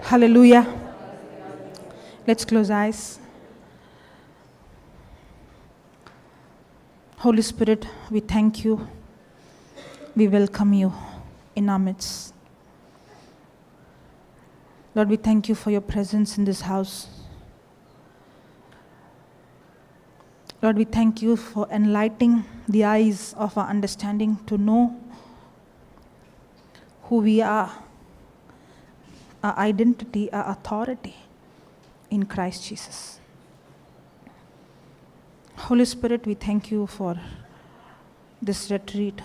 Hallelujah. Let's close eyes. Holy Spirit, we thank you. We welcome you in our midst. Lord, we thank you for your presence in this house. Lord, we thank you for enlightening the eyes of our understanding to know who we are, our identity, our authority in Christ Jesus. Holy Spirit, we thank you for this retreat.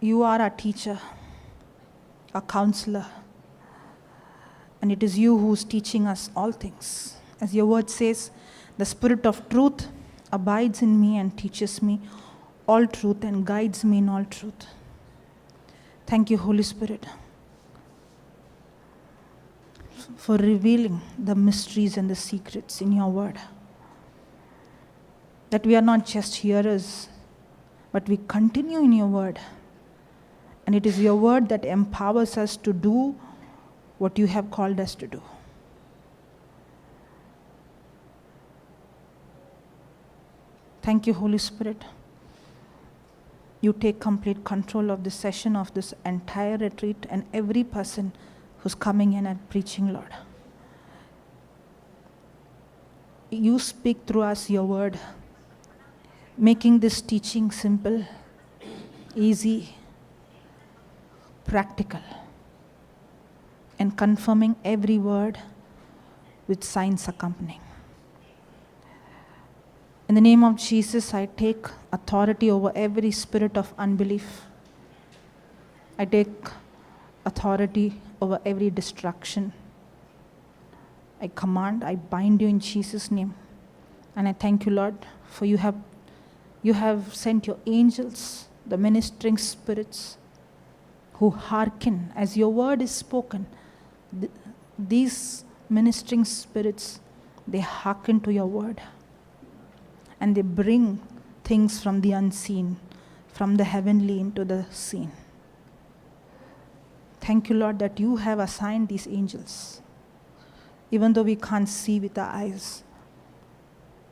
You are our teacher, our counselor, and it is you who is teaching us all things. As your word says, the Spirit of truth abides in me and teaches me all truth and guides me in all truth. Thank you, Holy Spirit, for revealing the mysteries and the secrets in your word. That we are not just hearers, but we continue in your word. And it is your word that empowers us to do what you have called us to do. Thank you, Holy Spirit. You take complete control of this session, of this entire retreat, and every person who's coming in and preaching, Lord. You speak through us your word, making this teaching simple, easy, practical, and confirming every word with signs accompanying. In the name of Jesus, I take authority over every spirit of unbelief. I take authority over every distraction. I command, I bind you in Jesus' name. And I thank you, Lord, for you have sent your angels, the ministering spirits, who hearken as your word is spoken. These ministering spirits, they hearken to your word. And they bring things from the unseen, from the heavenly into the seen. Thank you, Lord, that you have assigned these angels, even though we can't see with our eyes.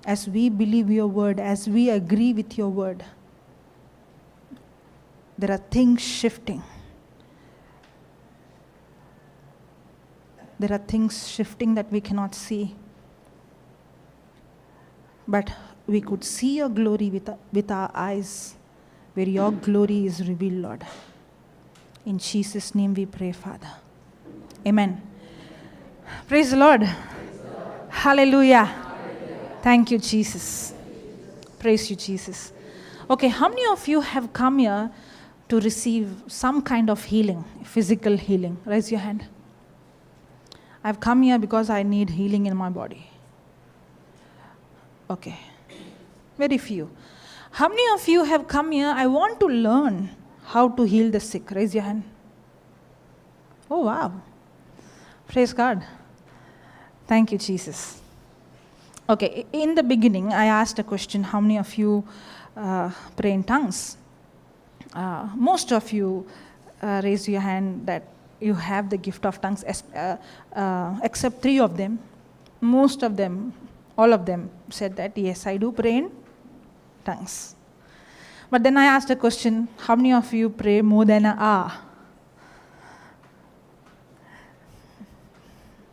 As we believe your word, as we agree with your word, there are things shifting. There are things shifting that we cannot see. But we could see your glory with our eyes, where your glory is revealed, Lord. In Jesus' name we pray, Father. Amen. Praise the Lord. Hallelujah. Thank you, Jesus. Praise you, Jesus. Okay, how many of you have come here to receive some kind of healing, physical healing? Raise your hand. I've come here because I need healing in my body. Okay. Very few. How many of you have come here? I want to learn how to heal the sick. Raise your hand. Oh, wow. Praise God. Thank you, Jesus. Okay, in the beginning, I asked a question, how many of you pray in tongues? Most of you raise your hand that you have the gift of tongues, except 3 of them. Most of them, all of them said that, yes, I do pray in tongues. But then I asked a question, how many of you pray more than an hour?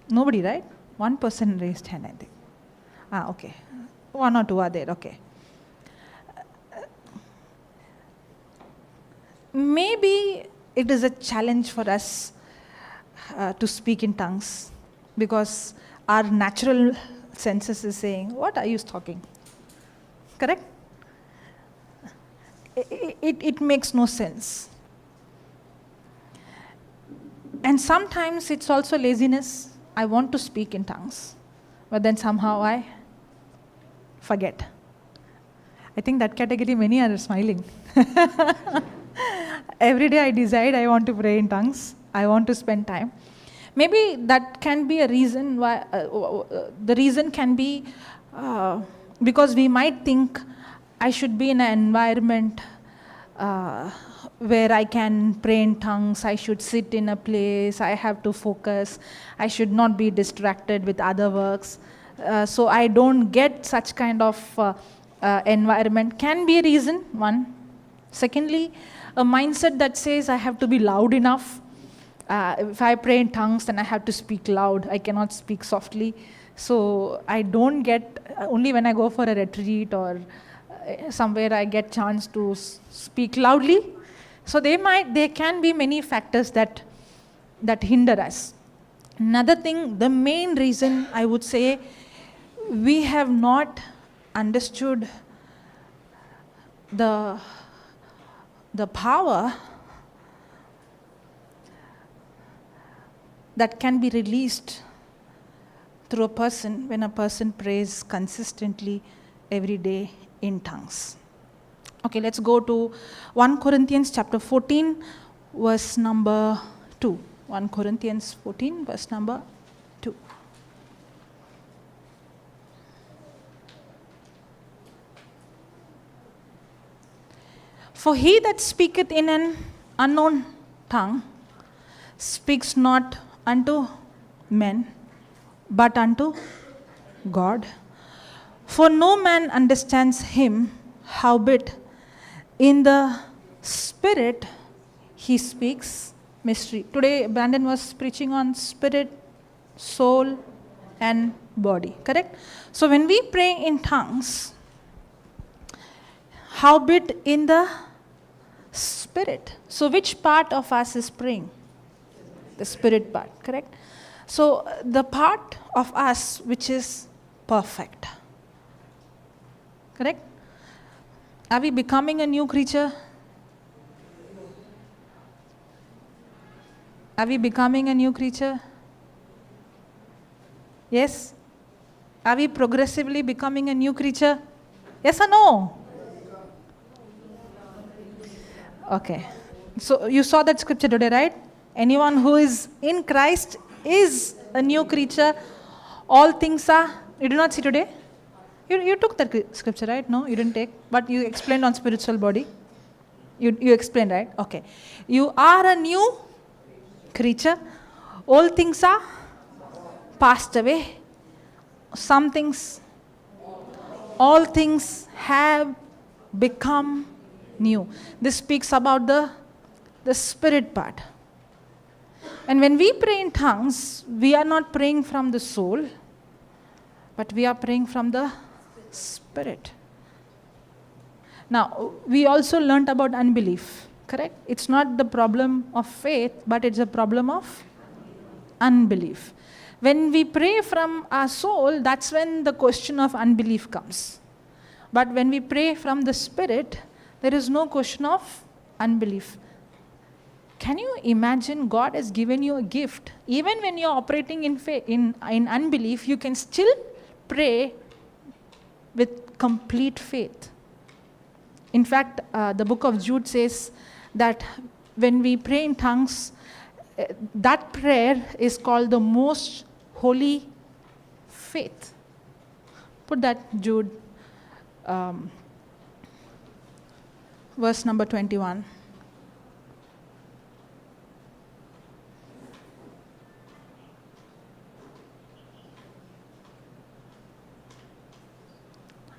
Nobody, right? One person raised hand, I think. Okay. 1 or 2 are there, okay. Maybe it is a challenge for us to speak in tongues, because our natural senses is saying, what are you talking? Correct? It makes no sense. And sometimes it's also laziness. I want to speak in tongues, but then somehow I forget. I think that category, many are smiling. Every day I decide I want to pray in tongues. I want to spend time. Maybe that can be a reason why. The reason can be because we might think I should be in an environment where I can pray in tongues. I should sit in a place. I have to focus. I should not be distracted with other works. So I don't get such kind of environment. Can be a reason, one. Secondly, a mindset that says I have to be loud enough. If I pray in tongues, then I have to speak loud. I cannot speak softly. So I don't get, only when I go for a retreat or somewhere I get chance to speak loudly. So there can be many factors that hinder us. Another thing, the main reason I would say, we have not understood the power that can be released through a person when a person prays consistently every day in tongues. Okay, let's go to 1 Corinthians chapter 14, verse number 2. 1 Corinthians 14, verse number 2. For he that speaketh in an unknown tongue speaks not unto men, but unto God. For no man understands him, howbeit in the Spirit he speaks mystery. Today Brandon was preaching on spirit, soul, and body, correct? So when we pray in tongues, howbeit in the Spirit. So which part of us is praying? The spirit part, correct? So the part of us which is perfect, correct? Are we becoming a new creature? Are we becoming a new creature? Yes? Are we progressively becoming a new creature? Yes or no? Okay. So you saw that scripture today, right? Anyone who is in Christ is a new creature. All things are... You did not see today? You took that scripture, right? No, you didn't take. But you explained on spiritual body. You explained, right? Okay. You are a new creature. All things are passed away. Some things, all things have become new. This speaks about the spirit part. And when we pray in tongues, we are not praying from the soul, but we are praying from the spirit. Now, we also learnt about unbelief, correct? It's not the problem of faith, but it's a problem of unbelief. When we pray from our soul, that's when the question of unbelief comes. But when we pray from the spirit, there is no question of unbelief. Can you imagine God has given you a gift? Even when you're operating in faith, in unbelief, you can still pray with complete faith. In fact, the book of Jude says that when we pray in tongues, that prayer is called the most holy faith. Put that, Jude, verse number 21.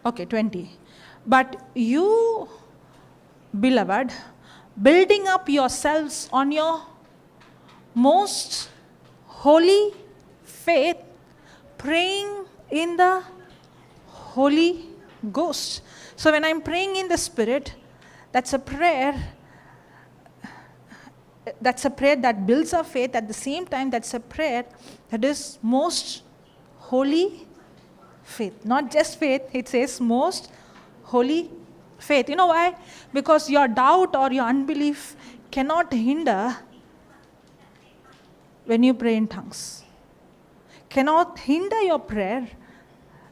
Okay, 20. But you, beloved, building up yourselves on your most holy faith, praying in the Holy Ghost. So when I'm praying in the Spirit, that's a prayer that builds our faith. At the same time, that's a prayer that is most holy faith. Not just faith, it says most holy faith. You know why? Because your doubt or your unbelief cannot hinder when you pray in tongues. Cannot hinder your prayer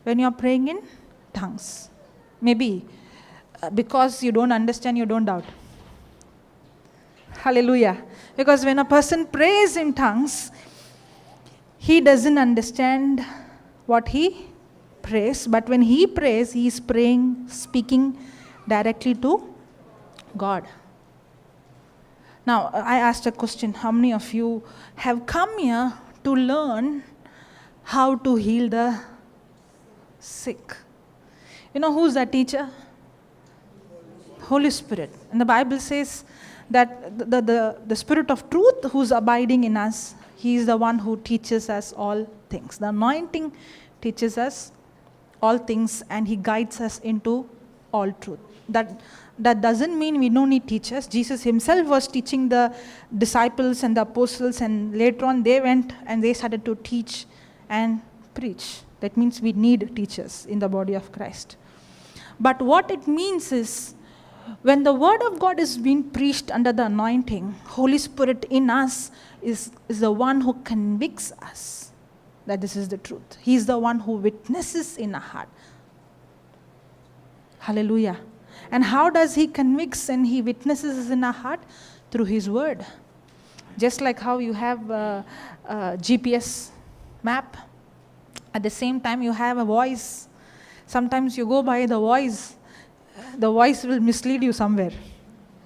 when you're praying in tongues. Maybe because you don't understand, you don't doubt. Hallelujah. Because when a person prays in tongues, he doesn't understand what he prays, but when he prays, he is praying, speaking directly to God. Now, I asked a question, how many of you have come here to learn how to heal the sick? You know who's that teacher? Holy Spirit. And the Bible says that the Spirit of truth who's abiding in us, He is the one who teaches us all things. The anointing teaches us all things and He guides us into all truth. That doesn't mean we don't need teachers. Jesus Himself was teaching the disciples and the apostles, and later on they went and they started to teach and preach. That means we need teachers in the body of Christ. But what it means is, when the word of God is being preached under the anointing, Holy Spirit in us is the one who convicts us that this is the truth. He is the one who witnesses in our heart. Hallelujah. And how does He convicts and He witnesses in our heart? Through His word. Just like how you have a GPS map, at the same time you have a voice. Sometimes you go by the voice will mislead you somewhere.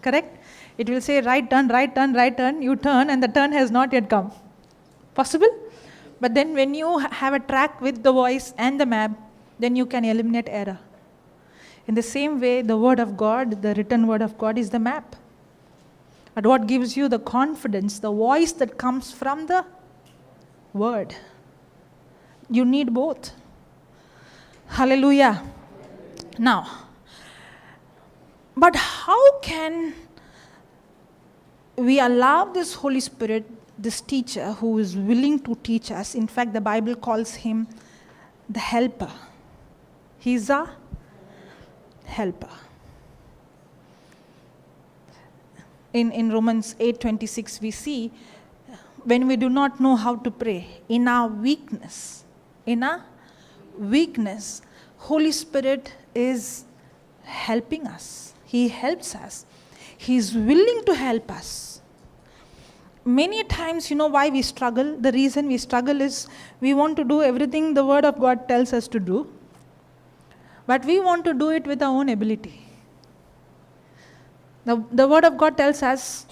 Correct? It will say right turn, right turn, right turn. You turn and the turn has not yet come. Possible? But then when you have a track with the voice and the map, then you can eliminate error. In the same way, the word of God, the written word of God is the map. But what gives you the confidence, the voice that comes from the word? You need both. Hallelujah. Now, but how can we allow this Holy Spirit, this teacher who is willing to teach us? In fact, the Bible calls Him the helper. He's a helper. In Romans 8:26 we see, when we do not know how to pray, in our weakness, Holy Spirit is helping us. He helps us. He is willing to help us. Many times, you know why we struggle? The reason we struggle is we want to do everything the Word of God tells us to do, but we want to do it with our own ability. The Word of God tells us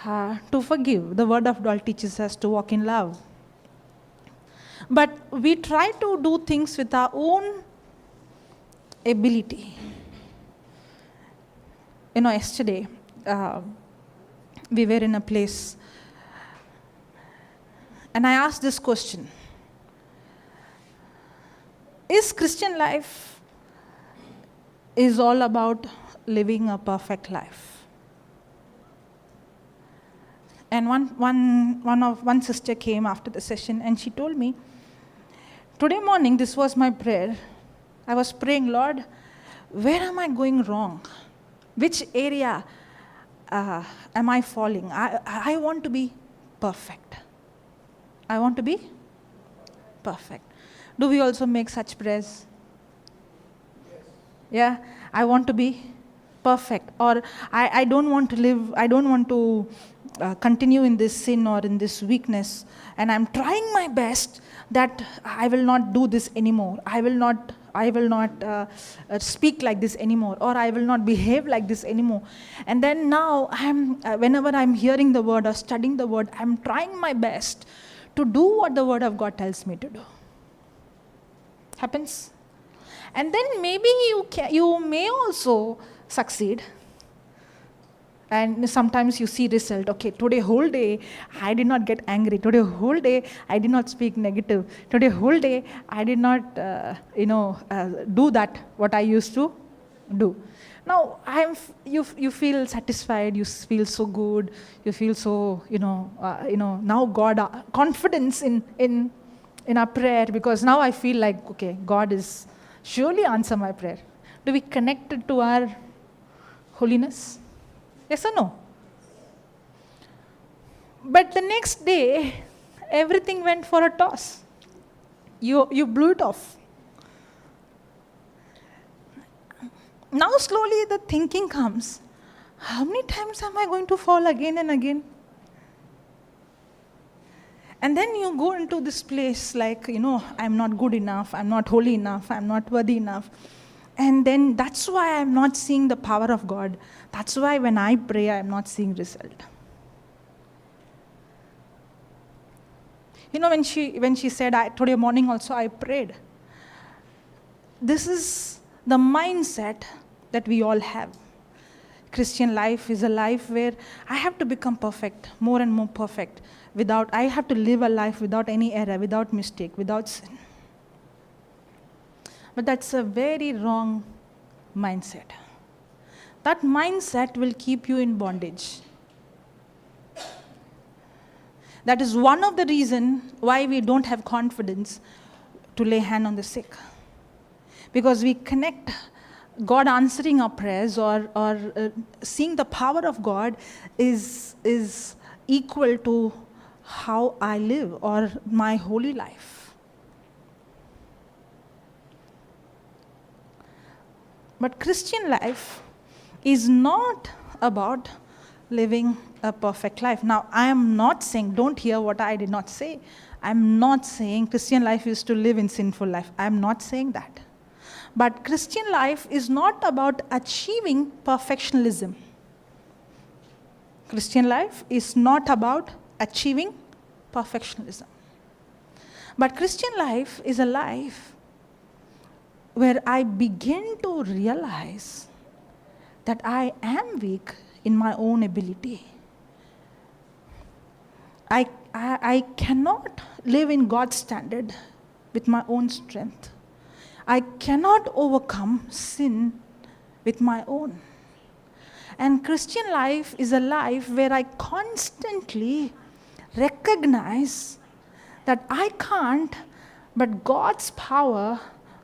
to forgive. The Word of God teaches us to walk in love. But we try to do things with our own ability. You know, yesterday, we were in a place, and I asked this question: is Christian life is all about living a perfect life? And one sister came after the session and she told me, today morning, this was my prayer. I was praying, Lord, where am I going wrong? Which area am I falling? I want to be perfect. I want to be perfect. Do we also make such prayers? Yeah, I want to be perfect. Or I don't want to live, I don't want to continue in this sin or in this weakness. And I'm trying my best that I will not do this anymore. I will not speak like this anymore, or I will not behave like this anymore. And then now, whenever I'm hearing the word or studying the word, I'm trying my best to do what the word of God tells me to do. Happens? And then maybe you may also succeed. And sometimes you see result. Okay, today whole day I did not get angry. Today whole day I did not speak negative. Today whole day I did not, do that what I used to do. Now you feel satisfied. You feel so good. You feel so now God confidence in our prayer, because now I feel like, okay, God is surely answer my prayer. Do we connect it to our holiness? Yes or no? But the next day, everything went for a toss. You blew it off. Now slowly the thinking comes, how many times am I going to fall again and again? And then you go into this place like, I'm not good enough, I'm not holy enough, I'm not worthy enough. And then that's why I'm not seeing the power of God. That's why when I pray, I'm not seeing result. when she said, today morning also I prayed. This is the mindset that we all have. Christian life is a life where I have to become perfect, more and more perfect. I have to live a life without any error, without mistake, without sin. But that's a very wrong mindset. That mindset will keep you in bondage. That is one of the reasons why we don't have confidence to lay hand on the sick. Because we connect God answering our prayers or seeing the power of God is equal to how I live or my holy life. But Christian life is not about living a perfect life. Now, I am not saying, don't hear what I did not say. I'm not saying Christian life is to live in sinful life. I'm not saying that. But Christian life is not about achieving perfectionism. Christian life is not about achieving perfectionism. But Christian life is a life where I begin to realize that I am weak in my own ability. I cannot live in God's standard with my own strength. I cannot overcome sin with my own. And Christian life is a life where I constantly recognize that I can't, but God's power,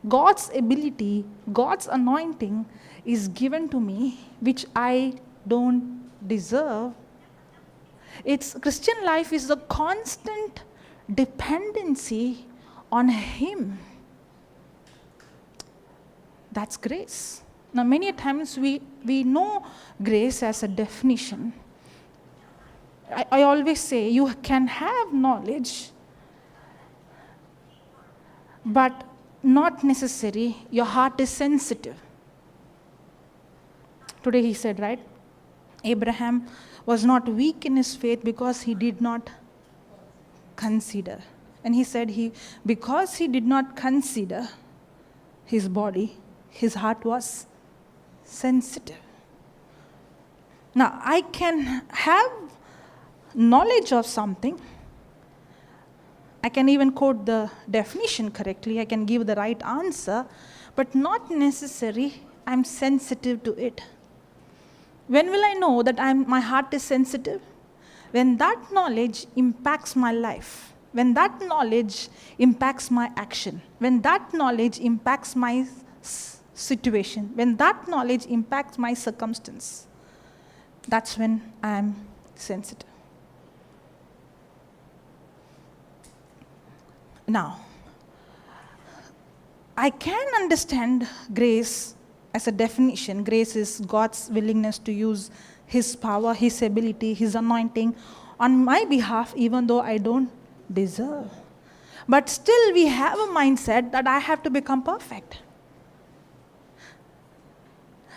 God's ability, God's anointing is given to me, which I don't deserve. Christian life is a constant dependency on Him. That's grace. Now, many times we know grace as a definition. I always say you can have knowledge, but not necessary. Your heart is sensitive. Today he said, right? Abraham was not weak in his faith because he did not consider. And he said because he did not consider his body, his heart was sensitive. Now, I can have knowledge of something. I can even quote the definition correctly. I can give the right answer, but not necessary I'm sensitive to it. When will I know that my heart is sensitive? When that knowledge impacts my life. When that knowledge impacts my action. When that knowledge impacts my situation. When that knowledge impacts my circumstance. That's when I am sensitive. Now, I can understand grace as a definition. Grace is God's willingness to use His power, His ability, His anointing on my behalf, even though I don't deserve. But still we have a mindset that I have to become perfect.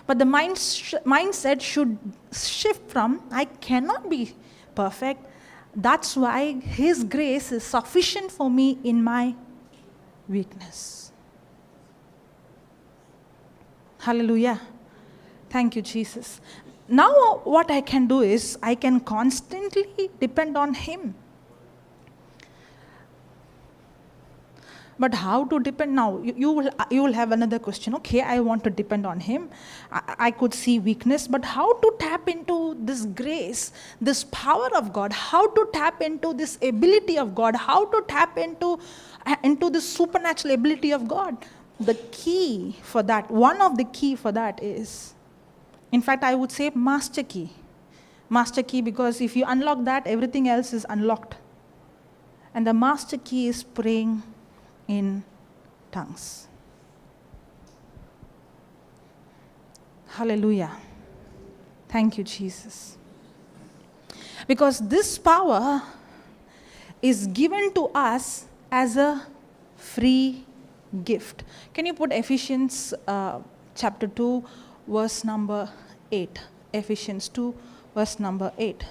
But the mindset should shift from, I cannot be perfect. That's why His grace is sufficient for me in my weakness. Hallelujah. Thank you, Jesus. Now what I can do is, I can constantly depend on Him. But how to depend now? You will have another question. Okay, I want to depend on Him. I could see weakness, but how to tap into this grace, this power of God? How to tap into this ability of God? How to tap into the supernatural ability of God? The key for that, one of the key for that is, in fact, I would say master key. Master key, because if you unlock that, everything else is unlocked. And the master key is praying in tongues. Hallelujah. Thank you, Jesus. Because this power is given to us as a free gift. Can you put Ephesians chapter 2, verse number 8? Ephesians 2, verse number 8.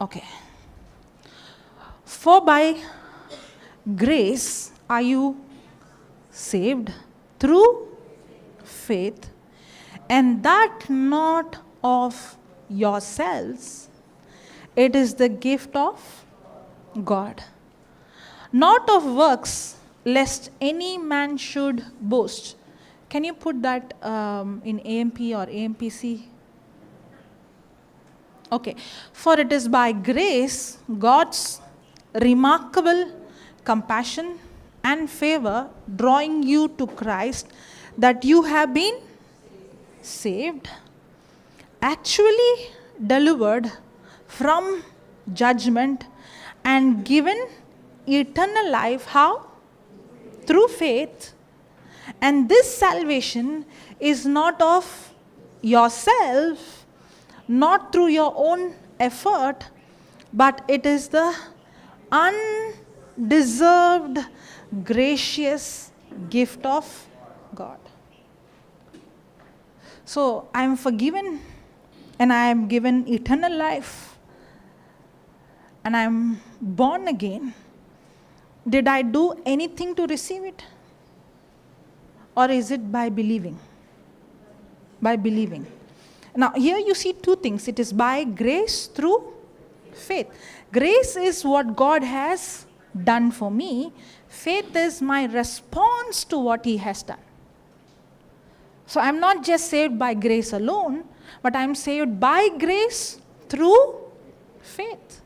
Okay. For by grace are you saved through faith, and that not of yourselves, it is the gift of God, not of works, lest any man should boast. Can you put that in AMP or AMPC? Okay. For it is by grace, God's remarkable compassion and favor drawing you to Christ, that you have been saved, actually delivered from judgment and given eternal life. How? Through faith. And this salvation is not of yourself, not through your own effort, but it is the undeserved, gracious gift of God. So I am forgiven and I am given eternal life and I am born again. Did I do anything to receive it? Or is it by believing? By believing. Now here you see two things. It is by grace through faith. Grace is what God has done for me. Faith is my response to what He has done. So I'm not just saved by grace alone, but I'm saved by grace through faith.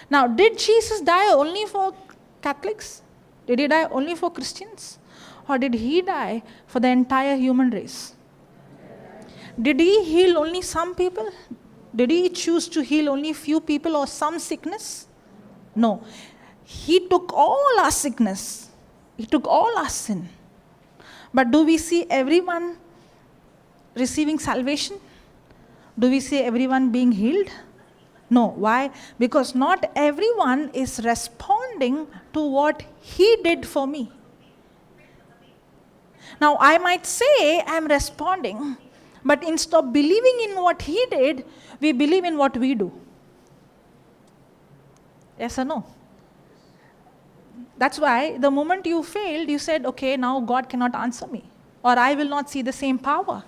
Now, did Jesus die only for Catholics? Did He die only for Christians? Or did He die for the entire human race? Did He heal only some people? Did He choose to heal only few people or some sickness? No. He took all our sickness. He took all our sin. But do we see everyone receiving salvation? Do we see everyone being healed? No. Why? Because not everyone is responding to what He did for me. Now, I might say I'm responding, but instead of believing in what He did, we believe in what we do. Yes or no? That's why the moment you failed, you said, okay, now God cannot answer me, or I will not see the same power.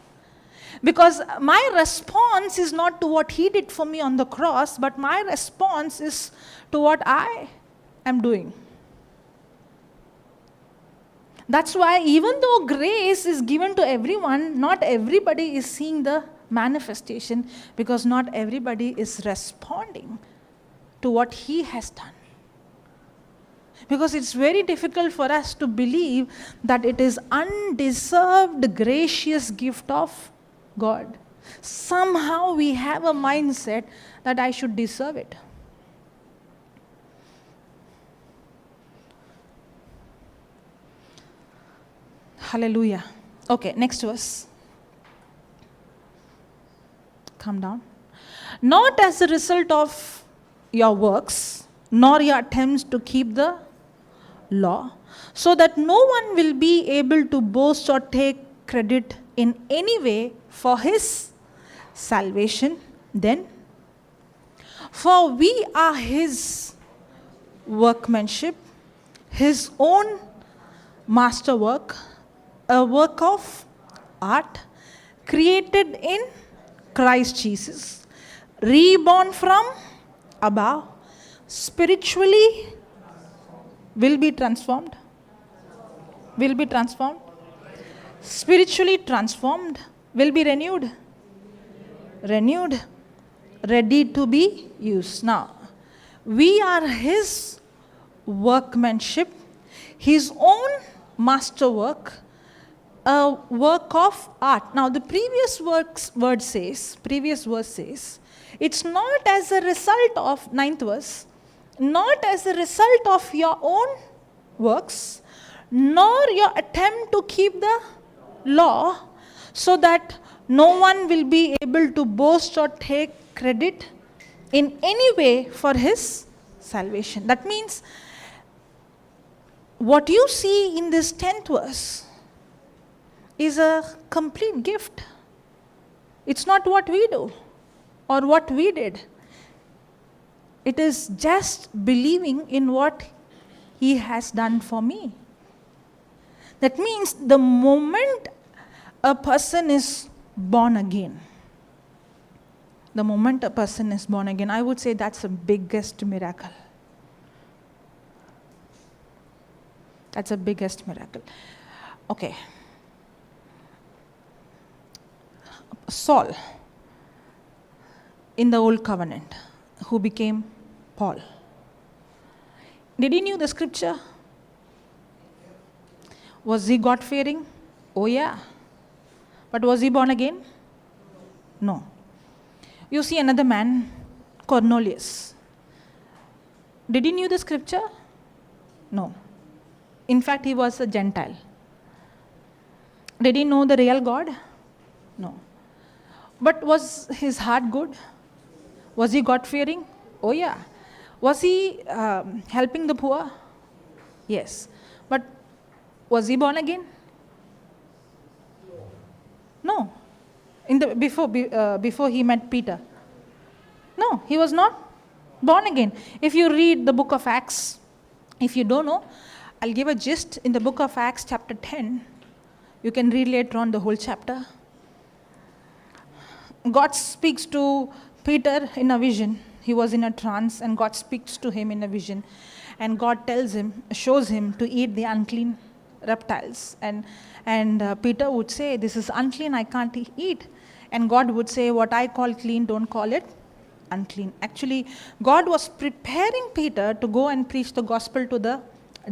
Because my response is not to what He did for me on the cross, but my response is to what I am doing. That's why even though grace is given to everyone, not everybody is seeing the manifestation, because not everybody is responding to what He has done. Because it's very difficult for us to believe that it is undeserved, gracious gift of God. Somehow we have a mindset that I should deserve it. Hallelujah. Okay, next verse. Come down. Not as a result of your works, nor your attempts to keep the law, so that no one will be able to boast or take credit in any way for his salvation then. For we are His workmanship, His own masterwork, a work of art, created in Christ Jesus, reborn from above, spiritually will be transformed. Will be transformed. Spiritually transformed, will be renewed. Renewed, ready to be used. Now, we are His workmanship, His own masterwork, a work of art. Now, the previous verse says, it's not as a result of, 9th verse, not as a result of your own works, nor your attempt to keep the law, so that no one will be able to boast or take credit in any way for his salvation. That means, what you see in this 10th verse is a complete gift. It's not what we do or what we did. It is just believing in what He has done for me. That means the moment a person is born again, I would say that's the biggest miracle. That's the biggest miracle. Okay. Saul, in the Old Covenant, who became Paul. Did he knew the scripture? Was he God-fearing? Oh yeah. But was he born again? No. You see another man, Cornelius. Did he knew the scripture? No. In fact, he was a Gentile. Did he know the real God? No. But was his heart good? Was he God-fearing? Oh yeah. Was he helping the poor? Yes. But was he born again? No. Before he met Peter. No, he was not born again. If you read the book of Acts, if you don't know, I'll give a gist. In the book of Acts chapter 10, you can read later on the whole chapter. God speaks to Peter in a vision. He was in a trance and God speaks to him in a vision. And God shows him to eat the unclean reptiles. And Peter would say, this is unclean, I can't eat. And God would say, what I call clean, don't call it unclean. Actually, God was preparing Peter to go and preach the gospel to the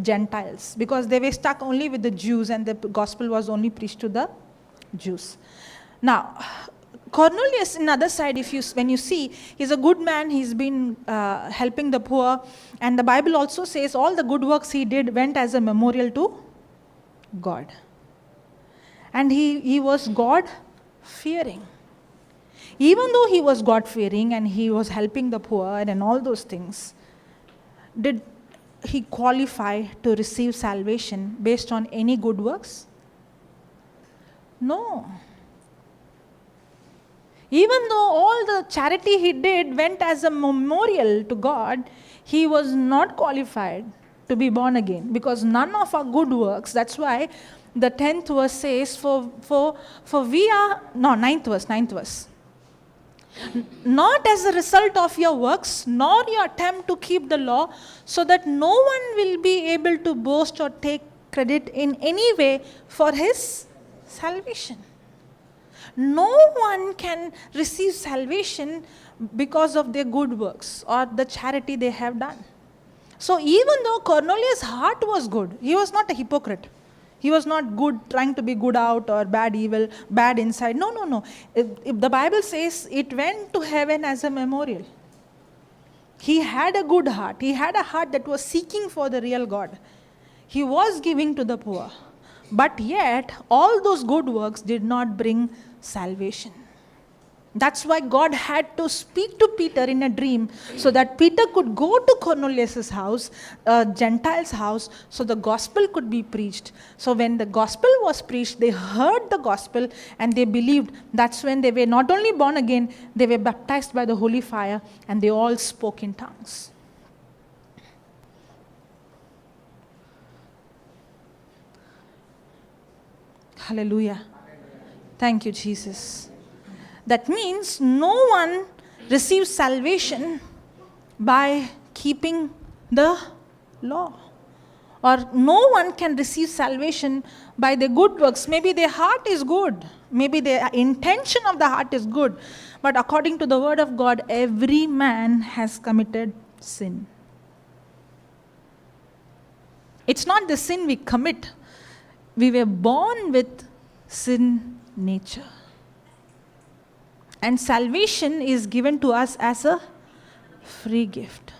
Gentiles, because they were stuck only with the Jews and the gospel was only preached to the Jews. Now, Cornelius, in the other side, when you see, he's a good man, he's been helping the poor, and the Bible also says all the good works he did went as a memorial to God. And he was God-fearing. Even though he was God-fearing and he was helping the poor and all those things, did he qualify to receive salvation based on any good works? No. Even though all the charity he did went as a memorial to God, he was not qualified to be born again, because none of our good works, that's why the 10th verse says, ninth verse. Not as a result of your works, nor your attempt to keep the law, so that no one will be able to boast or take credit in any way for his salvation. No one can receive salvation because of their good works or the charity they have done. So even though Cornelius' heart was good, he was not a hypocrite. He was not good, trying to be good out or bad inside. No. If the Bible says it went to heaven as a memorial. He had a good heart. He had a heart that was seeking for the real God. He was giving to the poor. But yet, all those good works did not bring salvation. That's why God had to speak to Peter in a dream, so that Peter could go to Cornelius' house, a Gentile's house, so the gospel could be preached. So when the gospel was preached, they heard the gospel and they believed. That's when they were not only born again, they were baptized by the holy fire and they all spoke in tongues. Hallelujah. Thank you, Jesus. That means no one receives salvation by keeping the law. Or no one can receive salvation by their good works. Maybe their heart is good. Maybe the intention of the heart is good. But according to the word of God, every man has committed sin. It's not the sin we commit. We were born with sin nature. And salvation is given to us as a free gift.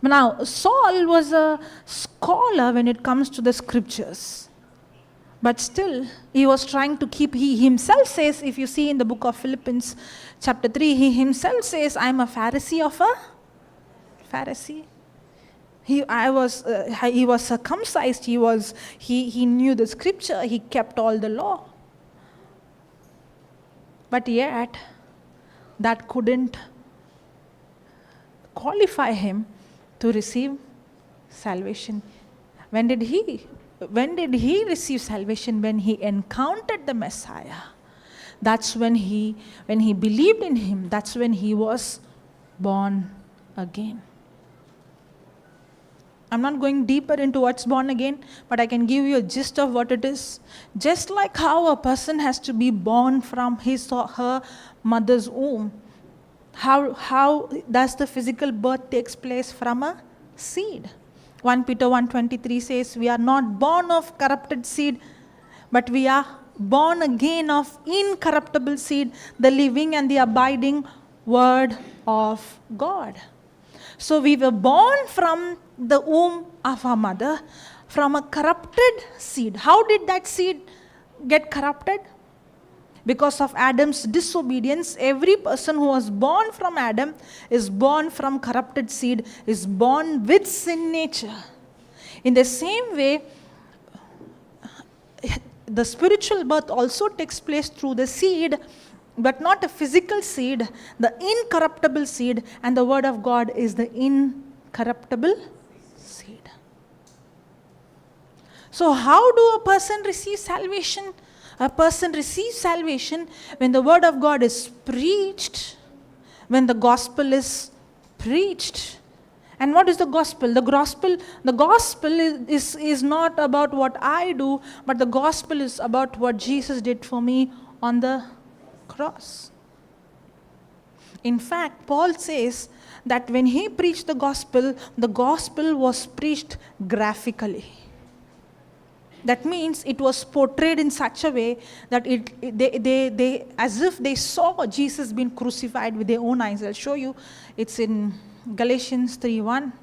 Now, Saul was a scholar when it comes to the scriptures. But still, he was trying to keep, he himself says, if you see in the book of Philippians chapter 3, he himself says, I'm a Pharisee of a Pharisee. He was circumcised, he knew the scripture, he kept all the law. But yet, that couldn't qualify him to receive salvation. When did he receive salvation? When he encountered the Messiah. That's when he believed in him. That's when he was born again. I'm not going deeper into what's born again, but I can give you a gist of what it is. Just like how a person has to be born from his or her mother's womb, how does the physical birth takes place from a seed? 1 Peter 1:23 says, we are not born of corrupted seed, but we are born again of incorruptible seed, the living and the abiding word of God. So we were born from the womb of our mother, from a corrupted seed. How did that seed get corrupted? Because of Adam's disobedience. Every person who was born from Adam is born from corrupted seed, is born with sin nature. In the same way, the spiritual birth also takes place through the seed, but not a physical seed, the incorruptible seed, and the word of God is the incorruptible seed. So how do a person receive salvation? A person receives salvation when the word of God is preached, when the gospel is preached. And what is the gospel? The gospel is not about what I do, but the gospel is about what Jesus did for me on the cross. In fact, Paul says that when he preached the gospel was preached graphically. That means it was portrayed in such a way that they as if they saw Jesus being crucified with their own eyes. I'll show you. It's in Galatians 3:1.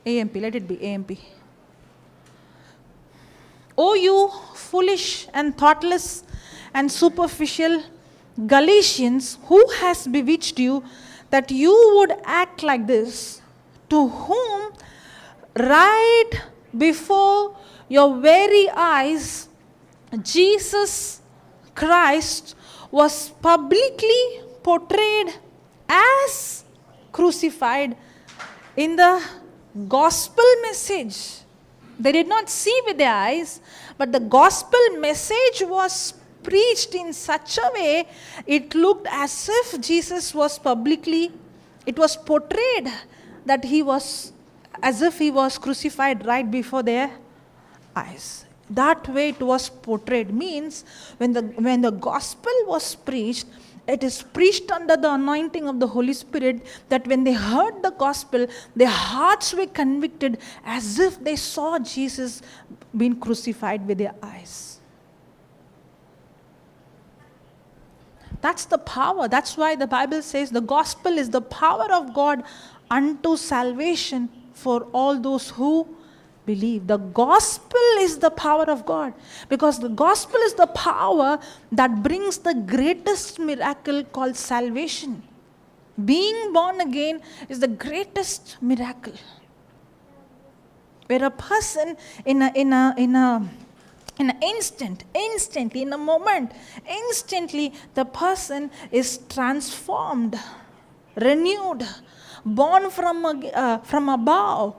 AMP, let it be AMP. O you foolish and thoughtless and superficial Galatians, who has bewitched you that you would act like this? To whom right before your very eyes Jesus Christ was publicly portrayed as crucified in the gospel message. They did not see with their eyes, but the gospel message was preached in such a way, it looked as if Jesus was it was portrayed that he was, as if he was crucified right before their eyes. That way it was portrayed. Means when the gospel was preached, it is preached under the anointing of the Holy Spirit, that when they heard the gospel, their hearts were convicted as if they saw Jesus being crucified with their eyes. That's the power. That's why the Bible says the gospel is the power of God unto salvation for all those who believe. The gospel is the power of God, because the gospel is the power that brings the greatest miracle called salvation. Being born again is the greatest miracle, where a person instantly the person is transformed, renewed, born from above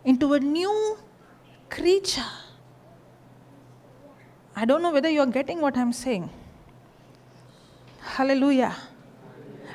into a new creature. I don't know whether you are getting what I'm saying. Hallelujah.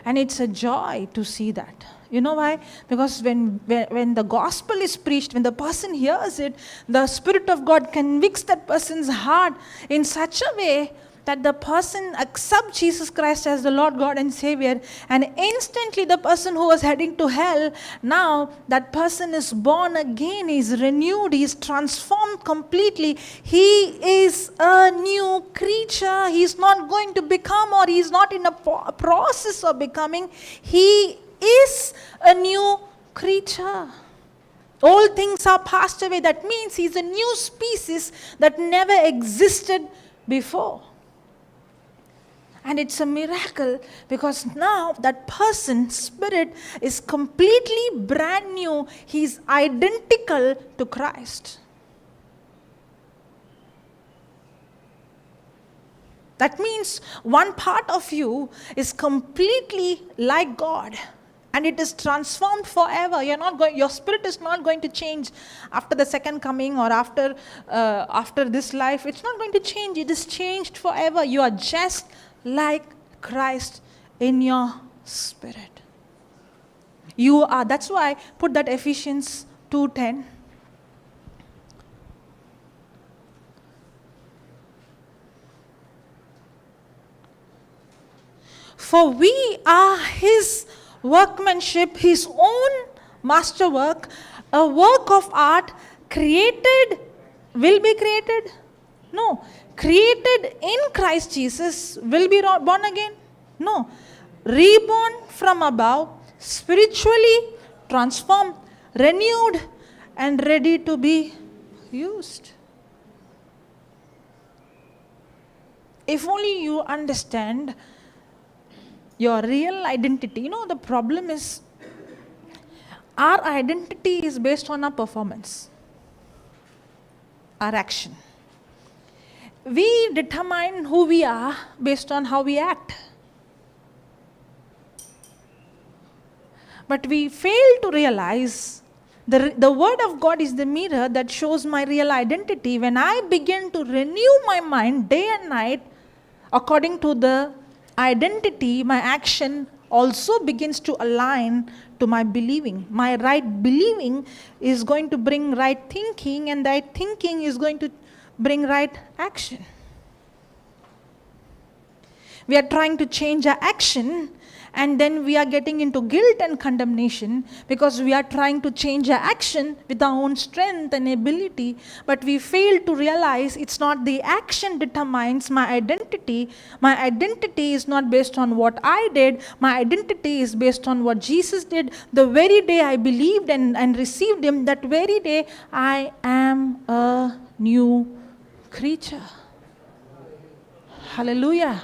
And it's a joy to see that. You know why? Because when the gospel is preached, when the person hears it, the Spirit of God convicts that person's heart in such a way that the person accepts Jesus Christ as the Lord God and Savior, and instantly the person who was heading to hell, now that person is born again, is renewed, he is transformed completely. He is a new creature. He is not going to become, or he is not in a process of becoming. He is a new creature. All things are passed away. That means he's a new species that never existed before. And it's a miracle, because now that person's spirit is completely brand new. He's identical to Christ. That means one part of you is completely like God, and it is transformed forever. Your spirit is not going to change after the second coming or after this life. It's not going to change. It is changed forever. You are just like Christ in your spirit. You are. That's why put that Ephesians 2:10. For we are His workmanship, His own masterwork, a work of art created, will be created? No. Created in Christ Jesus, will be born again? No. Reborn from above, spiritually transformed, renewed, and ready to be used. If only you understand your real identity. The problem is our identity is based on our performance, our action. We determine who we are based on how we act. But we fail to realize the Word of God is the mirror that shows my real identity. When I begin to renew my mind day and night according to the identity, my action also begins to align to my believing. My right believing is going to bring right thinking, and that thinking is going to bring right action. We are trying to change our action, and then we are getting into guilt and condemnation because we are trying to change our action with our own strength and ability, but we fail to realize it's not the action determines my identity. My identity is not based on what I did. My identity is based on what Jesus did. The very day I believed and received Him, that very day I am a new creature. Hallelujah.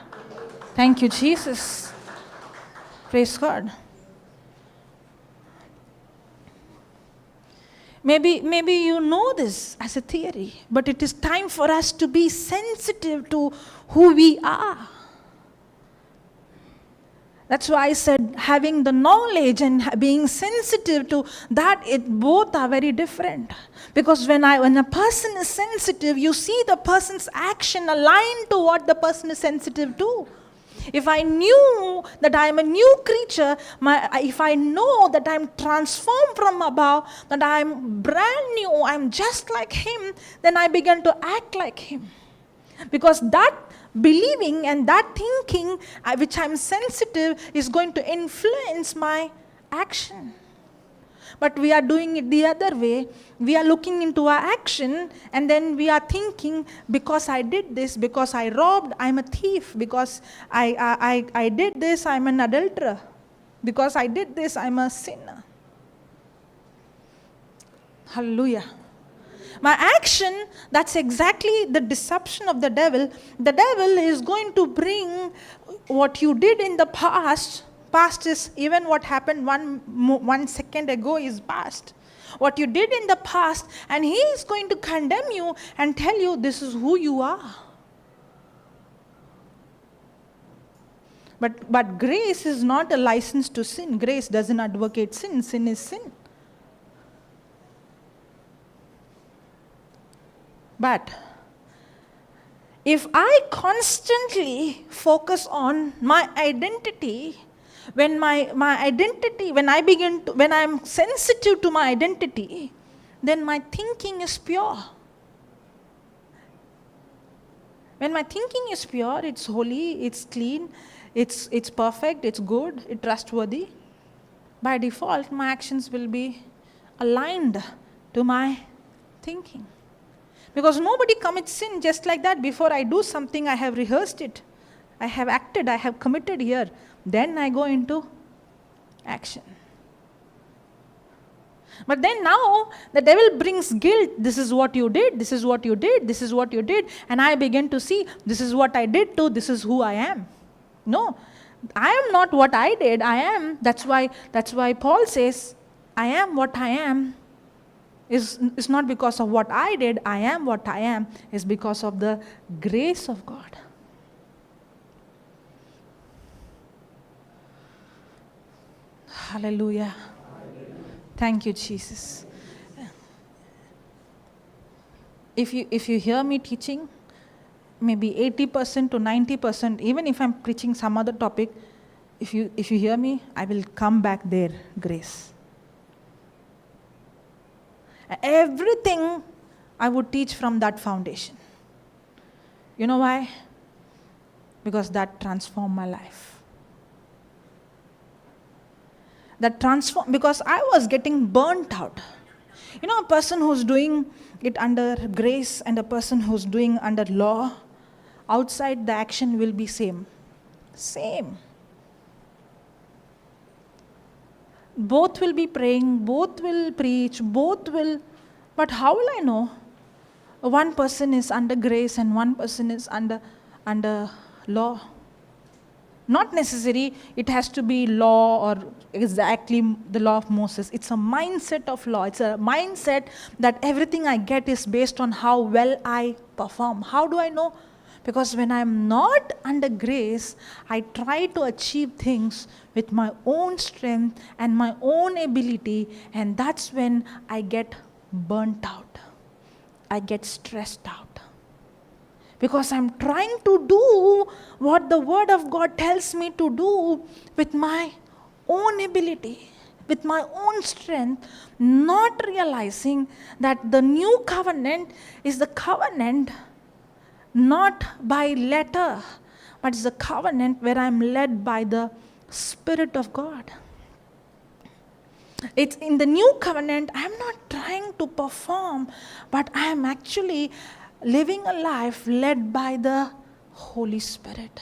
Thank you, Jesus. Praise God. Maybe you know this as a theory, but it is time for us to be sensitive to who we are. That's why I said having the knowledge and being sensitive to that, both are very different. Because when a person is sensitive, you see the person's action aligned to what the person is sensitive to. If I knew that I am a new creature, if I know that I am transformed from above, that I am brand new, I am just like Him, then I begin to act like Him. Because that believing and that thinking, which I am sensitive, is going to influence my action. But we are doing it the other way. We are looking into our action, and then we are thinking, because I did this, because I robbed, I'm a thief. Because I did this, I'm an adulterer. Because I did this, I'm a sinner. Hallelujah. My action, that's exactly the deception of the devil. The devil is going to bring what you did in the past. Past is even what happened 1 second ago is past. What you did in the past, and he is going to condemn you and tell you this is who you are. But grace is not a license to sin. Grace doesn't advocate sin. Sin is sin. But if I constantly focus on my identity, when I'm sensitive to my identity, then my thinking is pure. When my thinking is pure, it's holy, it's clean, it's perfect, it's good, it's trustworthy. By default, my actions will be aligned to my thinking. Because nobody commits sin just like that. Before I do something, I have rehearsed it. I have acted, I have committed here. Then I go into action. But then now, the devil brings guilt. This is what you did, this is what you did, this is what you did. And I begin to see, this is what I did too, this is who I am. No, I am not what I did, I am. That's why Paul says, I am what I am. It's not because of what I did, I am what I am. It's because of the grace of God. Hallelujah. Thank you, Jesus. If you hear me teaching, maybe 80% to 90%, even if I'm preaching some other topic, if you hear me, I will come back there, grace. Everything I would teach from that foundation. You know why? Because that transformed my life. Because I was getting burnt out. You know, a person who's doing it under grace and a person who's doing under law, outside the action will be same. Both will be praying, both will preach, but how will I know one person is under grace and one person is under law? Not necessary, it has to be law or exactly the law of Moses. It's a mindset of law. It's a mindset that everything I get is based on how well I perform. How do I know? Because when I'm not under grace, I try to achieve things with my own strength and my own ability, and that's when I get burnt out. I get stressed out. Because I'm trying to do what the Word of God tells me to do with my own ability, with my own strength, not realizing that the new covenant is the covenant not by letter, but it's a covenant where I'm led by the Spirit of God. It's in the new covenant, I'm not trying to perform, but I am actually living a life led by the Holy Spirit.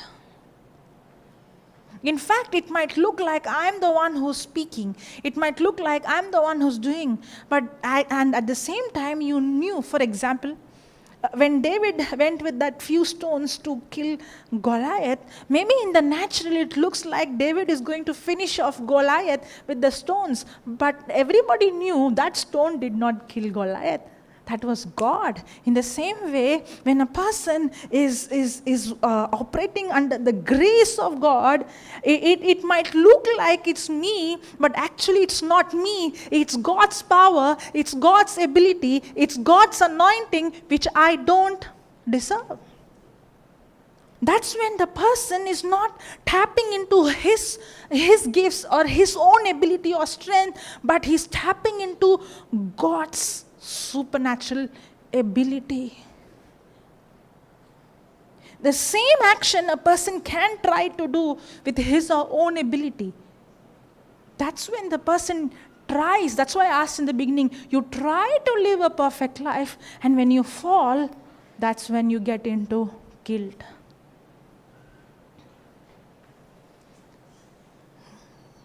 In fact, it might look like I'm the one who's speaking. It might look like I'm the one who's doing. And at the same time, you knew, for example, when David went with that few stones to kill Goliath, maybe in the natural it looks like David is going to finish off Goliath with the stones. But everybody knew that stone did not kill Goliath. That was God. In the same way, when a person is operating under the grace of God, it might look like it's me, but actually it's not me. It's God's power, it's God's ability, it's God's anointing, which I don't deserve. That's when the person is not tapping into his gifts or his own ability or strength, but he's tapping into God's supernatural ability. The same action a person can try to do with his or own ability. That's when the person tries. That's why I asked in the beginning, you try to live a perfect life, and when you fall, that's when you get into guilt.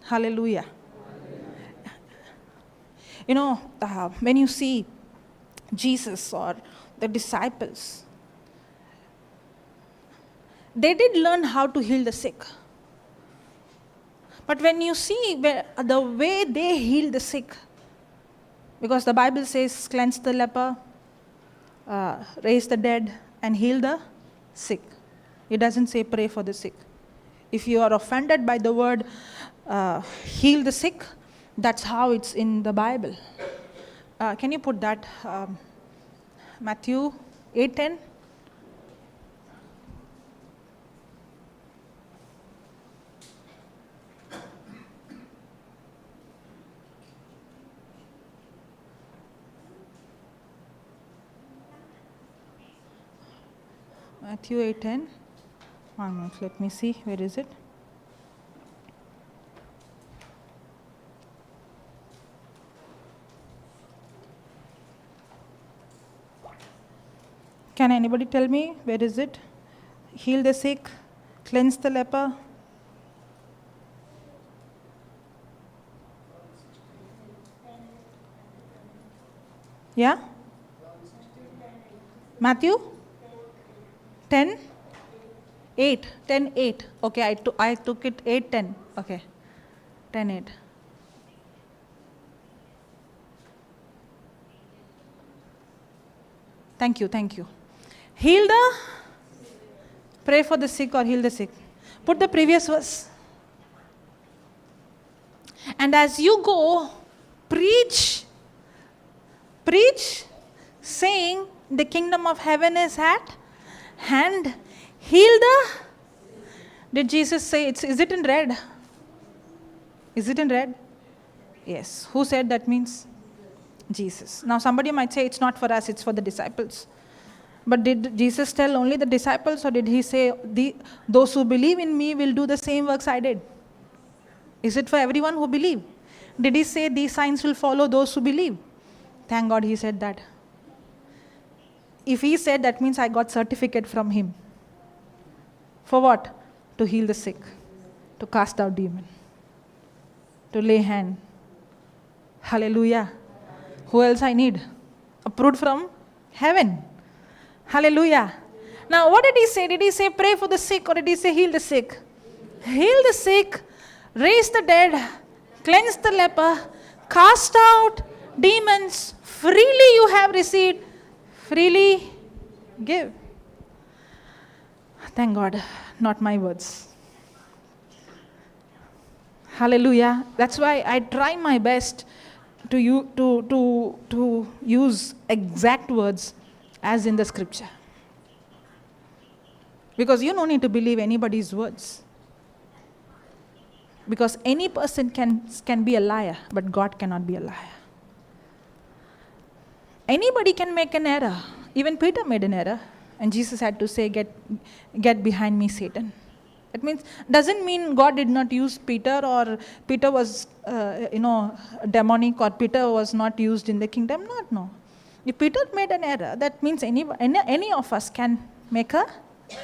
Hallelujah. You know, when you see Jesus or the disciples, they did learn how to heal the sick. But when you see the way they heal the sick, because the Bible says, cleanse the leper, raise the dead, and heal the sick. It doesn't say pray for the sick. If you are offended by the word heal the sick, that's how it's in the Bible. Can you put that? Matthew 8:10. Matthew 8:10. 1 minute, let me see. Where is it? Can anybody tell me where is it? Heal the sick, cleanse the leper. Yeah? Matthew 10? 8. 10, 8. Okay, I took it 8, 10. Okay. 10, 8. Thank you. Heal the, pray for the sick or heal the sick. Put the previous verse. And as you go, preach, saying the kingdom of heaven is at hand. Heal the. Did Jesus say is it in red? Is it in red? Yes. Who said that means? Jesus. Now somebody might say it's not for us, it's for the disciples. But did Jesus tell only the disciples, or did he say those who believe in me will do the same works I did? Is it for everyone who believe? Did he say these signs will follow those who believe? Thank God he said that. If he said, that means I got certificate from him. For what? To heal the sick, to cast out demon, to lay hand. Hallelujah. Who else I need? Approved from heaven. Hallelujah. Now what did he say? Did he say pray for the sick, or did he say heal the sick? Heal the sick, raise the dead, cleanse the leper, cast out demons. Freely you have received, freely give. Thank God, not my words. Hallelujah. That's why I try my best to use exact words as in the scripture. Because you don't need to believe anybody's words. Because any person can be a liar, but God cannot be a liar. Anybody can make an error. Even Peter made an error. And Jesus had to say, get behind me, Satan. That means, doesn't mean God did not use Peter, or Peter was, demonic, or Peter was not used in the kingdom. No. If Peter made an error, that means any of us can make a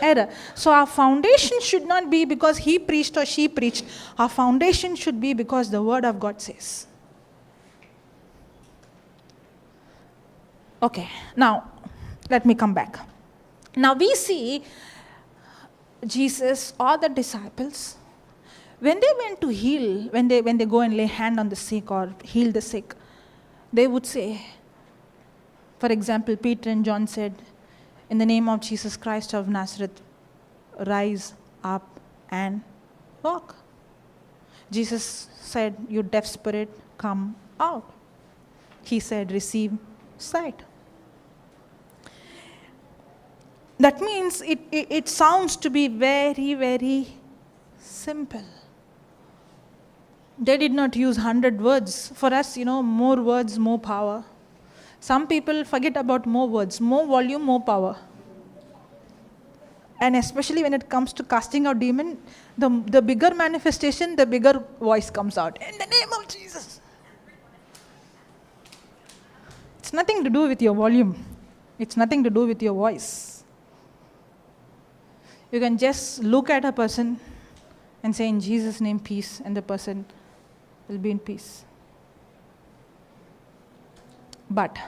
error. So our foundation should not be because he preached or she preached. Our foundation should be because the word of God says. Okay, now let me come back. Now we see Jesus or the disciples, when they went to heal, when they go and lay hand on the sick or heal the sick, they would say, for example, Peter and John said, in the name of Jesus Christ of Nazareth, rise up and walk. Jesus said, you deaf spirit, come out. He said, receive sight. That means it sounds to be very, very simple. They did not use 100 words. For us, more words, more power. Some people forget about more words, more volume, more power. And especially when it comes to casting out demon, the bigger manifestation, the bigger voice comes out. In the name of Jesus. It's nothing to do with your volume. It's nothing to do with your voice. You can just look at a person and say, in Jesus' name, peace, and the person will be in peace. But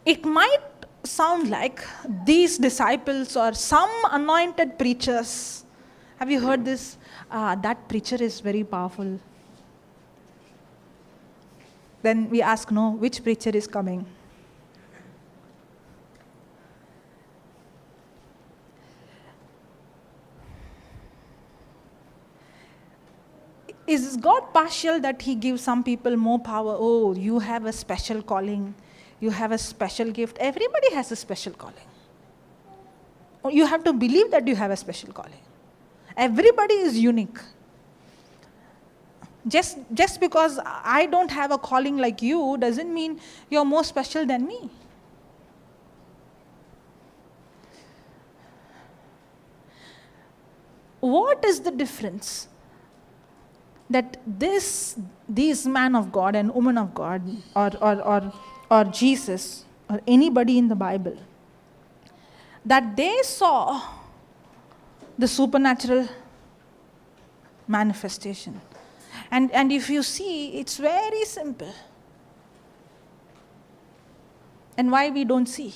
it might sound like these disciples or some anointed preachers. Have you heard this? That preacher is very powerful. Then we ask, no, which preacher is coming? Is God partial that he gives some people more power? Oh, you have a special calling. You have a special gift. Everybody has a special calling. You have to believe that you have a special calling. Everybody is unique. Just because I don't have a calling like you doesn't mean you're more special than me. What is the difference that these man of God and woman of God or Jesus or anybody in the Bible, that they saw the supernatural manifestation? And if you see, it's very simple. And why we don't see?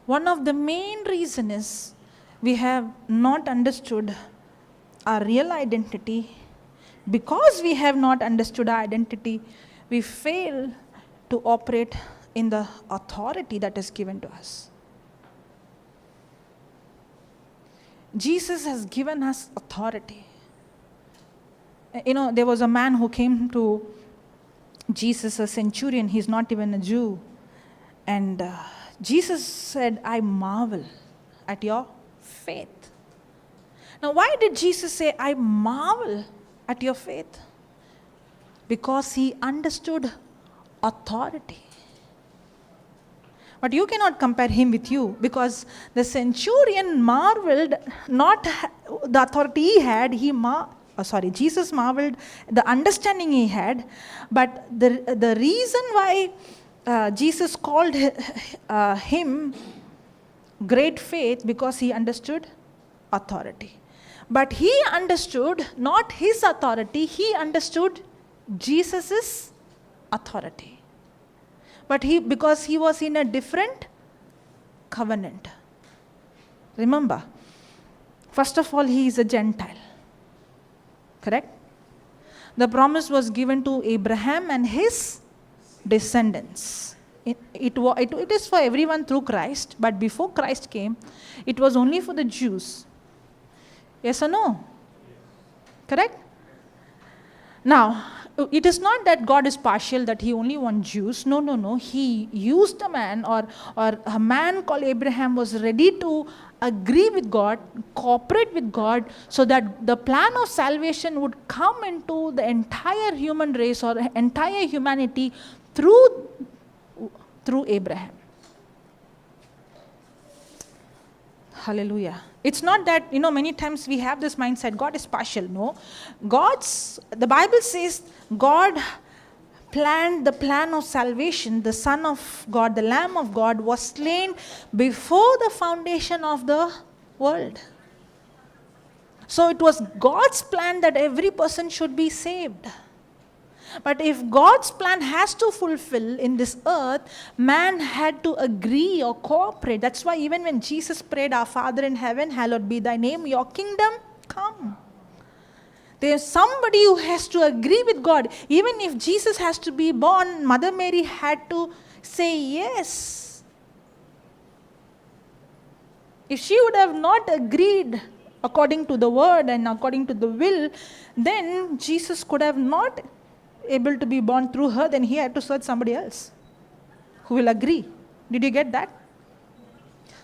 One of the main reasons is we have not understood our real identity. Because we have not understood our identity, we fail to operate in the authority that is given to us. Jesus has given us authority. there was a man who came to Jesus, a centurion. He's not even a Jew. And Jesus said, I marvel at your faith. Now, why did Jesus say, I marvel at your faith? Because he understood authority. But you cannot compare him with you, because the centurion marveled not the authority he had, Jesus marveled the understanding he had, but the reason why Jesus called him great faith, because he understood authority. But he understood not his authority, he understood Jesus' authority. But because he was in a different covenant. Remember, first of all, he is a Gentile. Correct? The promise was given to Abraham and his descendants. It is for everyone through Christ, but before Christ came, it was only for the Jews. Yes or no? Correct? Now, it is not that God is partial, that he only wants Jews. No. He used a man, or a man called Abraham was ready to agree with God, cooperate with God, so that the plan of salvation would come into the entire human race or entire humanity through Abraham. Hallelujah. It's not that, many times we have this mindset, God is partial. No. The Bible says God planned the plan of salvation. The Son of God, the Lamb of God, was slain before the foundation of the world. So it was God's plan that every person should be saved. But if God's plan has to fulfill in this earth, man had to agree or cooperate. That's why even when Jesus prayed, Our Father in heaven, hallowed be thy name, your kingdom come. There's somebody who has to agree with God. Even if Jesus has to be born, Mother Mary had to say yes. If she would have not agreed according to the word and according to the will, then Jesus could have not able to be born through her. Then he had to search somebody else who will agree. Did you get that?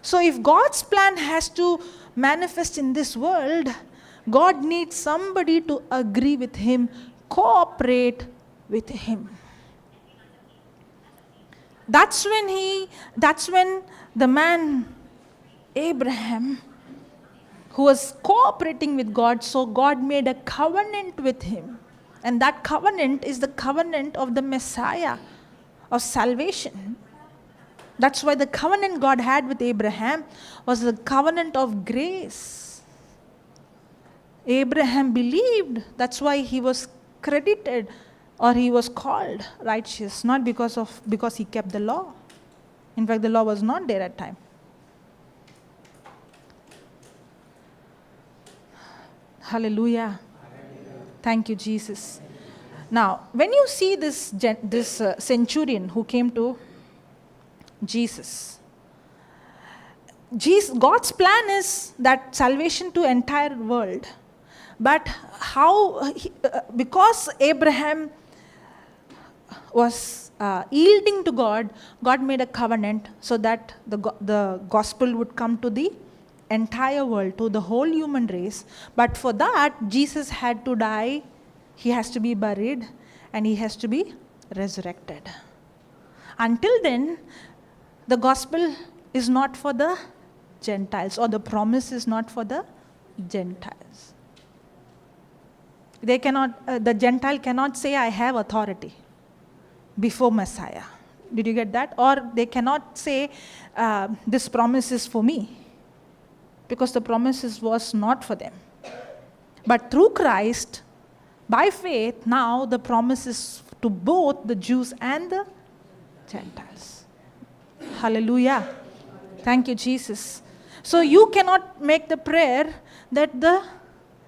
So if God's plan has to manifest in this world, God needs somebody to agree with him, cooperate with him. That's when the man Abraham, who was cooperating with God, so God made a covenant with him. And that covenant is the covenant of the Messiah, of salvation. That's why the covenant God had with Abraham was the covenant of grace. Abraham believed, that's why he was credited, or he was called righteous, not because he kept the law. In fact, the law was not there at time. Hallelujah. Thank you, Jesus. Now, when you see this centurion who came to Jesus, God's plan is that salvation to entire world. But because Abraham was yielding to God, God made a covenant so that the gospel would come to the entire world, to the whole human race. But for that, Jesus had to die, he has to be buried, and he has to be resurrected. Until then, the gospel is not for the Gentiles, or the promise is not for the Gentiles. The Gentile cannot say, I have authority before Messiah. Did you get that? Or they cannot say, this promise is for me, because the promises was not for them. But through Christ, by faith, now the promise is to both the Jews and the Gentiles. Hallelujah. Thank you, Jesus. So you cannot make the prayer that the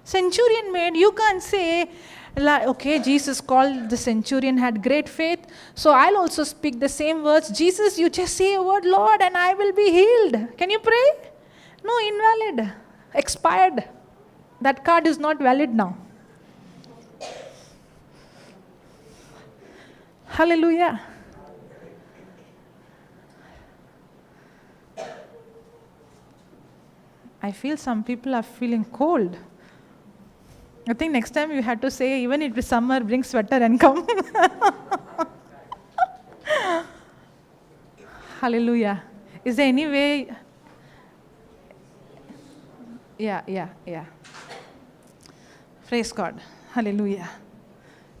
centurion made. You can't say, okay, Jesus called the centurion, had great faith, so I'll also speak the same words. Jesus, you just say a word, Lord, and I will be healed. Can you pray? No, invalid. Expired. That card is not valid now. Hallelujah. I feel some people are feeling cold. I think next time you had to say, even if it's summer, bring sweater and come. Hallelujah. Is there any way? Yeah. Praise God. Hallelujah.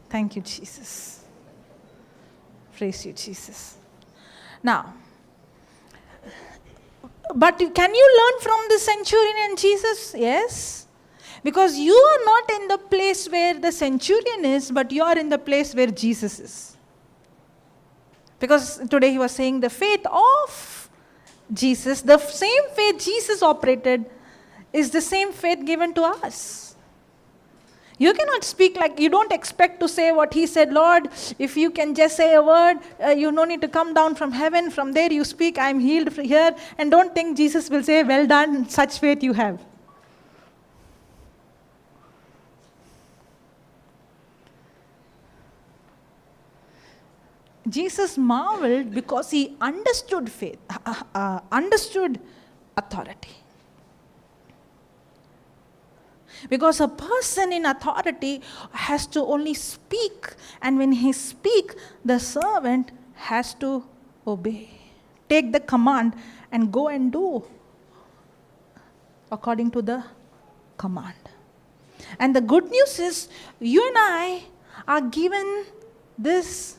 Thank you, Jesus. Praise you, Jesus. Now, but can you learn from the centurion and Jesus? Yes. Because you are not in the place where the centurion is, but you are in the place where Jesus is. Because today he was saying the faith of Jesus, the same faith Jesus operated, is the same faith given to us. You cannot speak like, you don't expect to say what he said, Lord, if you can just say a word, you don't need to come down from heaven. From there you speak, I am healed here. And don't think Jesus will say, well done, such faith you have. Jesus marveled because he understood faith, understood authority. Because a person in authority has to only speak, and when he speaks, the servant has to obey. Take the command and go and do according to the command. And the good news is, you and I are given this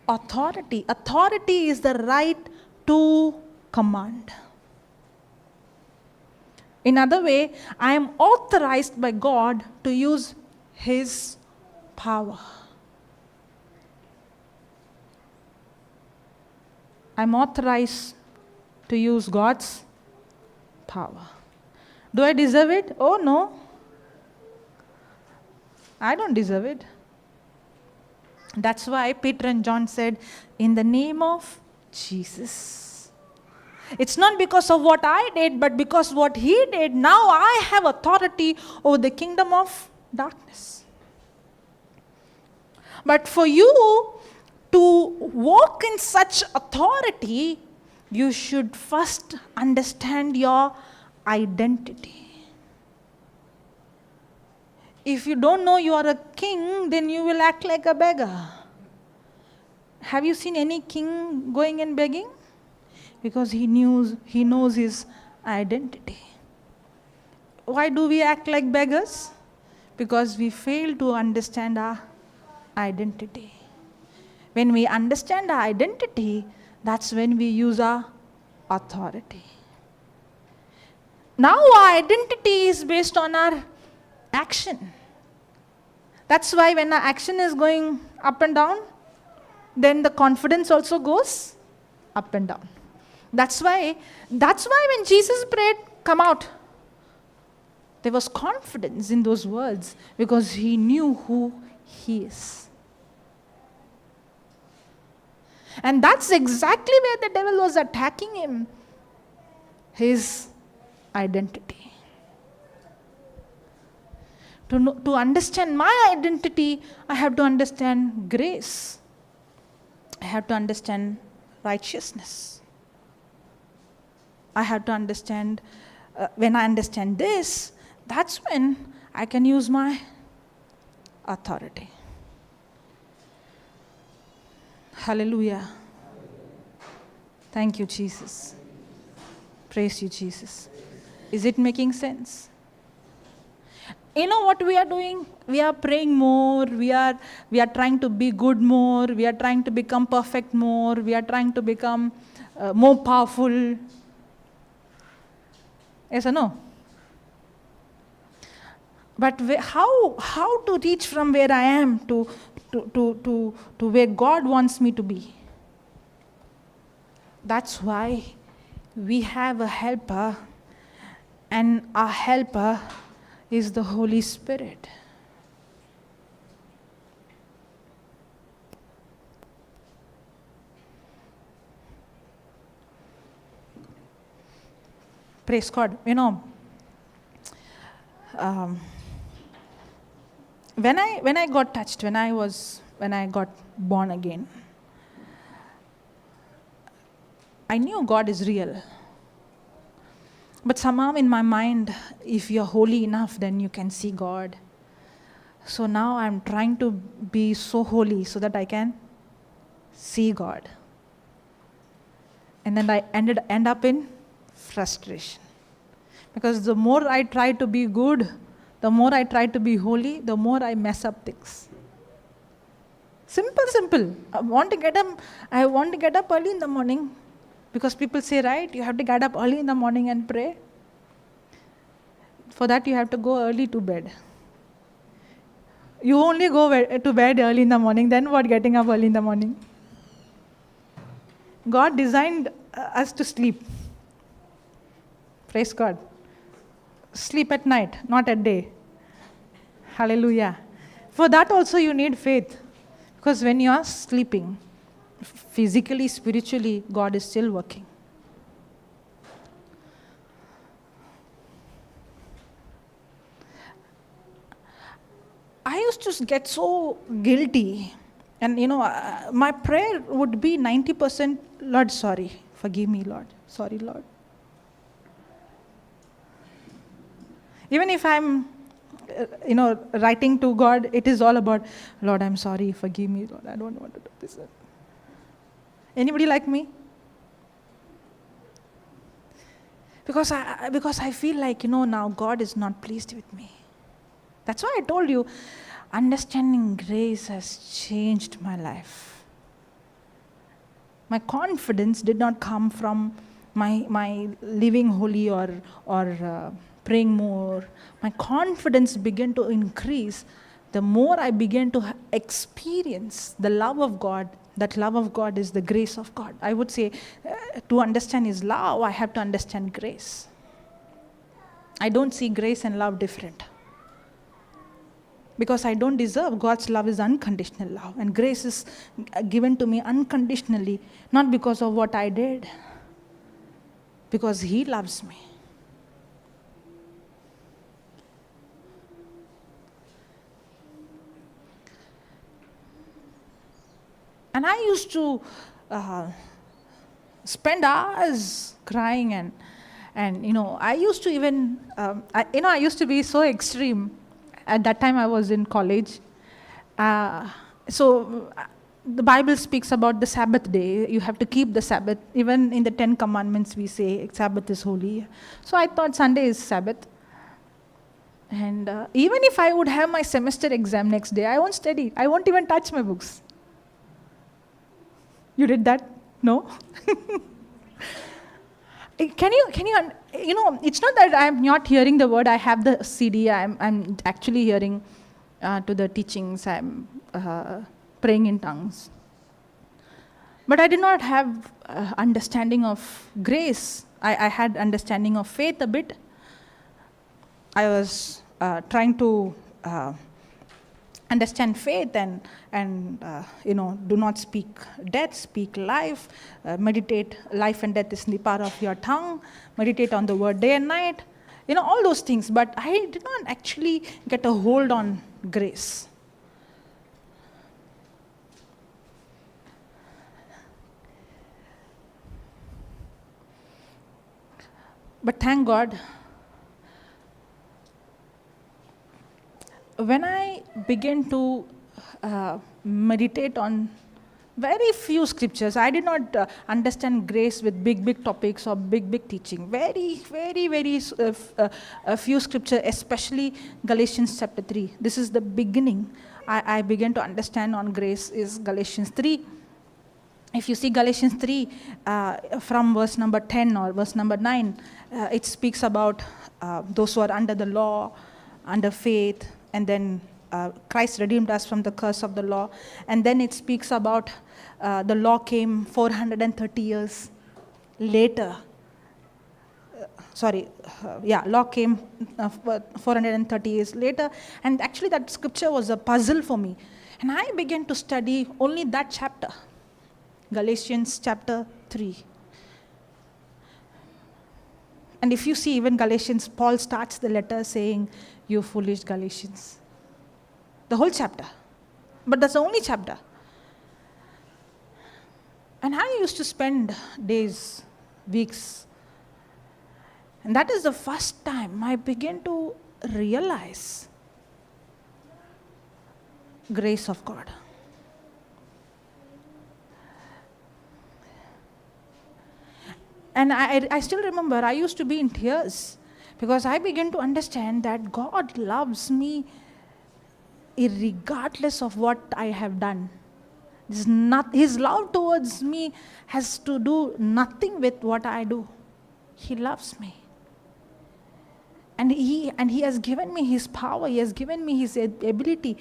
authority. Authority is the right to command. In other way, I am authorized by God to use His power. I'm authorized to use God's power. Do I deserve it? Oh no. I don't deserve it. That's why Peter and John said, in the name of Jesus. It's not because of what I did, but because what He did. Now I have authority over the kingdom of darkness. But for you to walk in such authority, you should first understand your identity. If you don't know you are a king, then you will act like a beggar. Have you seen any king going and begging? Because he knows his identity. Why do we act like beggars? Because we fail to understand our identity. When we understand our identity, that's when we use our authority. Now our identity is based on our action. That's why when our action is going up and down, then the confidence also goes up and down. That's why when Jesus prayed, come out, there was confidence in those words because he knew who he is. And that's exactly where the devil was attacking him, his identity. To understand my identity, I have to understand grace. I have to understand righteousness. I have to understand, when I understand this, that's when I can use my authority. Hallelujah. Thank you, Jesus. Praise you, Jesus. Is it making sense? You know what we are doing? We are praying more. We are trying to be good more. We are trying to become perfect more. We are trying to become more powerful. Yes or no? But how to reach from where I am to where God wants me to be? That's why we have a helper, and our helper is the Holy Spirit. Praise God. You know, when I got touched, when I got born again, I knew God is real. But somehow in my mind, if you're holy enough, then you can see God. So now I'm trying to be so holy so that I can see God. And then I end up in frustration. Because the more I try to be good, the more I try to be holy, the more I mess up things. Simple. I want to get up early in the morning. Because people say, right, you have to get up early in the morning and pray. For that, you have to go early to bed. You only go to bed early in the morning, then what getting up early in the morning? God designed us to sleep. Praise God. Sleep at night, not at day. Hallelujah. For that also you need faith. Because when you are sleeping, physically, spiritually, God is still working. I used to get so guilty. And my prayer would be 90%, Lord, sorry. Forgive me, Lord. Sorry, Lord. Even if I'm, writing to God, it is all about, Lord, I'm sorry. Forgive me, Lord. I don't want to do this. Anybody like me? Because I feel like, now God is not pleased with me. That's why I told you, understanding grace has changed my life. My confidence did not come from my living holy or praying more. My confidence began to increase the more I began to experience the love of God. That love of God is the grace of God. I would say, to understand His love, I have to understand grace. I don't see grace and love different. Because I don't deserve. God's love is unconditional love. And grace is given to me unconditionally, not because of what I did. Because He loves me. And I used to spend hours crying and I used to even, I used to be so extreme. At that time I was in college. So the Bible speaks about the Sabbath day. You have to keep the Sabbath. Even in the 10 Commandments we say Sabbath is holy. So I thought Sunday is Sabbath. And even if I would have my semester exam next day, I won't study. I won't even touch my books. You did that? No? Can you, it's not that I'm not hearing the word. I have the CD. I'm actually hearing to the teachings. I'm praying in tongues. But I did not have understanding of grace. I had understanding of faith a bit. I was trying to understand faith and do not speak death, speak life, meditate. Life and death is in the power of your tongue. Meditate on the word day and night. All those things. But I did not actually get a hold on grace. But thank God, when I began to meditate on very few scriptures, I did not understand grace with big topics or big teaching. Very few scriptures, especially Galatians chapter 3. This is the beginning. I began to understand on grace is Galatians 3. If you see Galatians 3 from verse number 10 or verse number 9, it speaks about those who are under the law, under faith, and then Christ redeemed us from the curse of the law. And then it speaks about the law came 430 years later. Law came 430 years later. And actually that scripture was a puzzle for me. And I began to study only that chapter, Galatians chapter 3. And if you see even Galatians, Paul starts the letter saying, "You foolish Galatians." The whole chapter. But that's the only chapter. And I used to spend days, weeks. And that is the first time I began to realize grace of God. And I still remember I used to be in tears because I began to understand that God loves me regardless of what I have done. His love towards me has to do nothing with what I do. He loves me. And he has given me his power. He has given me his ability.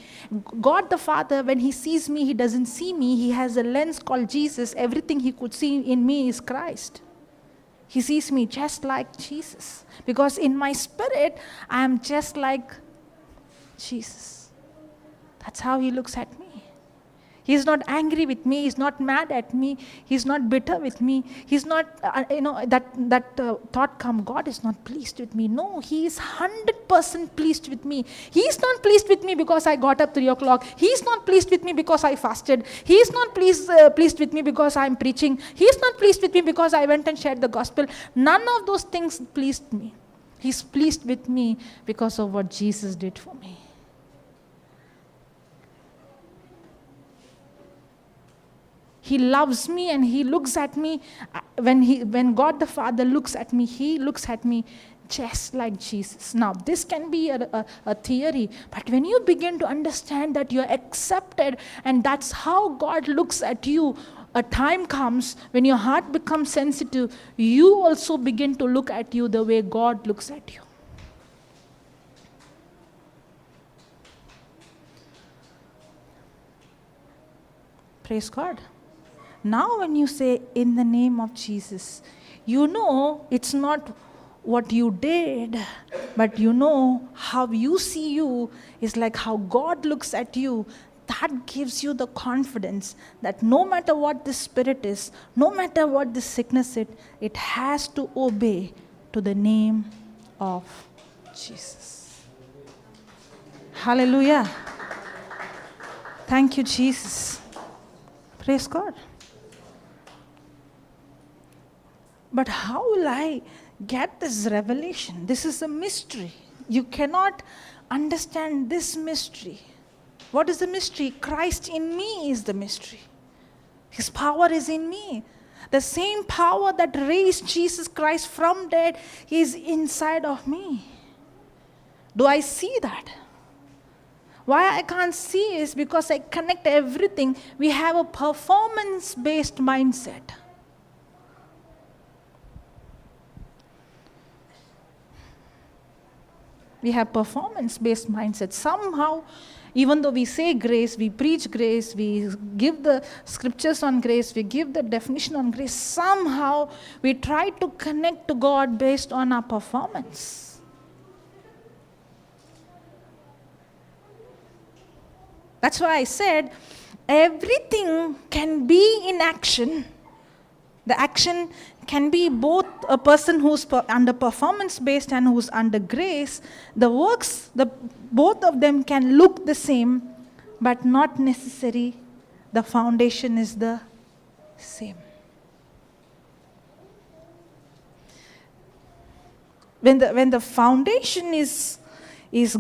God the Father, when he sees me, he doesn't see me. He has a lens called Jesus. Everything he could see in me is Christ. He sees me just like Jesus. Because in my spirit, I am just like Jesus. That's how he looks at me. He's not angry with me. He's not mad at me. He's not bitter with me. He's not, that thought come, God is not pleased with me. No, he is 100% pleased with me. He's not pleased with me because I got up 3 o'clock. He's not pleased with me because I fasted. He's not pleased with me because I'm preaching. He's not pleased with me because I went and shared the gospel. None of those things pleased me. He's pleased with me because of what Jesus did for me. He loves me and he looks at me. When God the Father looks at me, he looks at me just like Jesus. Now, this can be a theory, but when you begin to understand that you're accepted and that's how God looks at you, a time comes when your heart becomes sensitive, you also begin to look at you the way God looks at you. Praise God. Now when you say, in the name of Jesus, you know it's not what you did, but you know how you see you is like how God looks at you. That gives you the confidence that no matter what the spirit is, no matter what the sickness is, it has to obey to the name of Jesus. Hallelujah. Thank you, Jesus. Praise God. But how will I get this revelation? This is a mystery. You cannot understand this mystery. What is the mystery? Christ in me is the mystery. His power is in me. The same power that raised Jesus Christ from dead is inside of me. Do I see that? Why I can't see is because I connect everything. We have a performance-based mindset. We have performance-based mindset. Somehow, even though we say grace, we preach grace, we give the scriptures on grace, we give the definition on grace, somehow we try to connect to God based on our performance. That's why I said, everything can be in action. The action can be both a person who's under performance-based and who's under grace. The works, both of them can look the same, but not necessary. The foundation is the same. When the foundation is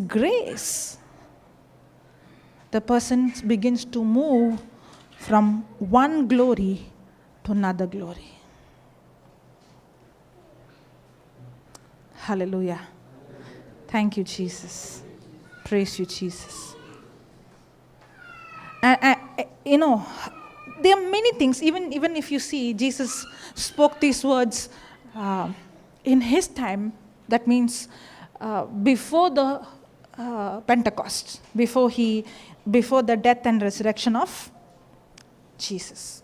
grace, the person begins to move from one glory to another glory. Hallelujah. Thank you, Jesus. Praise you, Jesus. There are many things. Even if you see, Jesus spoke these words in his time. That means before the Pentecost, before the death and resurrection of Jesus.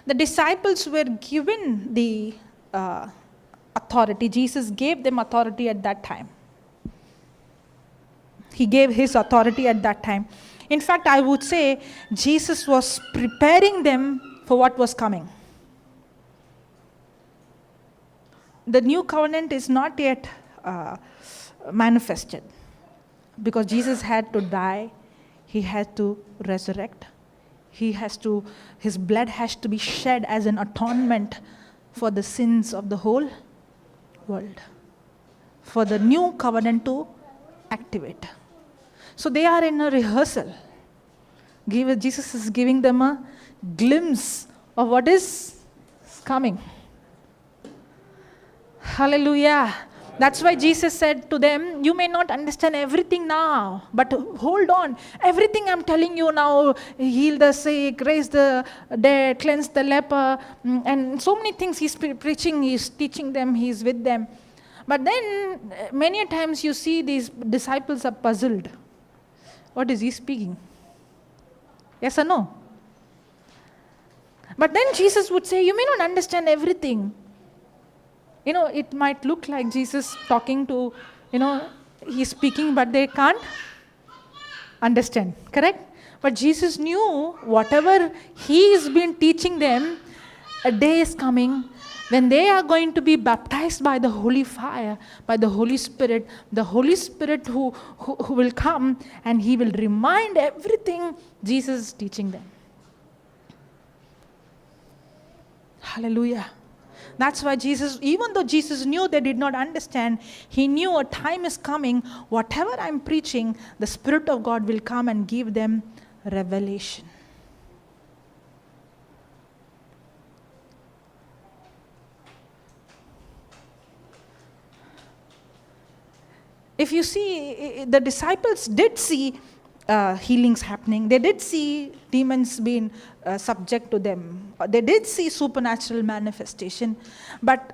The disciples were given the authority. Jesus gave them authority at that time. He gave his authority at that time. In fact, I would say Jesus was preparing them for what was coming. The new covenant is not yet manifested because Jesus had to die, he had to resurrect, His blood has to be shed as an atonement for the sins of the whole world, for the new covenant to activate. So they are in a rehearsal. Jesus is giving them a glimpse of what is coming. Hallelujah. That's why Jesus said to them, you may not understand everything now, but hold on. Everything I'm telling you now, heal the sick, raise the dead, cleanse the leper, and so many things he's preaching, he's teaching them, he's with them. But then, many times you see these disciples are puzzled. What is he speaking? Yes or no? But then Jesus would say, you may not understand everything. It might look like Jesus talking to, he's speaking, but they can't understand. Correct? But Jesus knew whatever he's been teaching them, a day is coming when they are going to be baptized by the holy fire, by the Holy Spirit who will come and he will remind everything Jesus is teaching them. Hallelujah. That's why Jesus, even though Jesus knew they did not understand, he knew a time is coming, whatever I'm preaching, the Spirit of God will come and give them revelation. If you see, the disciples did see healings happening. They did see demons being subject to them. They did see supernatural manifestation, but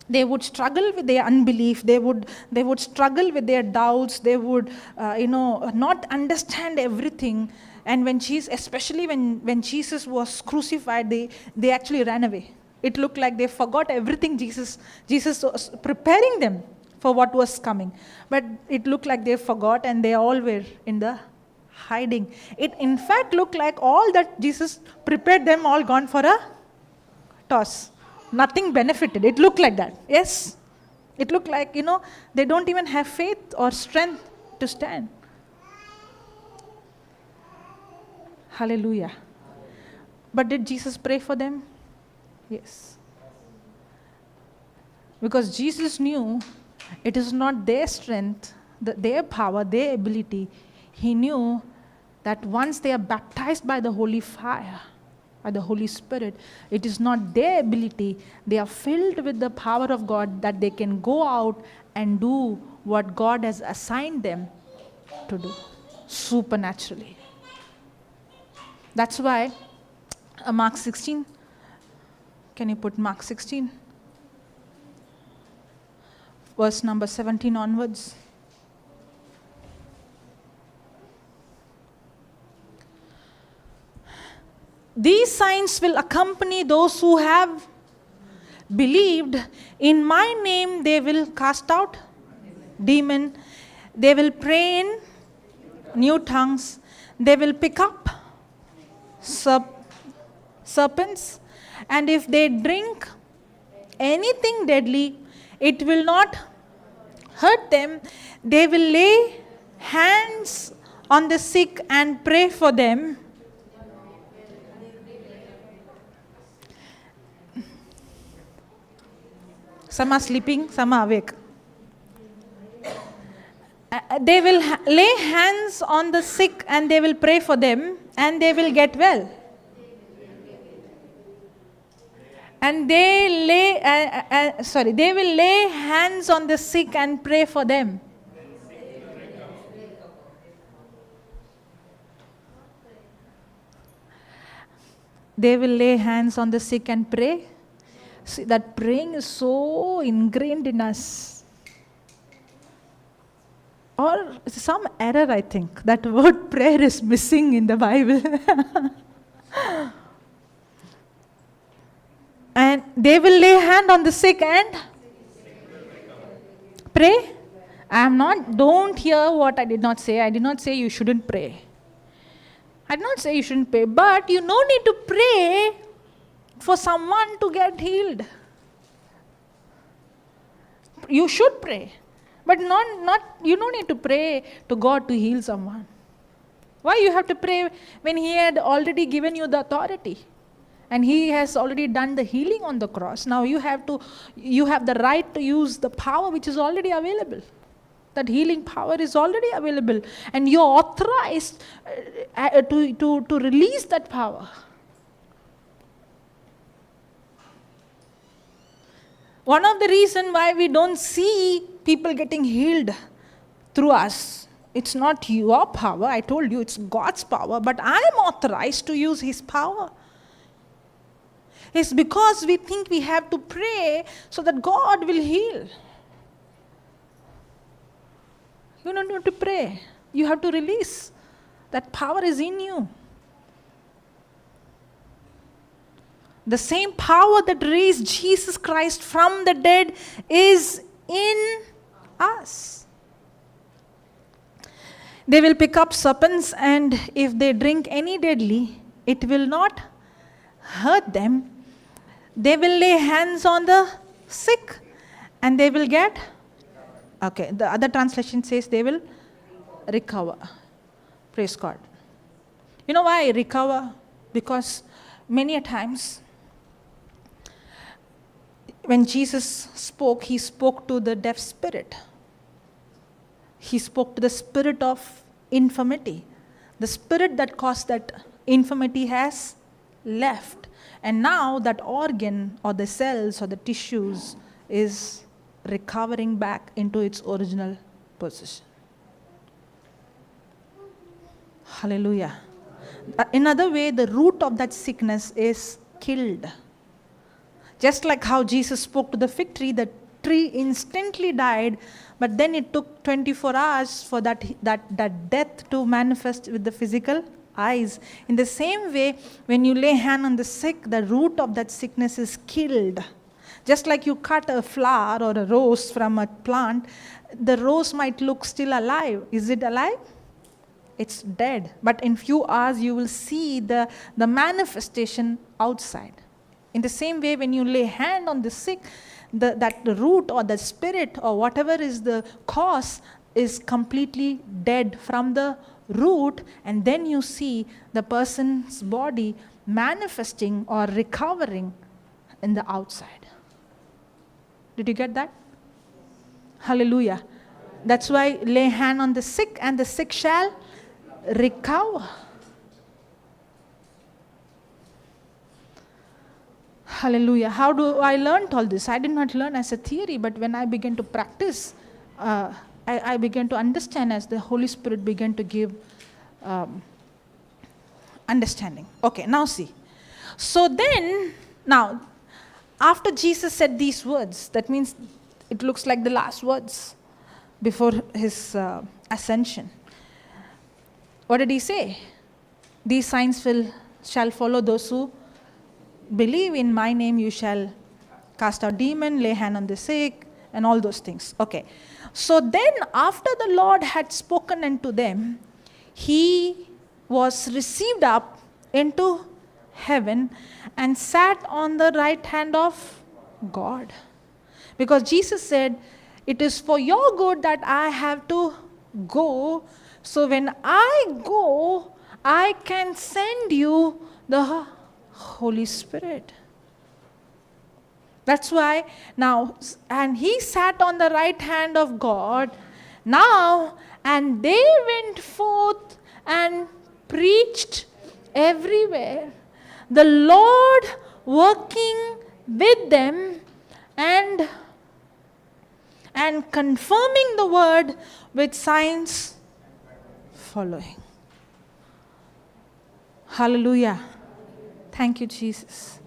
they would struggle with their unbelief. They would struggle with their doubts. They would not understand everything. And especially when Jesus was crucified, they actually ran away. It looked like they forgot everything. Jesus was preparing them for what was coming. But it looked like they forgot and they all were in the hiding. It in fact looked like all that Jesus prepared them all gone for a toss. Nothing benefited. It looked like that. Yes. It looked like, they don't even have faith or strength to stand. Hallelujah. But did Jesus pray for them? Yes. Because Jesus knew it is not their strength, their power, their ability. He knew that once they are baptized by the holy fire, by the Holy Spirit, it is not their ability. They are filled with the power of God that they can go out and do what God has assigned them to do supernaturally. That's why Mark 16, can you put Mark 16? Verse number 17 onwards. These signs will accompany those who have believed. In my name they will cast out demon. They will pray in new tongues. They will pick up serpents. And if they drink anything deadly, it will not hurt them. They will lay hands on the sick and pray for them. Some are sleeping, some are awake. They will lay hands on the sick and they will pray for them and they will get well. And they will lay hands on the sick and pray for them. They will lay hands on the sick and pray. See, that praying is so ingrained in us. Or some error, I think. That word prayer is missing in the Bible. And they will lay hand on the sick and pray. Don't hear what I did not say. I did not say you shouldn't pray. I did not say you shouldn't pray. But you no need to pray for someone to get healed. You should pray. But you don't need to pray to God to heal someone. Why you have to pray when he had already given you the authority? And he has already done the healing on the cross. Now you have the right to use the power which is already available. That healing power is already available. And you're authorized to release that power. One of the reasons why we don't see people getting healed through us, it's not your power. I told you it's God's power, but I am authorized to use His power. It's because we think we have to pray so that God will heal. You don't need to pray. You have to release. That power is in you. The same power that raised Jesus Christ from the dead is in us. They will pick up serpents, and if they drink any deadly, it will not hurt them. They will lay hands on the sick, and they will get, okay, the other translation says they will recover. Praise God. You know why recover? Because many a times, when Jesus spoke, He spoke to the deaf spirit. He spoke to the spirit of infirmity. The spirit that caused that infirmity has left. And now that organ or the cells or the tissues is recovering back into its original position. Hallelujah. In other way, the root of that sickness is killed. Just like how Jesus spoke to the fig tree, the tree instantly died, but then it took 24 hours for that death to manifest with the physical eyes. In the same way, when you lay hand on the sick, the root of that sickness is killed. Just like you cut a flower or a rose from a plant, the rose might look still alive. Is it alive? It's dead. But in few hours, you will see the manifestation outside. In the same way, when you lay hand on the sick, the root or the spirit or whatever is the cause is completely dead from the root, and then you see the person's body manifesting or recovering in the outside. Did you get that? Hallelujah. That's why lay hand on the sick and the sick shall recover. Hallelujah. How do I learn all this? I did not learn as a theory, but when I began to practice, I began to understand as the Holy Spirit began to give understanding. Okay, now see. So then, now, after Jesus said these words, that means it looks like the last words before His ascension. What did He say? These signs shall follow those who believe in my name. You shall cast out demon, lay hand on the sick, and all those things. Okay. So then after the Lord had spoken unto them, He was received up into heaven and sat on the right hand of God. Because Jesus said, it is for your good that I have to go. So when I go, I can send you the Holy Spirit. That's why now, and He sat on the right hand of God now, and they went forth and preached everywhere, the Lord working with them and confirming the word with signs following. Hallelujah. Thank you, Jesus.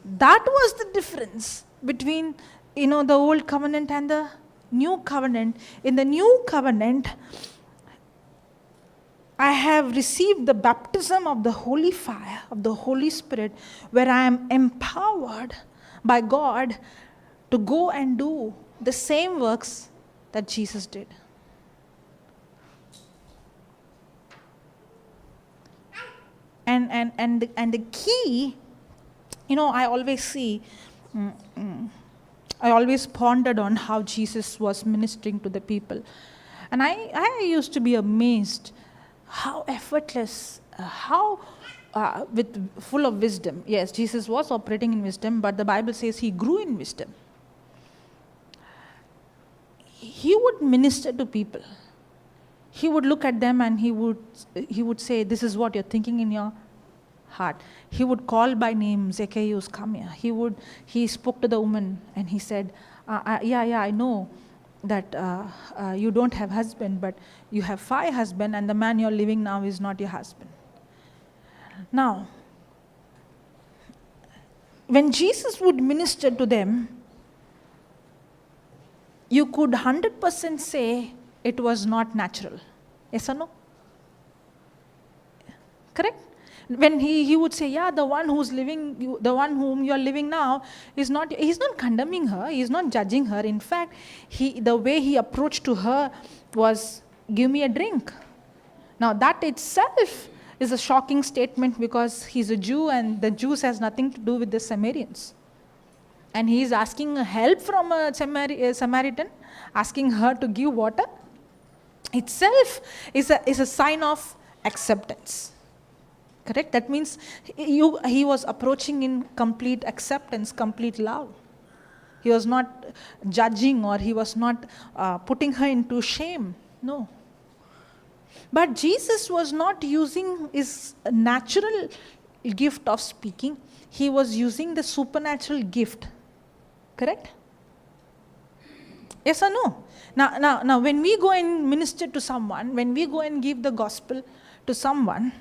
That was the difference between, the old covenant and the new covenant. In the new covenant, I have received the baptism of the holy fire, of the Holy Spirit, where I am empowered by God to go and do the same works that Jesus did. And the key, I always pondered on how Jesus was ministering to the people. And I used to be amazed how effortless, how full of wisdom. Yes, Jesus was operating in wisdom, but the Bible says he grew in wisdom. He would minister to people. He would look at them and he would say, this is what you're thinking in your heart. He would call by name, Zacchaeus, come here. He spoke to the woman and he said, I know that you don't have husband, but you have 5 husbands, and the man you're living now is not your husband. Now, when Jesus would minister to them, you could 100% say it was not natural. Yes or no? Correct? When he would say, the one the one whom you're living now he's not condemning her, he's not judging her. In fact, the way he approached to her was, give me a drink. Now that itself is a shocking statement, because he's a Jew and the Jews has nothing to do with the Samaritans. And he is asking help from a Samaritan, asking her to give water. Itself is a sign of acceptance. Correct? That means he was approaching in complete acceptance, complete love. He was not judging, or he was not putting her into shame. No. But Jesus was not using his natural gift of speaking. He was using the supernatural gift. Correct? Yes or no? Now, when we go and minister to someone, when we go and give the gospel to someone,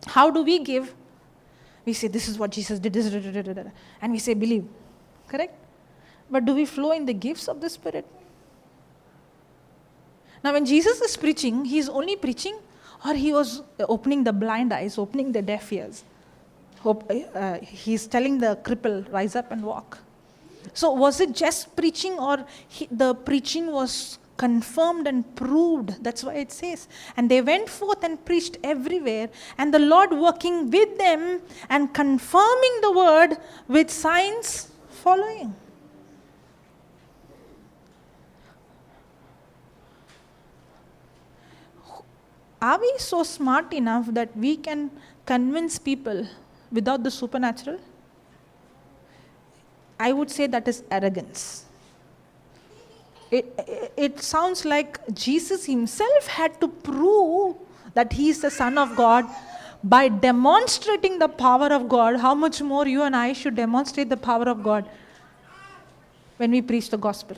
how do we give? We say, this is what Jesus did, and we say, believe. Correct? But do we flow in the gifts of the Spirit? Now, when Jesus is preaching, he's only preaching, or he was opening the blind eyes, opening the deaf ears. He's telling the cripple, rise up and walk. So was it just preaching, or the preaching was confirmed and proved? That's why it says, and they went forth and preached everywhere, and the Lord working with them and confirming the word with signs following. Are we so smart enough that we can convince people without the supernatural? I would say that is arrogance. It sounds like Jesus himself had to prove that he is the Son of God by demonstrating the power of God. How much more you and I should demonstrate the power of God when we preach the gospel?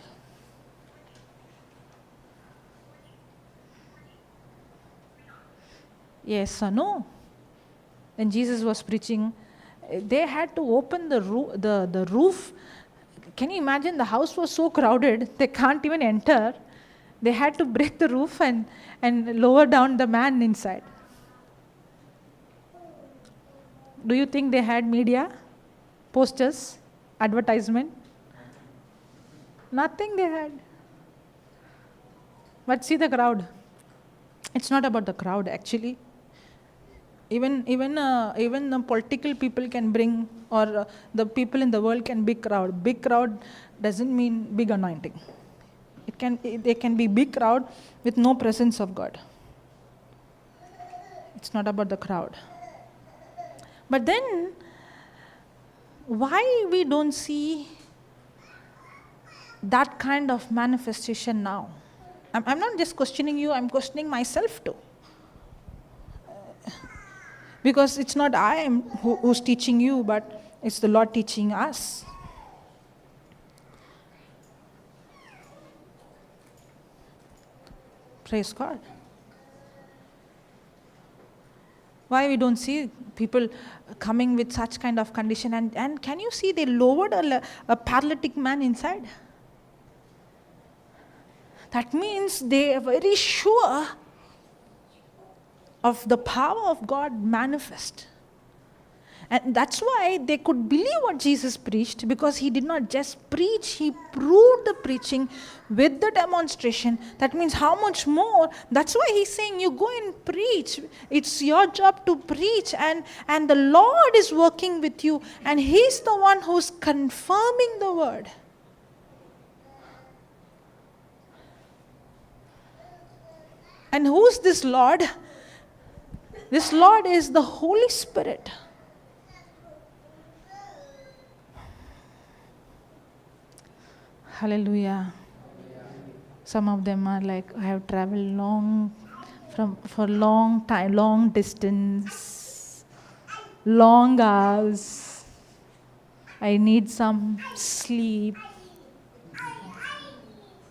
Yes or no? When Jesus was preaching, they had to open the roof. Can you imagine? The house was so crowded, they can't even enter. They had to break the roof and lower down the man inside. Do you think they had media, posters, advertisement? Nothing they had. But see the crowd. It's not about the crowd, actually. Even the political people can bring, or the people in the world can big crowd. Big crowd doesn't mean big anointing. They can be big crowd with no presence of God. It's not about the crowd. But then, why we don't see that kind of manifestation now? I'm not just questioning you, I'm questioning myself too. Because it's not I who's teaching you, but it's the Lord teaching us. Praise God. Why we don't see people coming with such kind of condition? And can you see they lowered a paralytic man inside? That means they are very sure of the power of God manifest. And that's why they could believe what Jesus preached, because he did not just preach, he proved the preaching with the demonstration. That means how much more? That's why he's saying you go and preach. It's your job to preach, and the Lord is working with you, and he's the one who's confirming the word. And who's this Lord? This Lord is the Holy Spirit. Hallelujah. Some of them are like, I have traveled for long time, long distance, long hours. I need some sleep.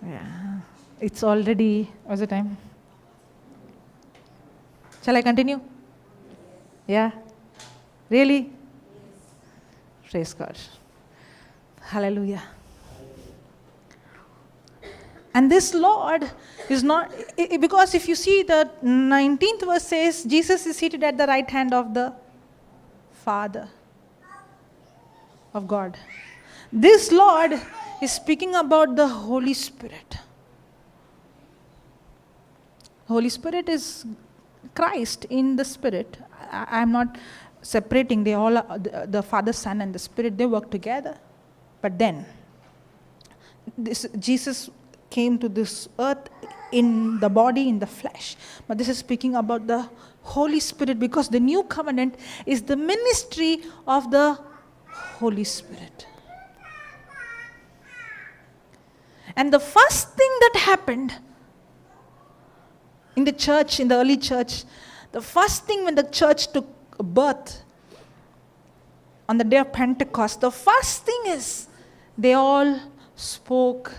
Yeah. It's already, what's the time? Shall I continue? Yeah? Really? Praise God. Hallelujah. And this Lord is not, because if you see the 19th verse says, Jesus is seated at the right hand of the Father of God. This Lord is speaking about the Holy Spirit. Holy Spirit is Christ in the Spirit. I'm not separating. They all are, the Father, Son, and the Spirit, they work together. But then, Jesus came to this earth in the body, in the flesh. But this is speaking about the Holy Spirit, because the new covenant is the ministry of the Holy Spirit. And the first thing that happened in the church, in the early church, the first thing when the church took birth on the day of Pentecost, the first thing is they all spoke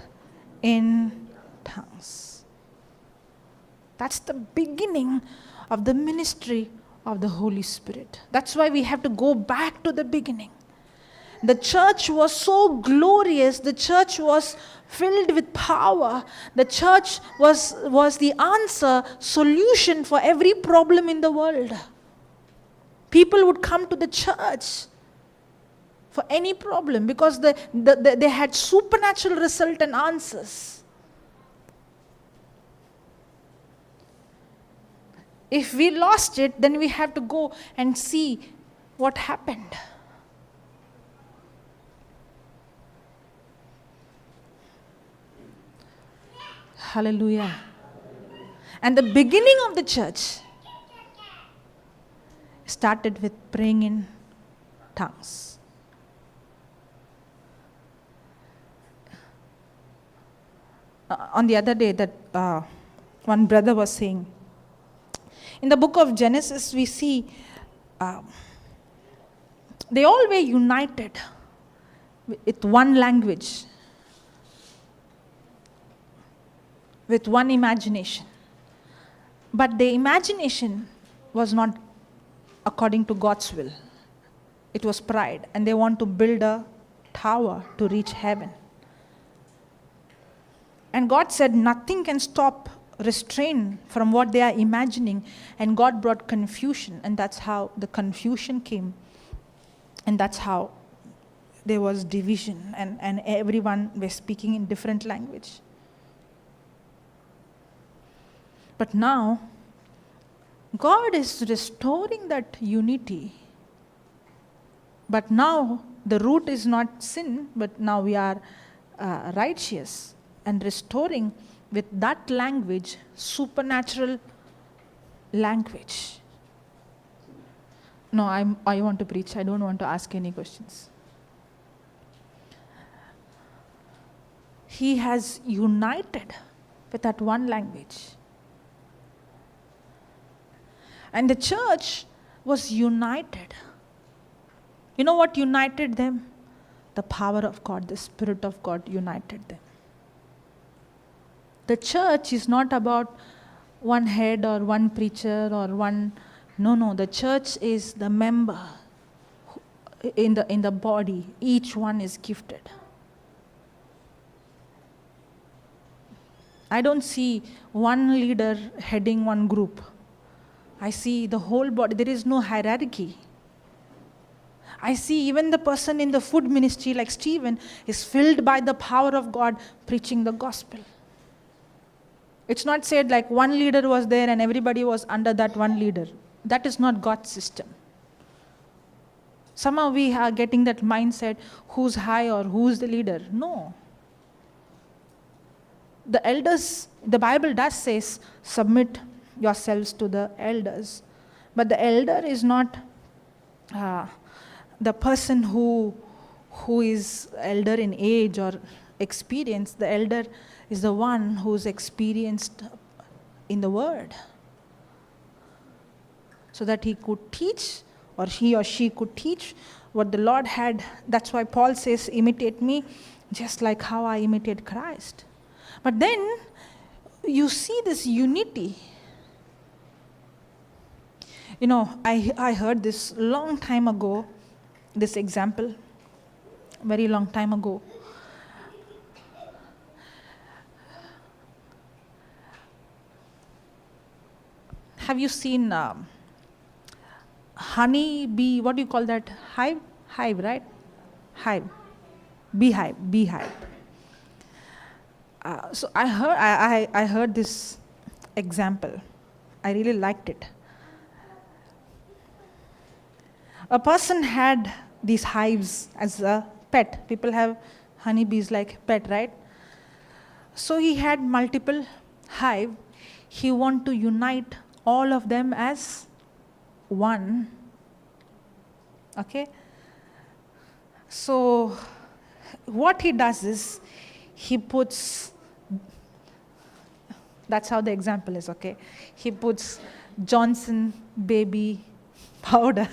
in tongues. That's the beginning of the ministry of the Holy Spirit. That's why we have to go back to the beginning. The church was so glorious. The church was filled with power. The church was the answer, solution for every problem in the world. People would come to the church for any problem because they had supernatural result and answers. If we lost it, then we have to go and see what happened. Hallelujah. And the beginning of the church started with praying in tongues. On the other day, that one brother was saying, in the book of Genesis, we see they all were united with one language, with one imagination. But the imagination was not according to God's will. It was pride, and they want to build a tower to reach heaven. And God said nothing can restrain from what they are imagining, and God brought confusion, and that's how the confusion came, and that's how there was division, and everyone was speaking in different language. But now, God is restoring that unity. But now, the root is not sin, but now we are righteous, and restoring with that language, supernatural language. No, I want to preach. I don't want to ask any questions. He has united with that one language. And the church was united. You know what united them? The power of God, the Spirit of God united them. The church is not about one head or one preacher or one. No. The church is the member in the body. Each one is gifted. I don't see one leader heading one group. I see the whole body. There is no hierarchy. I see even the person in the food ministry like Stephen is filled by the power of God preaching the gospel. It's not said like one leader was there and everybody was under that one leader. That is not God's system. Somehow we are getting that mindset, who's high or who's the leader. No. The elders, the Bible does say, submit yourselves to the elders. But the elder is not the person who is elder in age or experience. The elder is the one who's experienced in the word, so that he could teach, or he or she could teach what the Lord had. That's why Paul says, imitate me just like how I imitate Christ. But then you see this unity. I heard this long time ago, this example, very long time ago. Have you seen honey bee? What do you call that? Hive, right? Hive, beehive. So I heard this example. I really liked it. A person had these hives as a pet. People have honeybees like pet, right? So he had multiple hive. He wanted to unite all of them as one. Okay? So what he does is, he puts, that's how the example is, okay? He puts Johnson baby powder.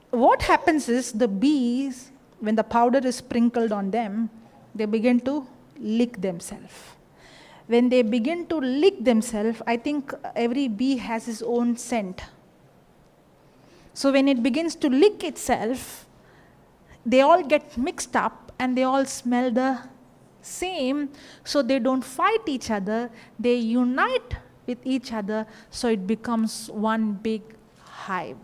What happens is, the bees, when the powder is sprinkled on them, they begin to lick themselves. When they begin to lick themselves, I think every bee has its own scent. So when it begins to lick itself, they all get mixed up and they all smell the same, so they don't fight each other, they unite with each other, so it becomes one big hive.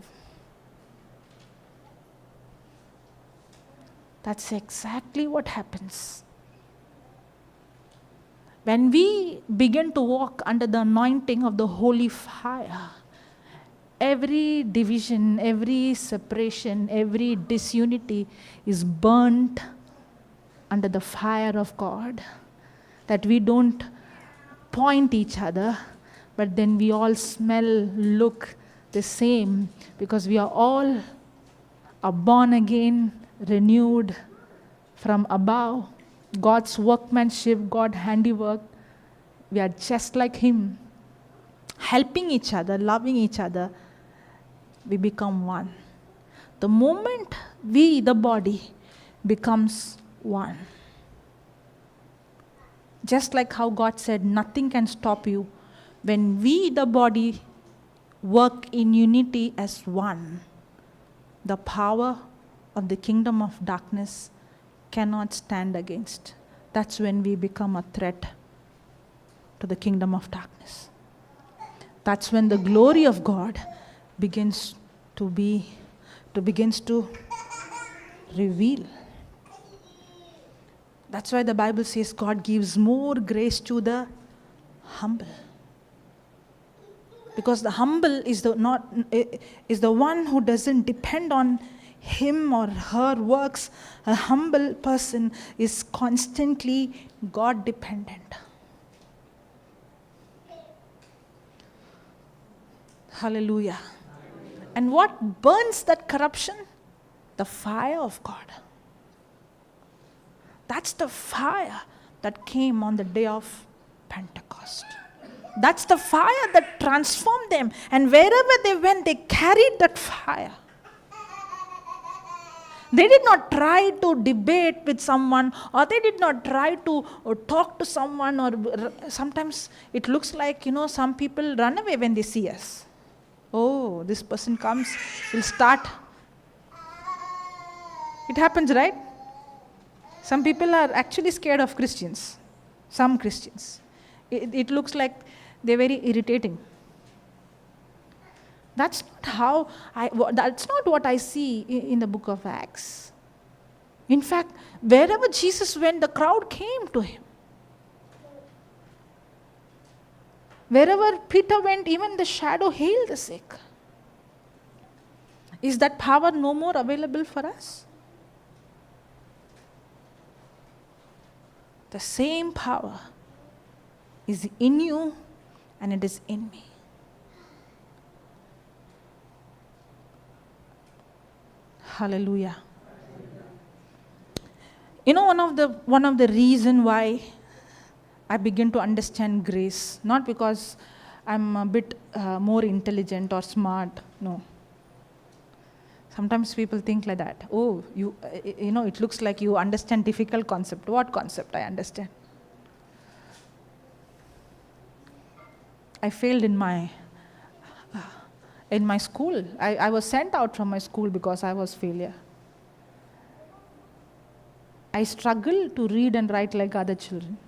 That's exactly what happens. When we begin to walk under the anointing of the holy fire, every division, every separation, every disunity is burnt under the fire of God. That we don't point each other, but then we all smell, look the same, because we are all born again, renewed from above. God's workmanship, God's handiwork. We are just like Him, helping each other, loving each other. We become one. The moment we, the body, becomes one. Just like how God said, nothing can stop you. When we, the body, work in unity as one, the power of the kingdom of darkness cannot stand against. That's when we become a threat to the kingdom of darkness. That's when the glory of God begins to reveal. That's why the Bible says God gives more grace to the humble. Because the humble is the one who doesn't depend on him or her works. A humble person is constantly God dependent. Hallelujah. And what burns that corruption? The fire of God. That's the fire that came on the day of Pentecost. That's the fire that transformed them. And wherever they went, they carried that fire. They did not try to debate with someone, or they did not try to talk to someone, or sometimes it looks like, some people run away when they see us. Oh, this person comes, we'll start. It happens, right? Some people are actually scared of Christians. Some Christians. It looks like they're very irritating. That's not what I see in the book of Acts. In fact, wherever Jesus went, the crowd came to him. Wherever Peter went, even the shadow healed the sick. Is that power no more available for us? The same power is in you and it is in me. Hallelujah. You know, one of the reason why I begin to understand grace, not because I'm a bit more intelligent or smart, no. Sometimes people think like that. Oh, you know, it looks like you understand difficult concept. What concept I understand? I failed in my school. I was sent out from my school because I was failure. I struggle to read and write like other children.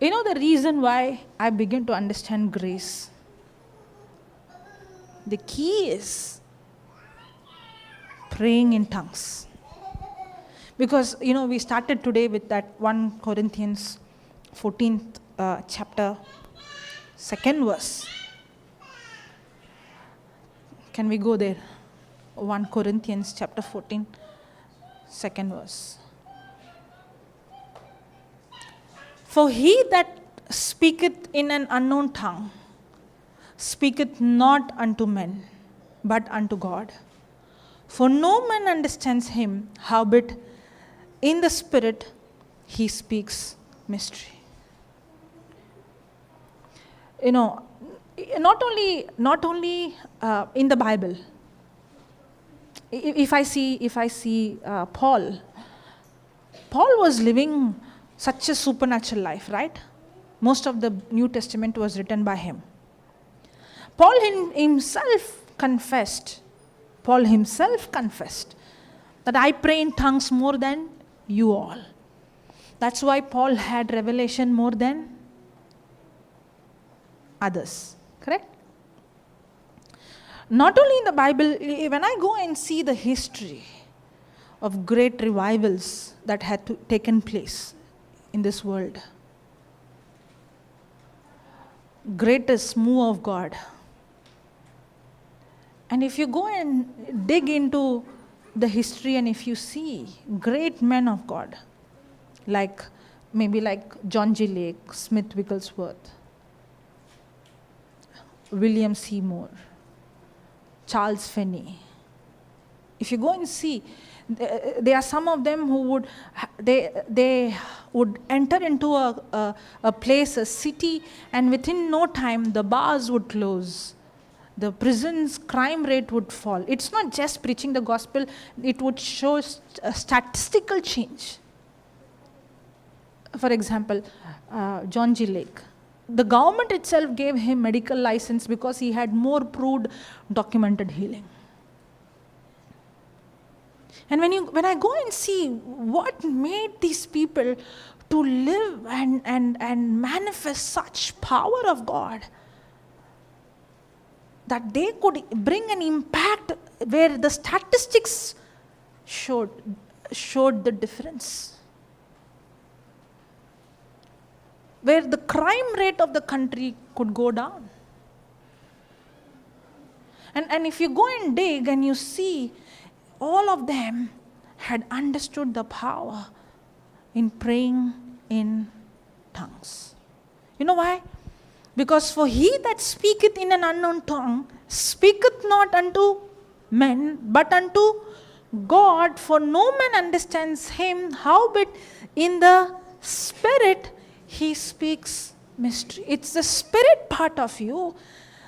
You know the reason why I begin to understand grace? The key is praying in tongues. Because, you know, we started today with that 1 Corinthians 14th chapter, 2nd verse. Can we go there? 1 Corinthians chapter 14, 2nd verse. For he that speaketh in an unknown tongue speaketh not unto men, but unto God. For no man understands him, howbeit in the Spirit he speaks mystery. You know, not only in the Bible. If I see Paul was living such a supernatural life, right? Most of the New Testament was written by him. Paul himself confessed that I pray in tongues more than you all. That's why Paul had revelation more than others, correct? Not only in the Bible, when I go and see the history of great revivals that had taken place in this world, greatest move of God. And if you go and dig into the history and if you see great men of God, like John G. Lake, Smith Wigglesworth, William Seymour, Charles Finney. If you go and see, there are some of them who would enter into a place, a city, and within no time the bars would close. The prison's crime rate would fall. It's not just preaching the gospel, it would show a statistical change. For example, John G. Lake. The government itself gave him medical license because he had more proved documented healing. And when I go and see what made these people to live and manifest such power of God, that they could bring an impact where the statistics showed the difference. Where the crime rate of the country could go down. And if you go and dig and you see, all of them had understood the power in praying in tongues. You know why? Because for he that speaketh in an unknown tongue speaketh not unto men, but unto God, for no man understands him, howbeit in the Spirit he speaks mystery. It's the spirit part of you,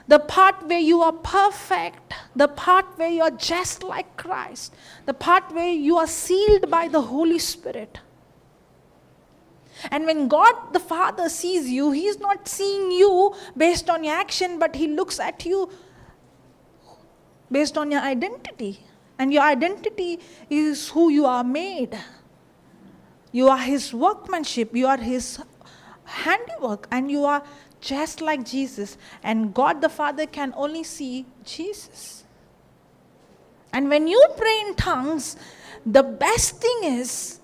the part where you are perfect, the part where you are just like Christ, the part where you are sealed by the Holy Spirit. And when God the Father sees you, He is not seeing you based on your action, but He looks at you based on your identity. And your identity is who you are made. You are His workmanship, you are His handiwork, and you are just like Jesus. And God the Father can only see Jesus. And when you pray in tongues, the best thing is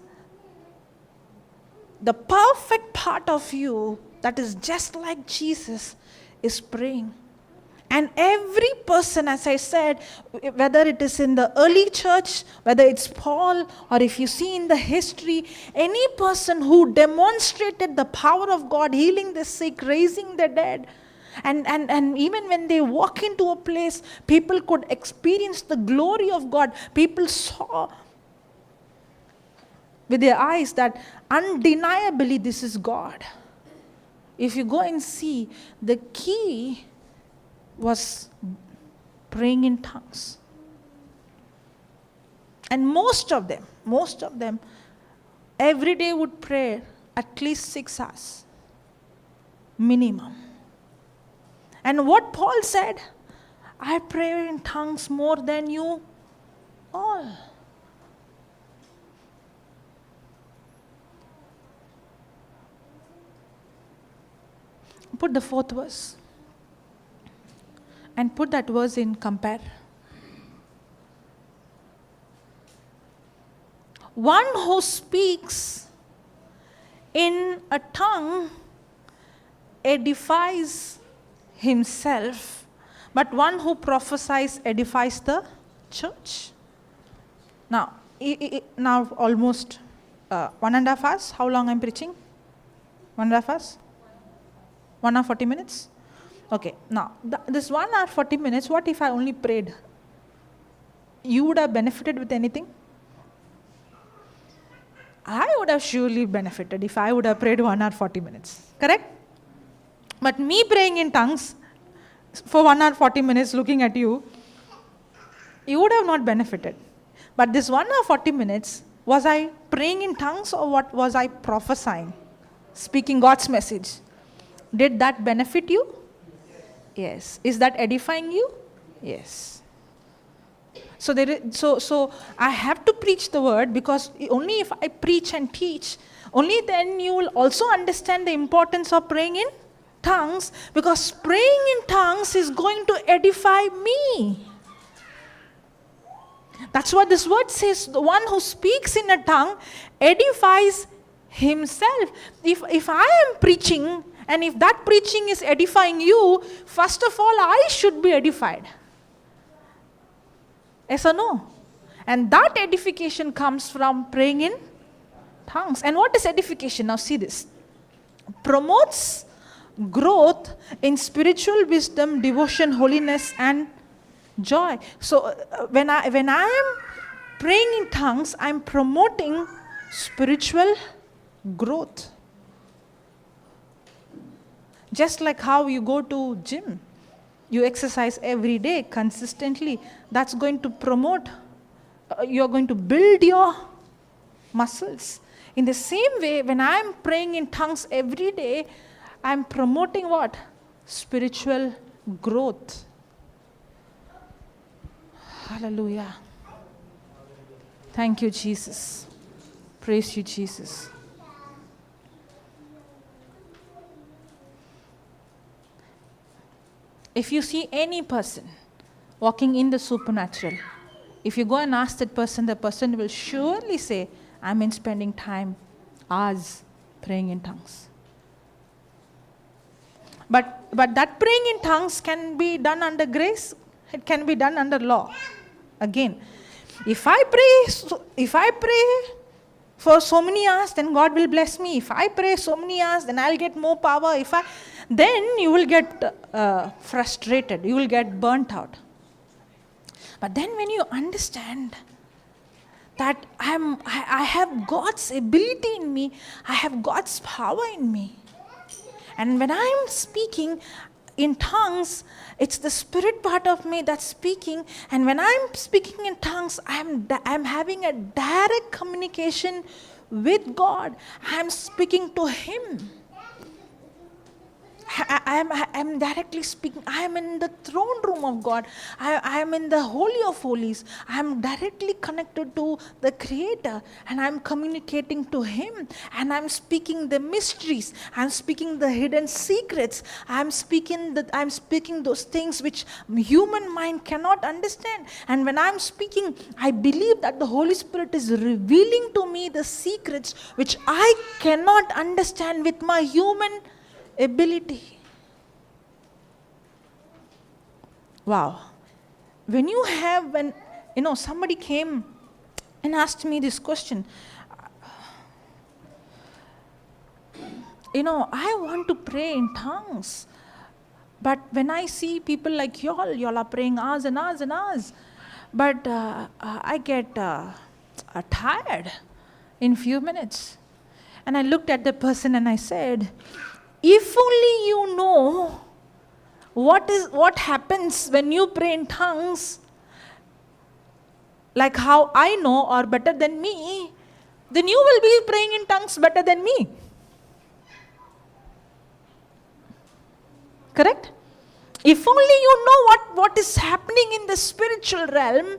the perfect part of you that is just like Jesus is praying. And every person, as I said, whether it is in the early church, whether it's Paul, or if you see in the history, any person who demonstrated the power of God, healing the sick, raising the dead, And even when they walk into a place, people could experience the glory of God. People saw with their eyes that undeniably this is God. If you go and see, the key was praying in tongues. And most of them, every day would pray at least 6 hours, minimum. And what Paul said, I pray in tongues more than you all. Put the 4th verse. And put that verse in compare. One who speaks in a tongue edifies himself, but one who prophesies edifies the church. Now, now almost 1.5 hours. How long I'm preaching? 1.5 hours? 1 hour 40 minutes? Okay, now this 1 hour 40 minutes, what if I only prayed? You would have benefited with anything? I would have surely benefited if I would have prayed 1 hour 40 minutes. Correct? But me praying in tongues for 1 hour 40 minutes looking at you, you would have not benefited. But this 1 hour 40 minutes, was I praying in tongues or what was I prophesying? Speaking God's message. Did that benefit you? Yes. Is that edifying you? Yes. So I have to preach the word, because only if I preach and teach, only then you will also understand the importance of praying in tongues, because praying in tongues is going to edify me. That's what this word says. The one who speaks in a tongue edifies himself. If I am preaching, and if that preaching is edifying you, first of all, I should be edified. Yes or no? And that edification comes from praying in tongues. And what is edification? Now see this. Promotes growth in spiritual wisdom, devotion, holiness, and joy. So when I am praying in tongues, I am promoting spiritual growth. Just like how you go to gym, you exercise every day consistently, that's going to promote, you're going to build your muscles. In the same way, when I'm praying in tongues every day, I'm promoting what? Spiritual growth. Hallelujah. Thank you, Jesus. Praise you, Jesus. If you see any person walking in the supernatural, if you go and ask that person, the person will surely say, I'm in spending time, hours, praying in tongues. But that praying in tongues can be done under grace, it can be done under law. Again, if I pray for so many hours, then God will bless me. If I pray so many hours, then I'll get more power. Then you will get frustrated. You will get burnt out. But then when you understand that I have God's ability in me, I have God's power in me. And when I'm speaking in tongues, it's the spirit part of me that's speaking. And when I'm speaking in tongues, I'm having a direct communication with God. I'm speaking to Him. I'm directly speaking. I am in the throne room of God. I am in the Holy of Holies. I am directly connected to the Creator, and I'm communicating to Him, and I'm speaking the mysteries. I'm speaking the hidden secrets. I'm speaking those things which human mind cannot understand. And when I'm speaking, I believe that the Holy Spirit is revealing to me the secrets which I cannot understand with my human ability. Wow. When somebody came and asked me this question, I want to pray in tongues. But when I see people like y'all are praying hours and hours and hours. But I get tired in few minutes. And I looked at the person and I said, if only you know what happens when you pray in tongues, like how I know or better than me, then you will be praying in tongues better than me. Correct? If only you know what is happening in the spiritual realm,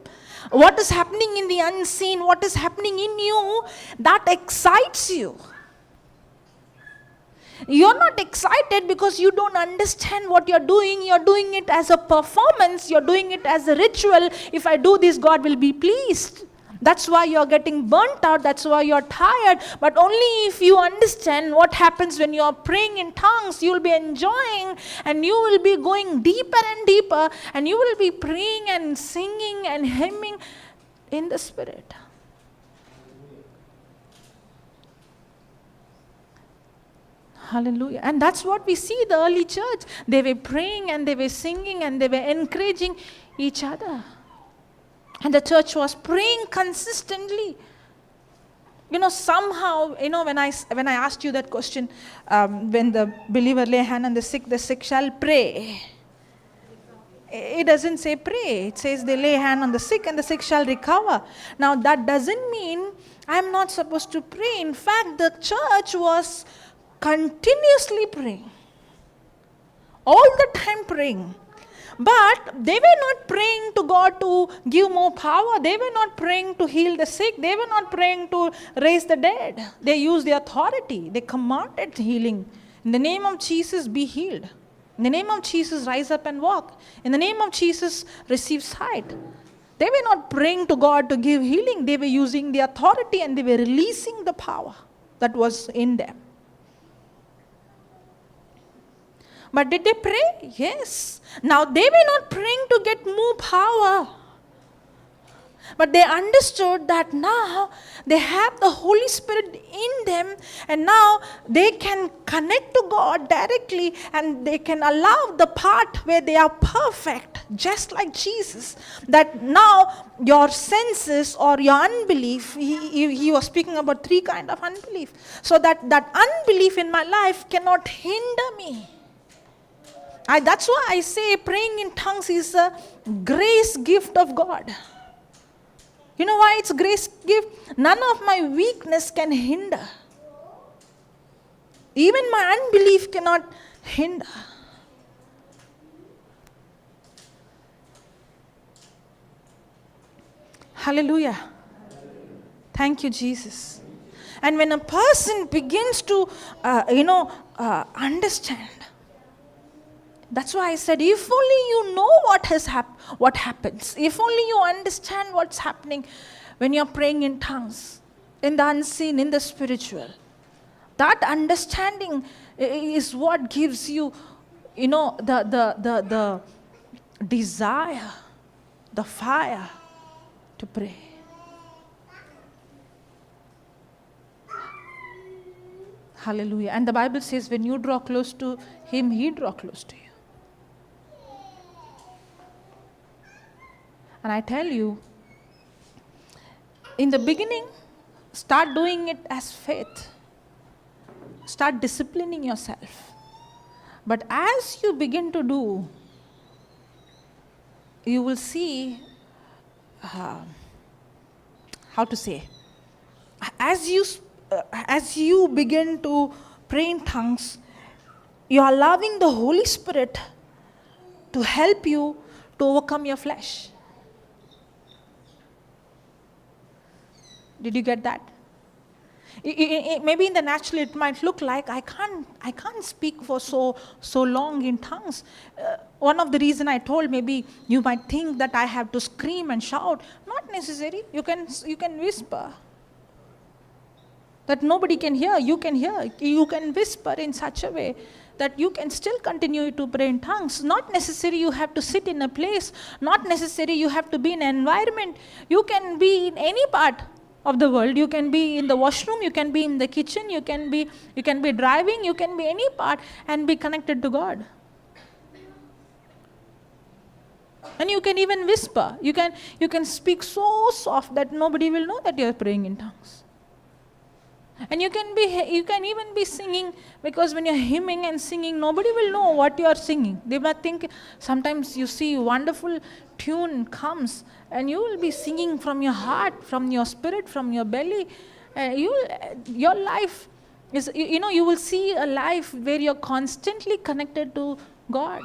what is happening in the unseen, what is happening in you, that excites you. You're not excited because you don't understand what you're doing. You're doing it as a performance. You're doing it as a ritual. If I do this, God will be pleased. That's why you're getting burnt out. That's why you're tired. But only if you understand what happens when you're praying in tongues, you'll be enjoying and you will be going deeper and deeper, and you will be praying and singing and hymning in the Spirit. Hallelujah. And that's what we see the early church. They were praying and they were singing and they were encouraging each other. And the church was praying consistently. Somehow, when I asked you that question, when the believer lay hand on the sick shall pray. It doesn't say pray. It says they lay hand on the sick and the sick shall recover. Now that doesn't mean I'm not supposed to pray. In fact, the church was continuously praying. All the time praying. But they were not praying to God to give more power. They were not praying to heal the sick. They were not praying to raise the dead. They used the authority. They commanded healing. In the name of Jesus, be healed. In the name of Jesus, rise up and walk. In the name of Jesus, receive sight. They were not praying to God to give healing. They were using the authority and they were releasing the power that was in them. But did they pray? Yes. Now they were not praying to get more power. But they understood that now they have the Holy Spirit in them, and now they can connect to God directly, and they can allow the part where they are perfect, just like Jesus. That now your senses or your unbelief, he was speaking about 3 kinds of unbelief. So that unbelief in my life cannot hinder me. That's why I say praying in tongues is a grace gift of God. You know why it's grace gift? None of my weakness can hinder. Even my unbelief cannot hinder. Hallelujah. Thank you, Jesus. And when a person begins to, understand, that's why I said, if only you know what happens, if only you understand what's happening when you're praying in tongues, in the unseen, in the spiritual. That understanding is what gives you, the desire, the fire to pray. Hallelujah. And the Bible says, when you draw close to Him, He draw close to you. And I tell you, in the beginning, start doing it as faith. Start disciplining yourself. But as you begin to do, you will see, as you begin to pray in tongues, you are allowing the Holy Spirit to help you to overcome your flesh. Did you get that? Maybe in the natural it might look like I can't speak for so long in tongues. One of the reason I told, maybe you might think that I have to scream and shout. Not necessary. You can whisper. That nobody can hear. You can hear. You can whisper in such a way that you can still continue to pray in tongues. Not necessary you have to sit in a place. Not necessary you have to be in an environment. You can be in any part of the world. You can be in the washroom, you can be in the kitchen, you can be driving, you can be any part and be connected to God. And you can even whisper. You can speak so soft that nobody will know that you are praying in tongues. And you can even be singing, because when you're hymning and singing, nobody will know what you are singing. They might think, sometimes you see wonderful tune comes and you will be singing from your heart, from your spirit, from your belly. Your life is, you will see a life where you're constantly connected to God.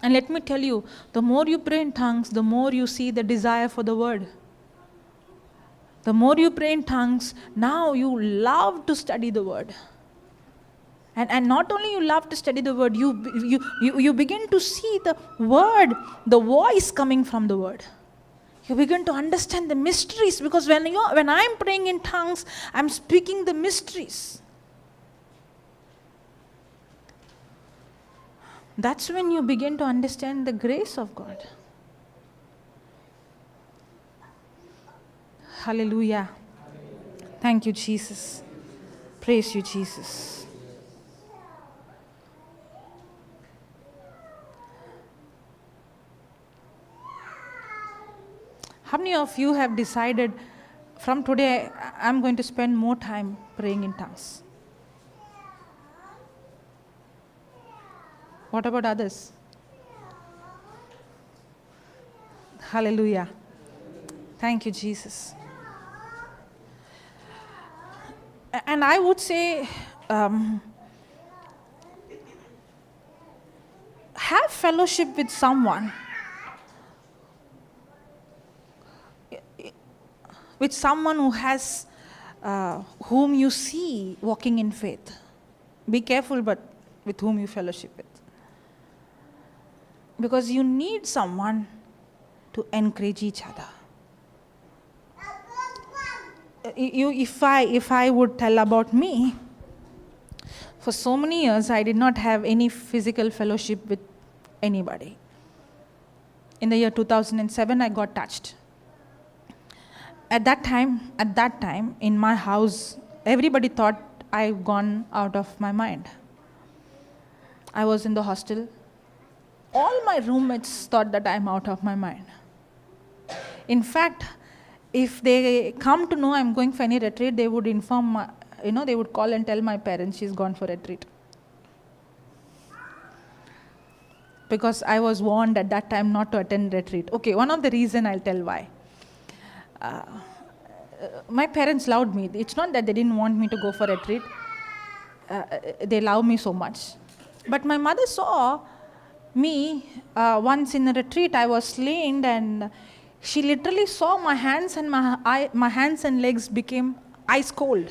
And let me tell you, the more you pray in tongues, the more you see the desire for the word. The more you pray in tongues, now you love to study the word. And not only you love to study the word, you begin to see the word, the voice coming from the word. You begin to understand the mysteries, because when I'm praying in tongues, I'm speaking the mysteries. That's when you begin to understand the grace of God. Hallelujah. Thank you, Jesus. Praise you, Jesus. How many of you have decided, from today, I'm going to spend more time praying in tongues? What about others? Hallelujah. Thank you, Jesus. And I would say, have fellowship with someone. With someone who has, whom you see walking in faith. Be careful, but with whom you fellowship with. Because you need someone to encourage each other. If I would tell about me, for so many years I did not have any physical fellowship with anybody. In the year 2007, I got touched. At that time, in my house, everybody thought I've gone out of my mind. I was in the hostel. All my roommates thought that I'm out of my mind. In fact, if they come to know I'm going for any retreat, they would inform, they would call and tell my parents she's gone for retreat. Because I was warned at that time not to attend retreat. Okay, one of the reasons, I'll tell why. My parents loved me. It's not that they didn't want me to go for retreat. They love me so much. But my mother saw me once in a retreat. I was slain, and she literally saw my hands, and my hands and legs became ice cold.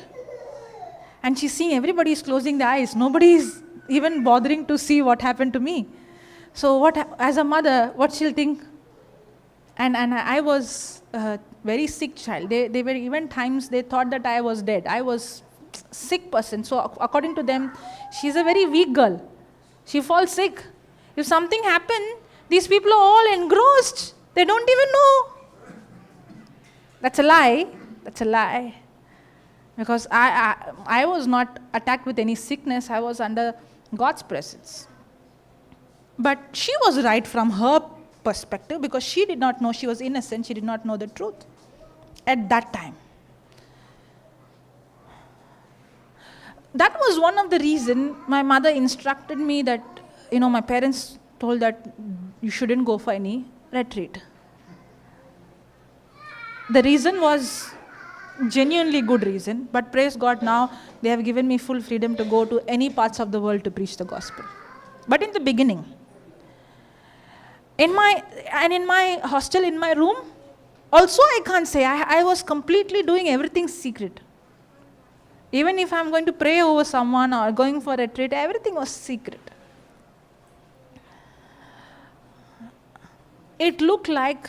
And she's seeing everybody is closing their eyes. Nobody is even bothering to see what happened to me. So as a mother, what she'll think? And I was a very sick child. They were even times they thought that I was dead. I was sick person. So according to them, she's a very weak girl. She falls sick. If something happened, these people are all engrossed. They don't even know. That's a lie. That's a lie. Because I was not attacked with any sickness. I was under God's presence. But she was right from her perspective, because she did not know. She was innocent. She did not know the truth at that time. That was one of the reasons my mother instructed me that, my parents told that you shouldn't go for any retreat. The reason was genuinely good reason, but praise God, now they have given me full freedom to go to any parts of the world to preach the gospel. But in the beginning, in my hostel, in my room, also I can't say, I was completely doing everything secret. Even if I'm going to pray over someone or going for a retreat, everything was secret. It looked like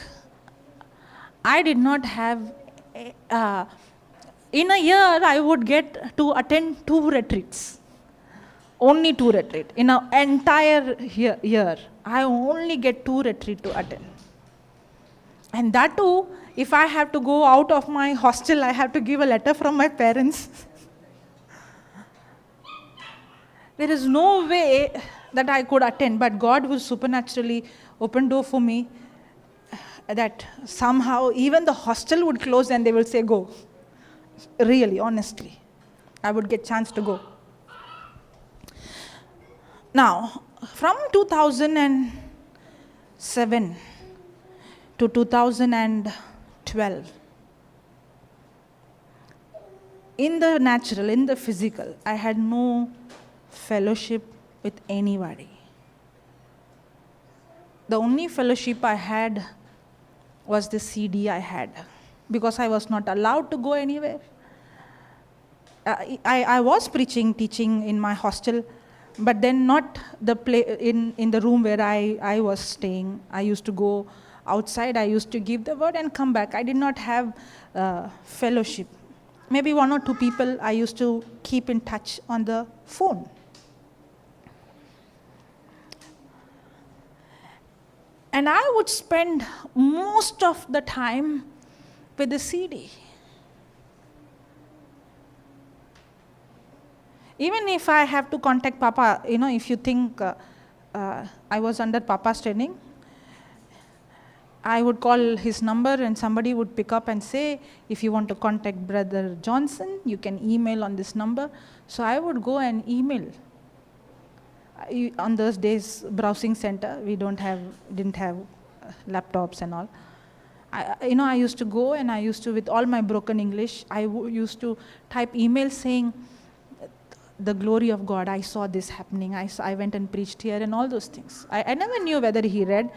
I did not have, in a year I would get to attend 2 retreats. Only 2 retreats. In an entire year, I only get 2 retreats to attend. And that too, if I have to go out of my hostel, I have to give a letter from my parents. There is no way that I could attend, but God will supernaturally open door for me, that somehow even the hostel would close and they will say, go. Really, honestly, I would get chance to go. Now, from 2007 to 2012, in the natural, in the physical, I had no fellowship with anybody. The only fellowship I had was the CD I had, because I was not allowed to go anywhere. I was preaching, teaching in my hostel, but then not the in the room where I was staying. I used to go outside, I used to give the word and come back. I did not have fellowship. Maybe 1 or 2 people I used to keep in touch on the phone. And I would spend most of the time with the CD. Even if I have to contact Papa, if you think I was under Papa's training, I would call his number and somebody would pick up and say, if you want to contact Brother Johnson, you can email on this number. So I would go and email. On those days, browsing center, we didn't have laptops and all. I used to go and I used to, with all my broken English, I used to type email saying, the glory of God, I saw this happening, I went and preached here and all those things. I never knew whether he read.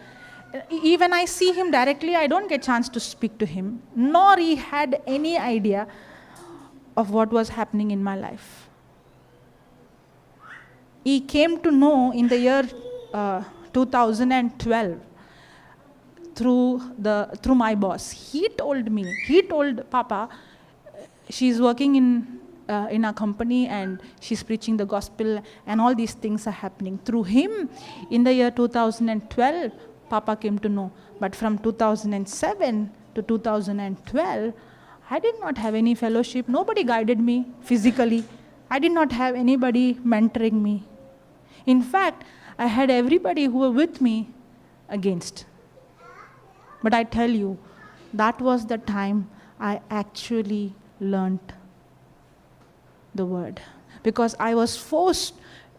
Even I see him directly, I don't get chance to speak to him, nor he had any idea of what was happening in my life. He came to know in the year 2012 through my boss. He told Papa, she's working in a company and she's preaching the gospel and all these things are happening. Through him, in the year 2012, Papa came to know. But from 2007 to 2012, I did not have any fellowship. Nobody guided me physically. I did not have anybody mentoring me. In fact, I had everybody who were with me against. But I tell you, that was the time I actually learnt the word. Because I was forced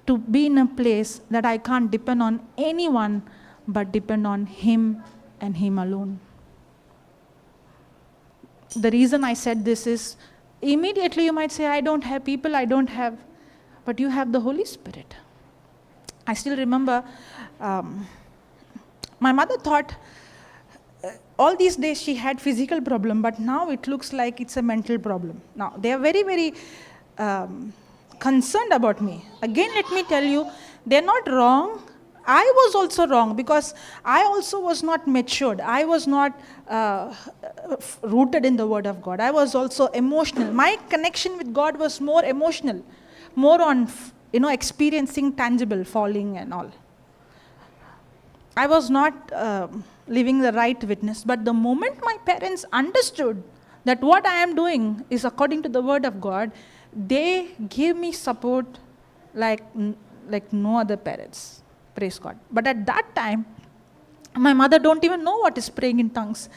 to be in a place that I can't depend on anyone but depend on Him and Him alone. The reason I said this is, immediately you might say, I don't have people, but you have the Holy Spirit. I still remember, my mother thought all these days she had physical problem, but now it looks like it's a mental problem. Now, they are very, very concerned about me. Again, let me tell you, they're not wrong. I was also wrong because I also was not matured. I was not rooted in the Word of God. I was also emotional. My connection with God was more emotional, more on experiencing tangible, falling and all. I was not living the right witness. But the moment my parents understood that what I am doing is according to the Word of God, they gave me support like no other parents. Praise God. But at that time, my mother don't even know what is praying in tongues.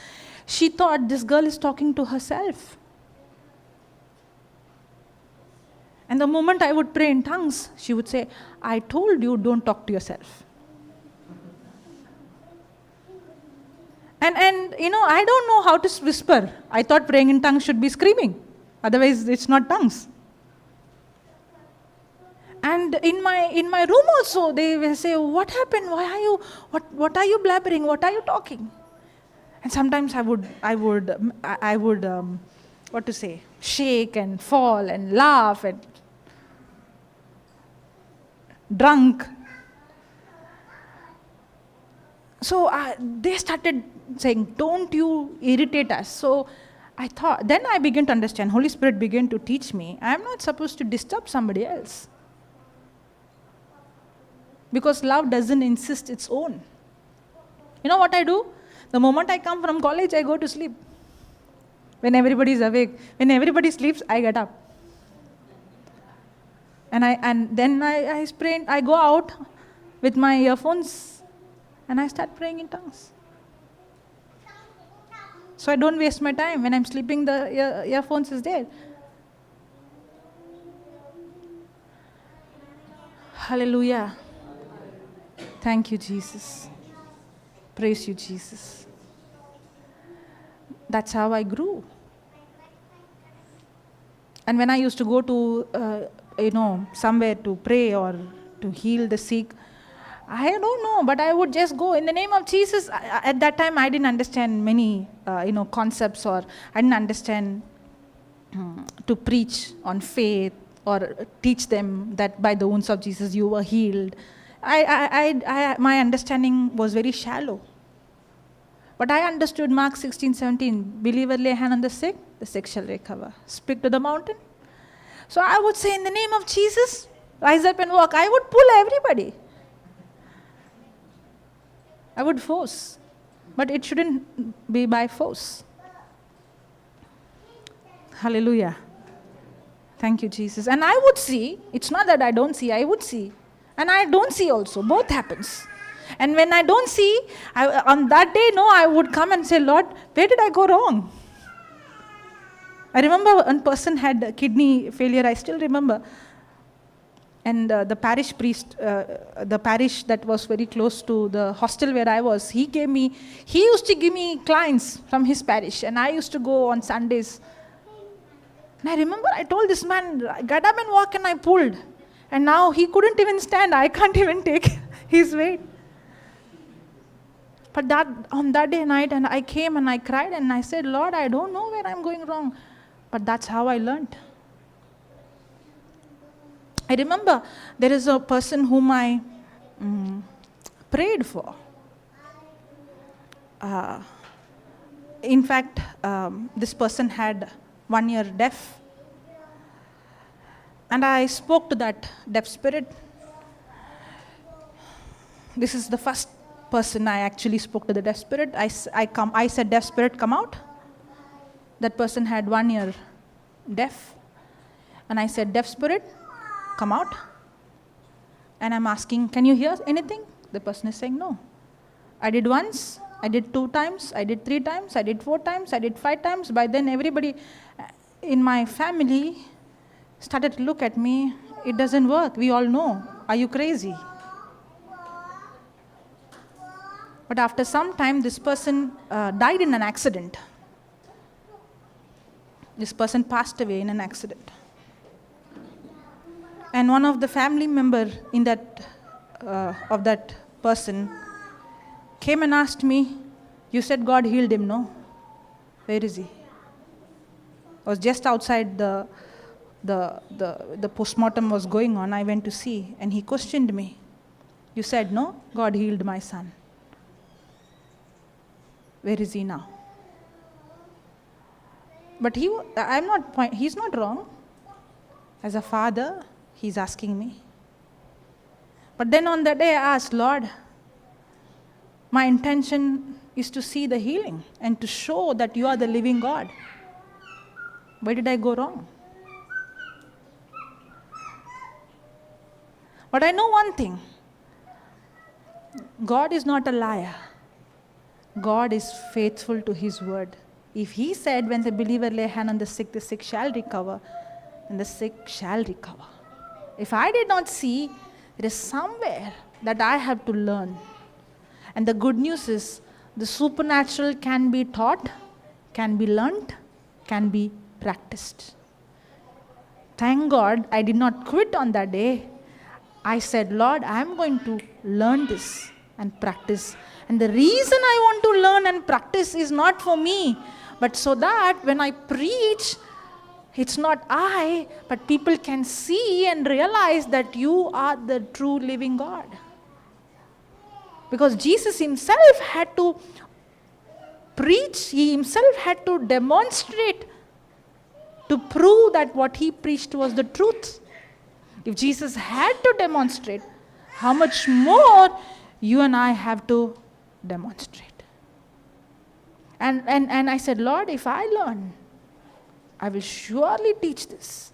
She thought this girl is talking to herself. And the moment I would pray in tongues, she would say, I told you, don't talk to yourself. And I don't know how to whisper. I thought praying in tongues should be screaming. Otherwise, it's not tongues. And in my room also, they will say, what happened? Why are you, what are you blabbering? What are you talking? And sometimes I would shake and fall and laugh and drunk. So they started saying, don't you irritate us. So then I began to understand, Holy Spirit began to teach me, I am not supposed to disturb somebody else. Because love doesn't insist its own. You know what I do? The moment I come from college, I go to sleep. When everybody is awake, when everybody sleeps, I get up. And then I sprint, I go out, with my earphones and I start praying in tongues. So I don't waste my time. When I'm sleeping, the earphones is there. Hallelujah. Thank you, Jesus. Praise you, Jesus. That's how I grew. And when I used to go to, somewhere to pray or to heal the sick, I don't know, but I would just go in the name of Jesus. At that time, I didn't understand many, concepts, or I didn't understand to preach on faith or teach them that by the wounds of Jesus you were healed. My understanding was very shallow. But I understood Mark 16:17, believer lay hand on the sick shall recover. Speak to the mountain. So I would say, in the name of Jesus, rise up and walk. I would pull everybody. I would force. But it shouldn't be by force. Hallelujah. Thank you, Jesus. And I would see, it's not that I don't see, I would see. And I don't see also, both happens. And when I don't see, on that day, I would come and say, Lord, where did I go wrong? I remember one person had kidney failure, I still remember. And the parish priest, the parish that was very close to the hostel where I was, he used to give me clients from his parish. And I used to go on Sundays. And I remember I told this man, get up and walk, and I pulled. And now he couldn't even stand. I can't even take his weight. But on that day night, and I came and I cried and I said, Lord, I don't know where I'm going wrong. But that's how I learned. I remember there is a person whom I prayed for. In fact, this person had 1 year deaf. And I spoke to that deaf spirit. This is the first person I actually spoke to the deaf spirit. I said, deaf spirit, come out. That person had 1 year deaf. And I said, deaf spirit, come out. And I'm asking, can you hear anything? The person is saying no. I did once, I did 2 times, I did 3 times, I did 4 times, I did 5 times. By then everybody in my family started to look at me. It doesn't work. We all know. Are you crazy? But after some time, this person died in an accident. This person passed away in an accident. And one of the family member in that of that person came and asked me, you said God healed him, no? Where is he? I was just outside the postmortem was going on. I went to see, and he questioned me. You said, no, God healed my son. Where is he now? But he's not wrong. As a father, he's asking me. But then on that day I asked, Lord, my intention is to see the healing and to show that you are the living God. Where did I go wrong? But I know one thing. God is not a liar. God is faithful to his word. If he said, when the believer lay hand on the sick shall recover, and the sick shall recover. If I did not see, there is somewhere that I have to learn. And the good news is, the supernatural can be taught, can be learnt, can be practiced. Thank God I did not quit on that day. I said, Lord, I am going to learn this and practice. And the reason I want to learn and practice is not for me, but so that when I preach, it's not I, but people can see and realize that you are the true living God. Because Jesus himself had to preach, he himself had to demonstrate to prove that what he preached was the truth. If Jesus had to demonstrate, how much more you and I have to demonstrate. And I said, Lord, if I learn, I will surely teach this.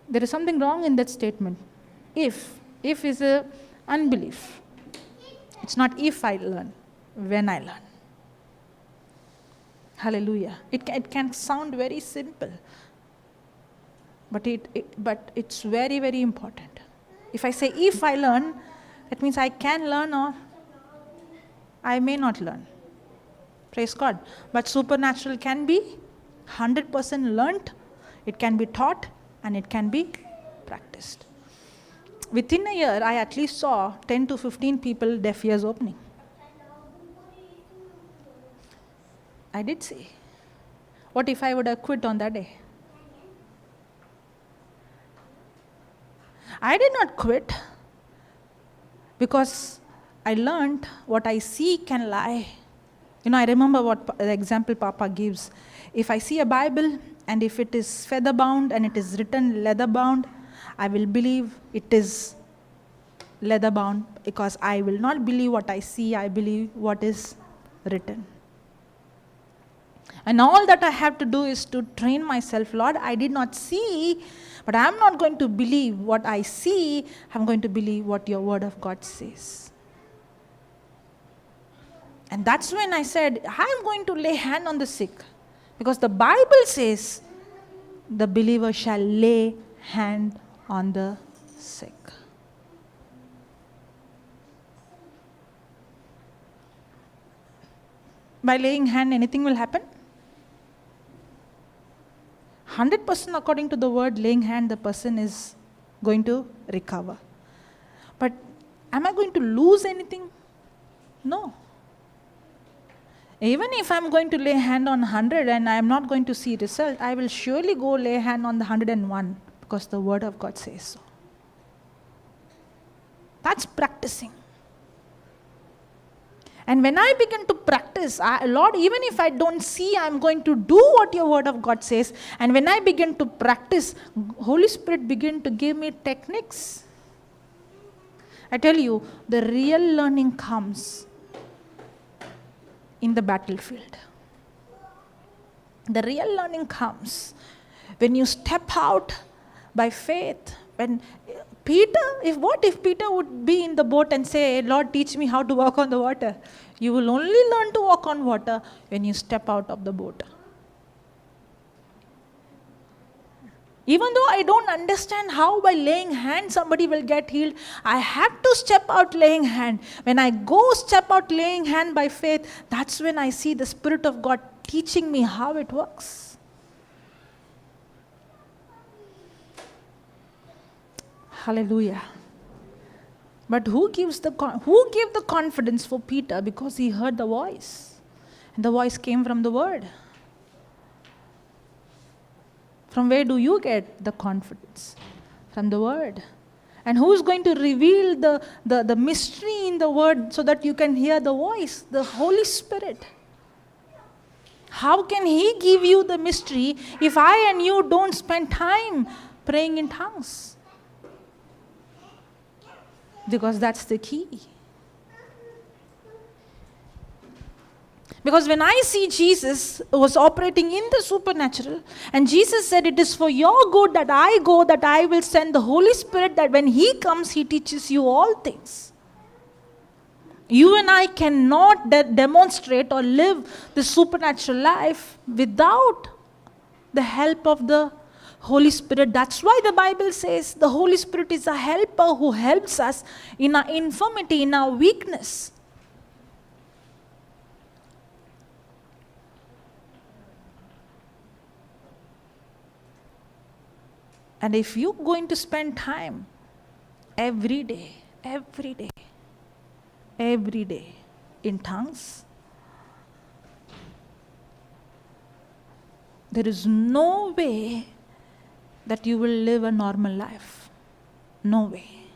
There is something wrong in that statement. If is a Unbelief. It's not if I learn, when I learn. Hallelujah. It can sound very simple, but it's very, very important. If I say if I learn, that means I can learn or I may not learn. Praise God. But supernatural can be 100% learnt, it can be taught, and it can be practiced. Within a year, I at least saw 10 to 15 people deaf ears opening. I did see. What if I would have quit on that day? I did not quit because I learned what I see can lie. I remember what the example Papa gives. If I see a Bible and if it is feather bound and it is written leather bound, I will believe it is leather bound because I will not believe what I see, I believe what is written. And all that I have to do is to train myself. Lord, I did not see, but I am not going to believe what I see. I am going to believe what your word of God says. And that's when I said, I am going to lay hand on the sick. Because the Bible says, the believer shall lay hand on the sick. By laying hand, anything will happen? 100% according to the word, laying hand, the person is going to recover. But am I going to lose anything? No. Even if I'm going to lay hand on 100 and I am not going to see result, I will surely go lay hand on the 101 because the word of God says so. That's practicing. And when I begin to practice, Lord, even if I don't see, I'm going to do what your word of God says. And when I begin to practice, Holy Spirit begin to give me techniques. I tell you, the real learning comes in the battlefield. The real learning comes when you step out by faith. When what if Peter would be in the boat and say, Lord, teach me how to walk on the water? You will only learn to walk on water when you step out of the boat. Even though I don't understand how by laying hands somebody will get healed, I have to step out laying hand. When I go step out laying hand by faith, that's when I see the Spirit of God teaching me how it works. Hallelujah. But who gave the confidence for Peter? Because he heard the voice. And the voice came from the word. From where do you get the confidence? From the word. And who's going to reveal the mystery in the word so that you can hear the voice? The Holy Spirit. How can he give you the mystery if I and you don't spend time praying in tongues? Because that's the key. Because when I see Jesus was operating in the supernatural, and Jesus said, it is for your good that I go, that I will send the Holy Spirit, that when he comes, he teaches you all things. You and I cannot demonstrate or live the supernatural life without the help of the Holy Spirit. That's why the Bible says the Holy Spirit is a helper who helps us in our infirmity, in our weakness. And if you're going to spend time every day in tongues, there is no way that you will live a normal life. No way.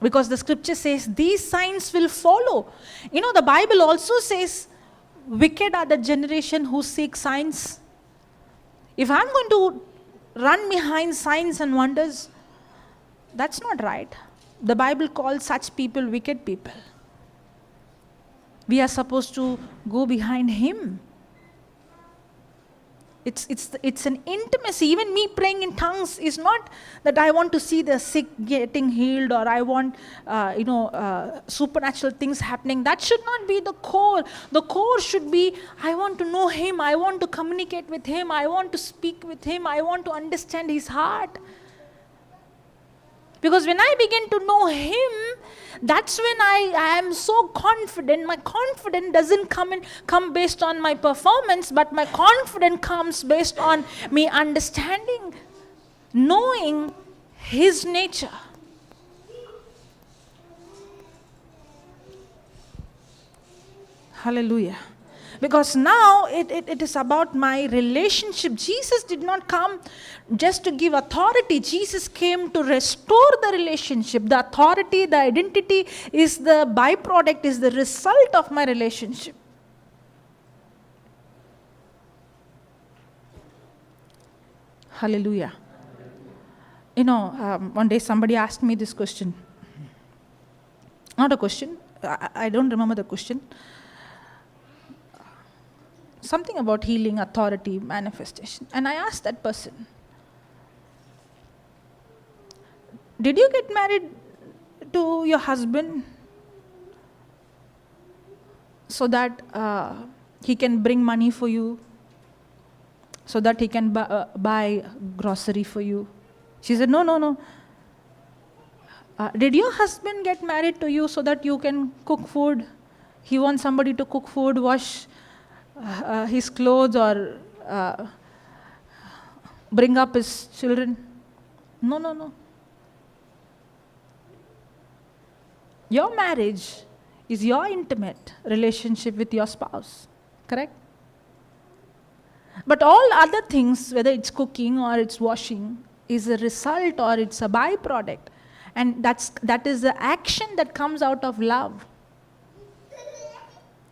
Because the scripture says these signs will follow. The Bible also says, wicked are the generation who seek signs. If I'm going to run behind signs and wonders, that's not right. The Bible calls such people wicked people. We are supposed to go behind him. It's an intimacy. Even me praying in tongues is not that I want to see the sick getting healed, or I want supernatural things happening. That should not be the core. The core should be, I want to know Him, I want to communicate with Him, I want to speak with Him, I want to understand His heart. Because when I begin to know Him, that's when I am so confident. My confidence doesn't come based on my performance, but my confidence comes based on me understanding, knowing His nature. Hallelujah. Because now it is about my relationship. Jesus did not come just to give authority. Jesus came to restore the relationship. The authority, the identity is the byproduct, is the result of my relationship. Hallelujah. One day somebody asked me this question. Not a question. I don't remember the question. Something about healing, authority, manifestation. And I asked that person, did you get married to your husband so that he can bring money for you, so that he can buy grocery for you? She said, no. Did your husband get married to you so that you can cook food? He wants somebody to cook food, wash his clothes, or bring up his children? No. Your marriage is your intimate relationship with your spouse, correct? But all other things, whether it's cooking or it's washing, is a result or it's a byproduct. And that is the action that comes out of love.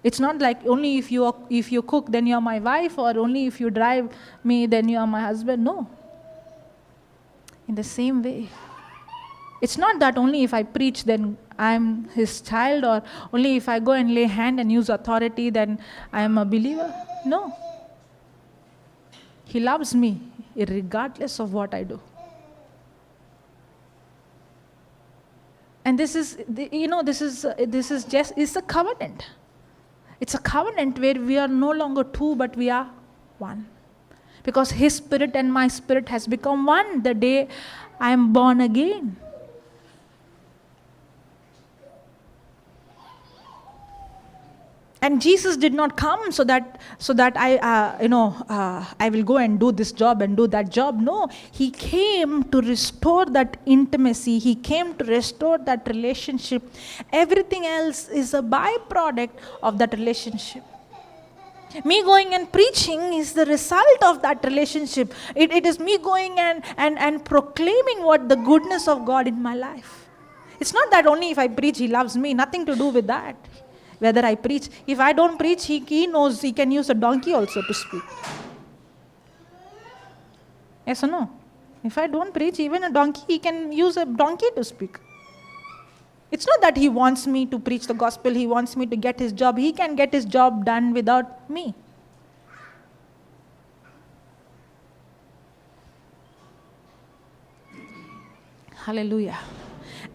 It's not like only if you cook, then you're my wife, or only if you drive me, then you're my husband. No. In the same way, it's not that only if I preach, then I'm his child, or only if I go and lay hand and use authority, then I am a believer. No. He loves me regardless of what I do. And this is a covenant. It's a covenant where we are no longer two, but we are one. Because His spirit and my spirit has become one the day I am born again. And Jesus did not come so that I will go and do this job and do that job. No, He came to restore that intimacy. He came to restore that relationship. Everything else is a byproduct of that relationship. Me going and preaching is the result of that relationship. It is me going and proclaiming what the goodness of God in my life. It's not that only if I preach He loves me. Nothing to do with that. Whether I preach. If I don't preach, he knows He can use a donkey also to speak. Yes or no? If I don't preach, even a donkey, He can use a donkey to speak. It's not that He wants me to preach the gospel. He wants me to get His job. He can get His job done without me. Hallelujah.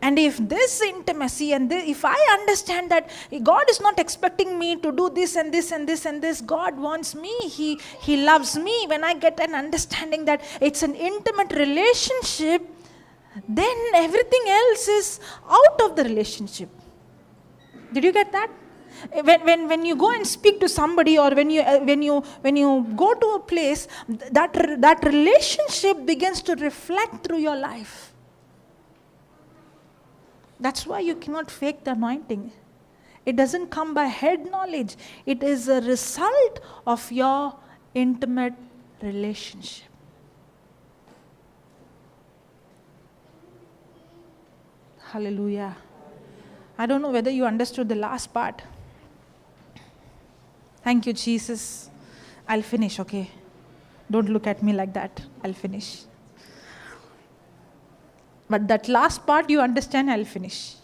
And if this intimacy and if I understand that God is not expecting me to do this and this and this and this, God wants me, He loves me. When I get an understanding that it's an intimate relationship, then everything else is out of the relationship. Did you get that? When you go and speak to somebody, or when you go to a place, that relationship begins to reflect through your life. That's why you cannot fake the anointing. It doesn't come by head knowledge. It is a result of your intimate relationship. Hallelujah. I don't know whether you understood the last part. Thank you, Jesus. I'll finish, okay? Don't look at me like that. I'll finish. But that last part you understand, I'll finish.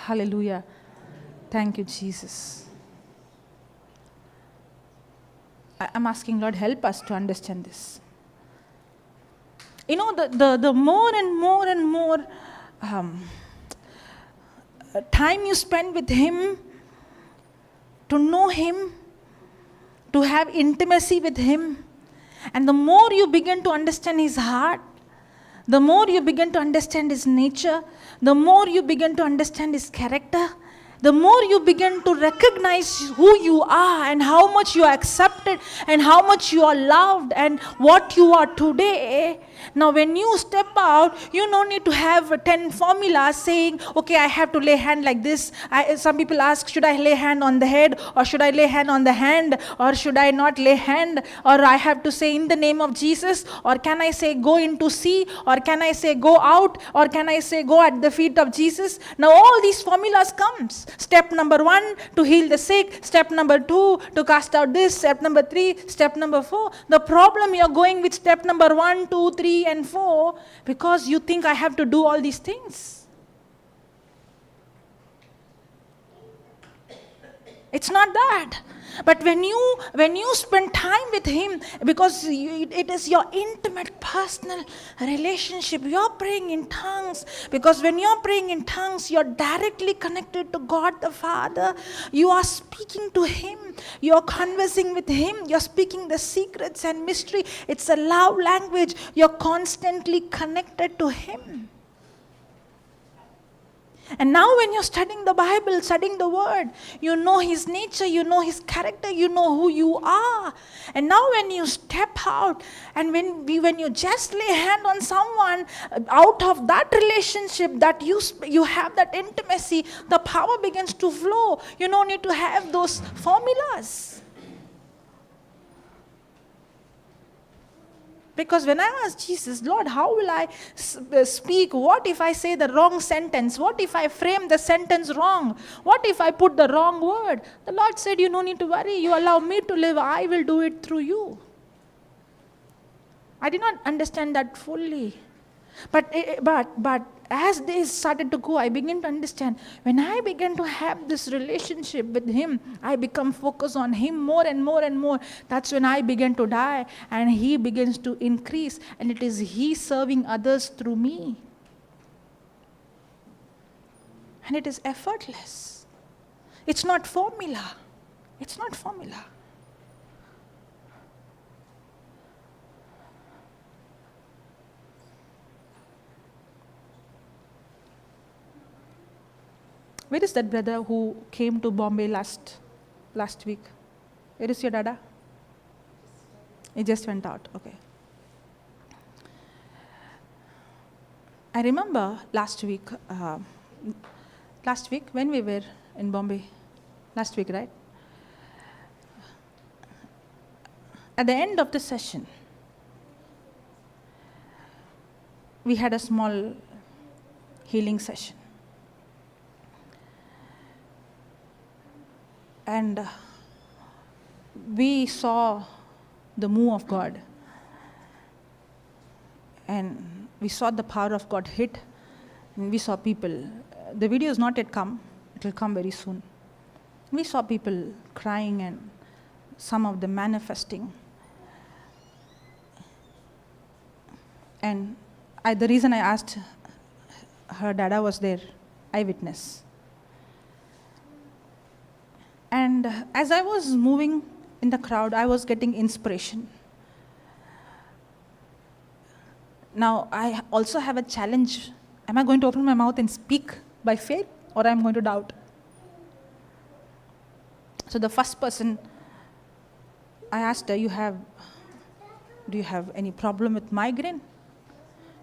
Hallelujah. Thank you, Jesus. I'm asking, Lord, help us to understand this. You know, the more and more time you spend with Him, to know Him, to have intimacy with Him, and the more you begin to understand His heart, the more you begin to understand His nature, the more you begin to understand His character, the more you begin to recognize who you are and how much you are accepted and how much you are loved and what you are today. Now when you step out, you don't need to have 10 formulas saying, okay, I have to lay hand like this. Some people ask, should I lay hand on the head, or should I lay hand on the hand, or should I not lay hand, or I have to say in the name of Jesus, or can I say go into sea, or can I say go out, or can I say go at the feet of Jesus? Now all these formulas comes. Step number 1, to heal the sick. Step number 2, to cast out this. Step number 3, step number 4. The problem, you're going with step number 1, 2, 3, and 4 because you think I have to do all these things. It's not that. But when you spend time with Him, because it is your intimate personal relationship, you're praying in tongues. Because when you're praying in tongues, you're directly connected to God the Father. You are speaking to Him. You're conversing with Him. You're speaking the secrets and mystery. It's a love language. You're constantly connected to Him. And now when you're studying the Bible, studying the Word, you know His nature, you know His character, you know who you are. And now when you step out and when you just lay hand on someone, out of that relationship that you have that intimacy, the power begins to flow. You don't need to have those formulas. Because when I asked Jesus, Lord, how will I speak? What if I say the wrong sentence? What if I frame the sentence wrong? What if I put the wrong word? The Lord said, you don't need to worry. You allow me to live. I will do it through you. I did not understand that fully. But as days started to go, I began to understand. When I began to have this relationship with Him, I become focused on Him more and more and more. That's when I began to die and He begins to increase. And it is He serving others through me. And it is effortless. It's not formula. It's not formula. Where is that brother who came to Bombay last week? Where is your dada? He just went out. Okay. I remember last week when we were in Bombay. Last week, right? At the end of the session, we had a small healing session. And we saw the move of God. And we saw the power of God hit. And we saw people. The video is not yet come. It will come very soon. We saw people crying and some of them manifesting. And the reason I asked her dada was there, eyewitness. And as I was moving in the crowd, I was getting inspiration. Now, I also have a challenge. Am I going to open my mouth and speak by faith, or am I going to doubt? So the first person, I asked her, do you have any problem with migraine?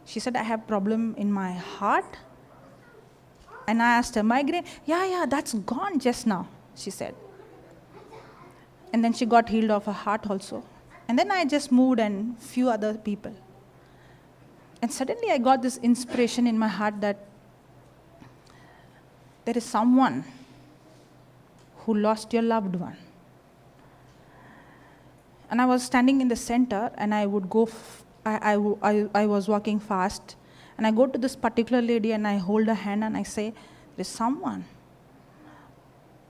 She said, I have problem in my heart. And I asked her, migraine? Yeah, that's gone just now, she said. And then she got healed of her heart also. And then I just moved and few other people. And suddenly I got this inspiration in my heart that there is someone who lost your loved one. And I was standing in the center and I would go, I was walking fast. And I go to this particular lady and I hold her hand and I say, There is someone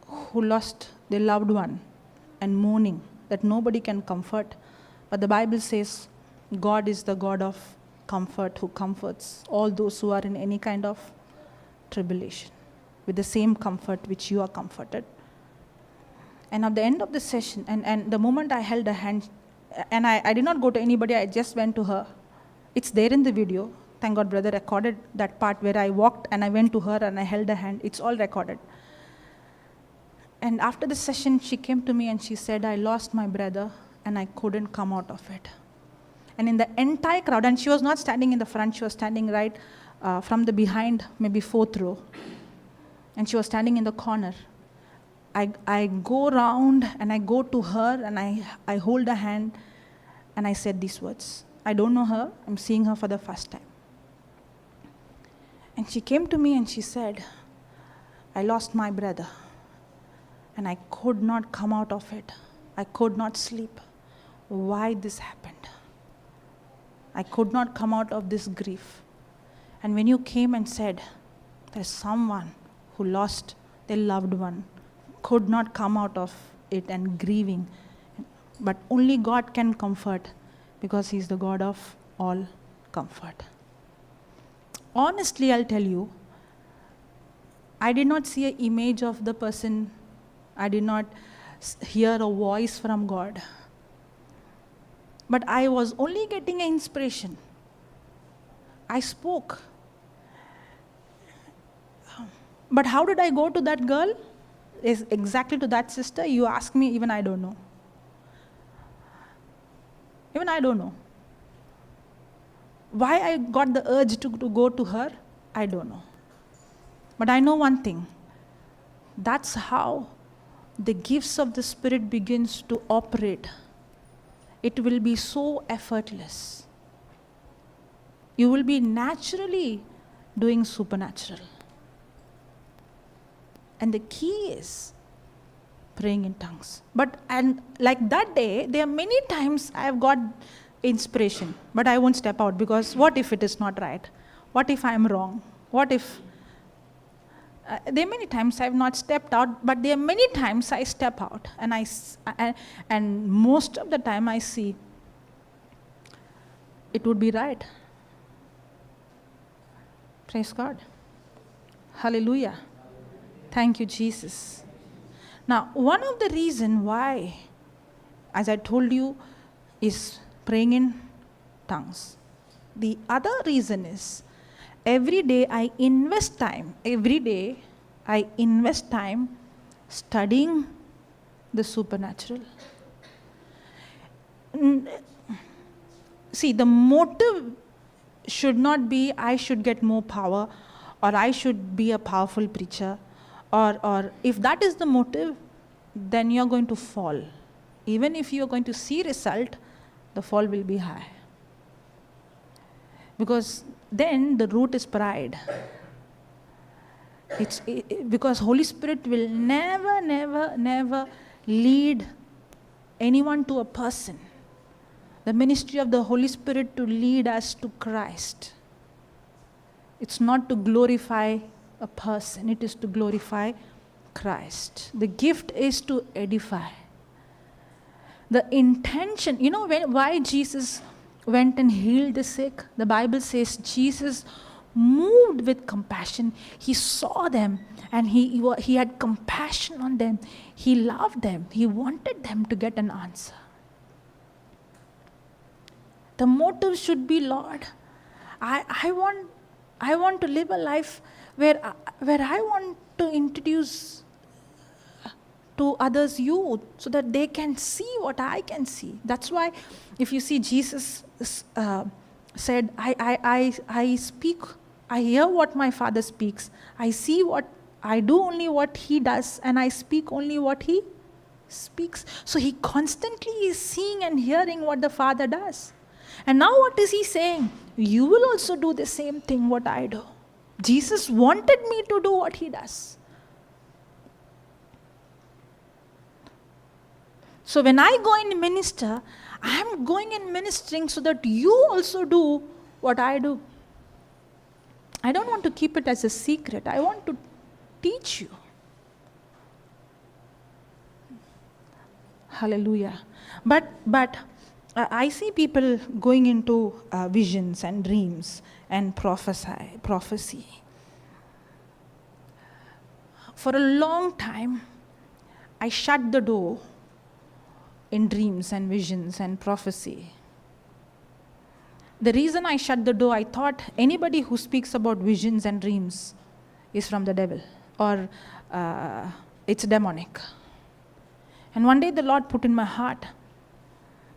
who lost their loved one and mourning that nobody can comfort. But the Bible says God is the God of comfort, who comforts all those who are in any kind of tribulation with the same comfort which you are comforted. And at the end of the session, and the moment I held a hand, and I did not go to anybody, I just went to her. It's there in the video. Thank God brother recorded that part where I walked and I went to her and I held her hand. It's all recorded. And after the session, she came to me and she said, I lost my brother and I couldn't come out of it. And in the entire crowd, and she was not standing in the front, she was standing right from the behind, maybe 4th row. And she was standing in the corner. I go around and I go to her and I hold her hand and I said these words. I don't know her, I'm seeing her for the first time. And she came to me and she said, I lost my brother and I could not come out of it. I could not sleep. Why this happened? I could not come out of this grief. And when you came and said, there's someone who lost their loved one, could not come out of it and grieving, but only God can comfort because He's the God of all comfort. Honestly, I'll tell you, I did not see an image of the person. I did not hear a voice from God. But I was only getting an inspiration. I spoke. But how did I go to that girl? Is exactly to that sister? You ask me, even I don't know. Even I don't know. Why I got the urge to go to her, I don't know. But I know one thing. That's how the gifts of the Spirit begins to operate. It will be so effortless. You will be naturally doing supernatural. And the key is praying in tongues. And like that day, there are many times I have got inspiration, but I won't step out because what if it is not right? What if I am wrong? What if... there are many times I have not stepped out, but there are many times I step out and most of the time I see it would be right. Praise God. Hallelujah. Thank you, Jesus. Now, one of the reasons why, as I told you, is praying in tongues. The other reason is, every day I invest time studying the supernatural. See, the motive should not be I should get more power or I should be a powerful preacher. Or if that is the motive, then you're going to fall. Even if you're going to see result, the fall will be high. Because then the root is pride. Because Holy Spirit will never lead anyone to a person. The ministry of the Holy Spirit to lead us to Christ. It's not to glorify a person, it is to glorify Christ. The gift is to edify. The intention, why Jesus went and healed the sick? The Bible says Jesus moved with compassion. He saw them and he had compassion on them. He loved them. He wanted them to get an answer. The motive should be, Lord, I want to live a life where I want to introduce to others you so that they can see what I can see. That's why if you see Jesus said, I speak, I hear what my Father speaks. I see what, I do only what He does and I speak only what He speaks. So He constantly is seeing and hearing what the Father does. And now what is He saying? You will also do the same thing what I do. Jesus wanted me to do what He does. So when I go and minister, I am going and ministering so that you also do what I do. I don't want to keep it as a secret. I want to teach you. Hallelujah. But I see people going into visions and dreams and prophecy. For a long time, I shut the door in dreams and visions and prophecy. The reason I shut the door, I thought anybody who speaks about visions and dreams is from the devil, or it's demonic. And one day the Lord put in my heart,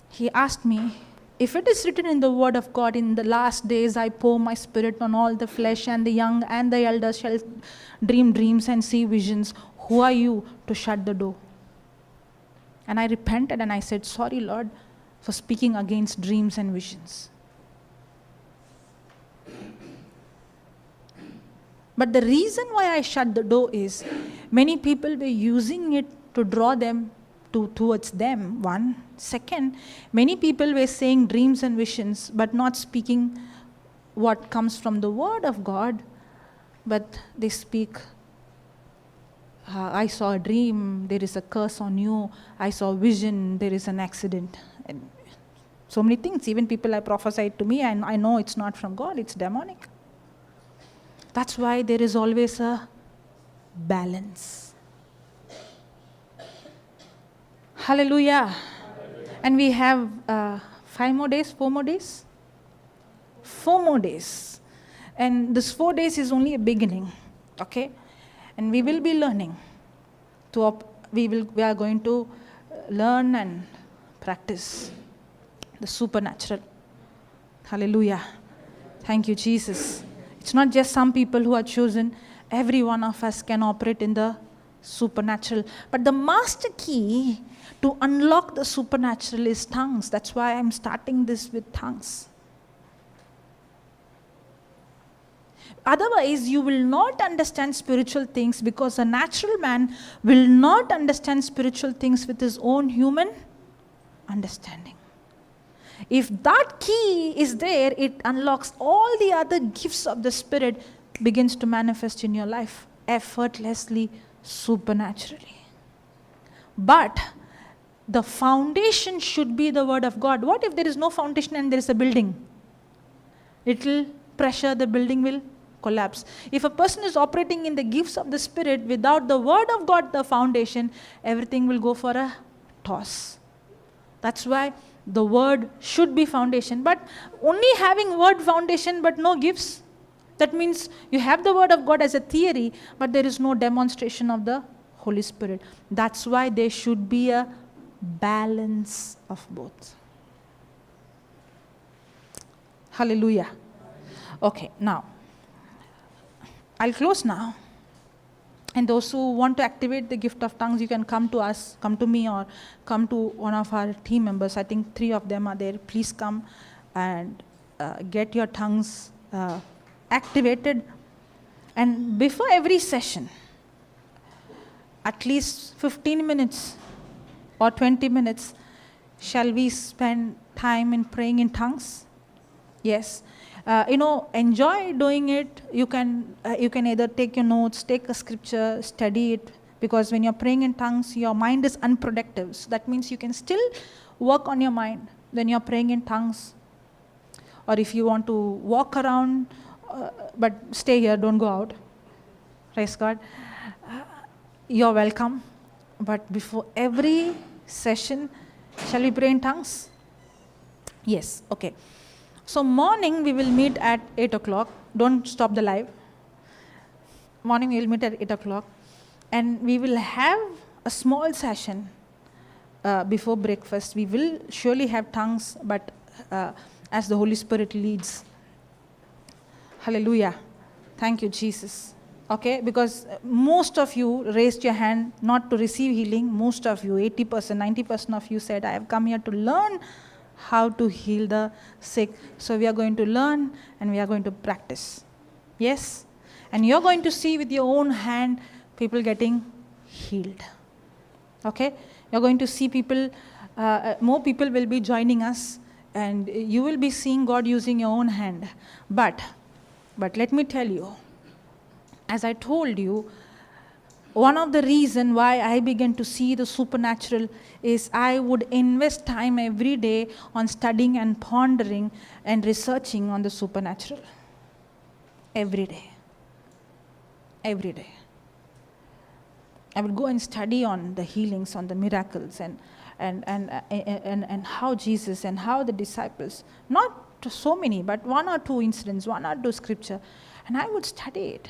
He asked me, if it is written in the word of God, in the last days I pour my spirit on all the flesh, and the young and the elders shall dream dreams and see visions, who are you to shut the door? And I repented and I said, sorry Lord, for speaking against dreams and visions. But the reason why I shut the door is, many people were using it to draw them towards them, one. Second, many people were saying dreams and visions, but not speaking what comes from the word of God, but they speak, I saw a dream, there is a curse on you, I saw a vision, there is an accident. And so many things, even people have prophesied to me, and I know it's not from God, it's demonic. That's why there is always a balance. Hallelujah. And we have 4 more days. 4 more days. And this 4 days is only a beginning. Okay? And we will be learning. We are going to learn and practice the supernatural. Hallelujah. Thank you, Jesus. It's not just some people who are chosen. Every one of us can operate in the supernatural. But the master key to unlock the supernatural is tongues. That's why I'm starting this with tongues. Otherwise, you will not understand spiritual things, because a natural man will not understand spiritual things with his own human understanding. If that key is there, it unlocks all the other gifts of the Spirit, begins to manifest in your life effortlessly, supernaturally. But the foundation should be the word of God. What if there is no foundation and there is a building? Little pressure, the building will collapse. If a person is operating in the gifts of the Spirit without the word of God, the foundation, everything will go for a toss. That's why the word should be foundation. But only having word foundation but no gifts, that means you have the word of God as a theory, but there is no demonstration of the Holy Spirit. That's why there should be a balance of both. Hallelujah. Okay, now, I'll close now. And those who want to activate the gift of tongues, you can come to us, come to me, or come to one of our team members. I think 3 of them are there. Please come and get your tongues activated. And before every session, at least 15 minutes or 20 minutes, shall we spend time in praying in tongues? Yes. Enjoy doing it. You can either take your notes, take a scripture, study it, because when you're praying in tongues, your mind is unproductive. So that means you can still work on your mind when you're praying in tongues. Or if you want to walk around, but stay here, don't go out. Praise God. You're welcome. But before every session, shall we pray in tongues? Yes, okay. So morning we will meet at 8 o'clock. Don't stop the live. Morning we will meet at 8 o'clock. And we will have a small session before breakfast. We will surely have tongues, but as the Holy Spirit leads. Hallelujah. Thank you, Jesus. Okay, because most of you raised your hand not to receive healing. Most of you, 80%, 90% of you said, I have come here to learn how to heal the sick. So we are going to learn and we are going to practice. Yes? And you're going to see with your own hand people getting healed. Okay? You're going to see people, more people will be joining us, and you will be seeing God using your own hand. But let me tell you, as I told you, one of the reasons why I began to see the supernatural is I would invest time every day on studying and pondering and researching on the supernatural. Every day. Every day. I would go and study on the healings, on the miracles, and how Jesus and how the disciples, not so many, but one or two incidents, one or two scripture, and I would study it.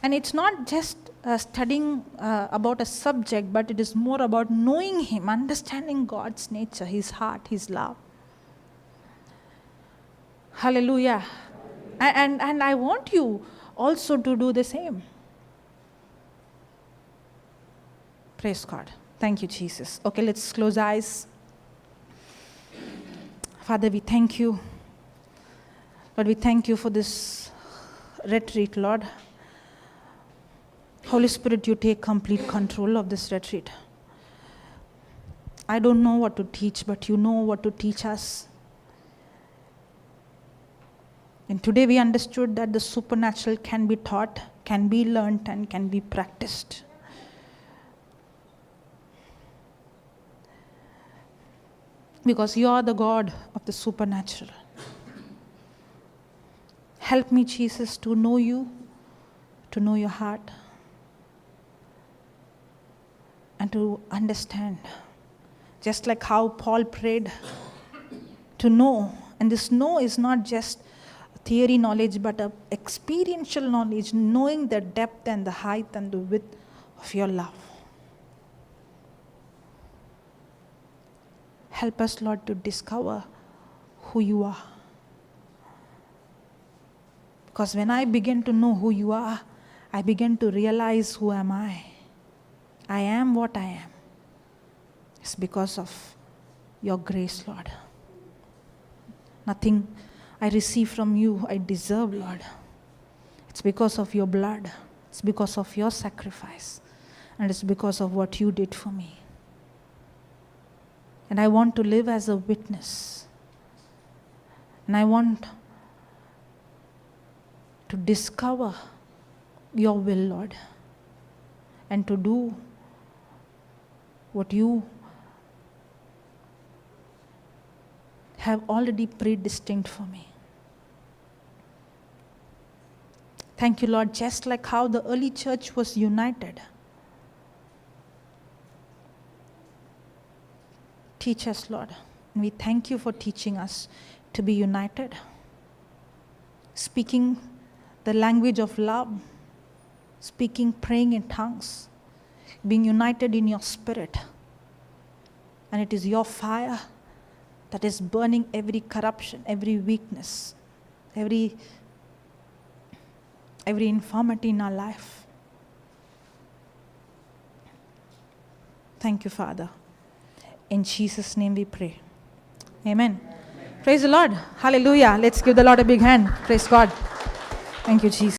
And it's not just studying about a subject, but it is more about knowing Him, understanding God's nature, His heart, His love. Hallelujah. And I want you also to do the same. Praise God. Thank you, Jesus. Okay, let's close eyes. Father, we thank you. Lord, we thank you for this retreat, Lord. Holy Spirit, you take complete control of this retreat. I don't know what to teach, but you know what to teach us. And today we understood that the supernatural can be taught, can be learned, and can be practiced. Because you are the God of the supernatural. Help me, Jesus, to know you, to know your heart, and to understand. Just like how Paul prayed to know. And this know is not just theory knowledge, but a experiential knowledge, knowing the depth and the height and the width of your love. Help us, Lord, to discover who you are. Because when I begin to know who you are, I begin to realize who am I. I am what I am. It's because of your grace, Lord. Nothing I receive from you I deserve, Lord. It's because of your blood. It's because of your sacrifice. And it's because of what you did for me. And I want to live as a witness. And I want to discover your will, Lord. And to do what you have already predestined for me. Thank you, Lord, just like how the early church was united. Teach us, Lord. And we thank you for teaching us to be united, speaking the language of love, speaking, praying in tongues, being united in your spirit. And it is your fire that is burning every corruption, every weakness, every infirmity in our life. Thank you, Father. In Jesus' name we pray. Amen. Praise the Lord. Hallelujah. Let's give the Lord a big hand. Praise God. Thank you, Jesus.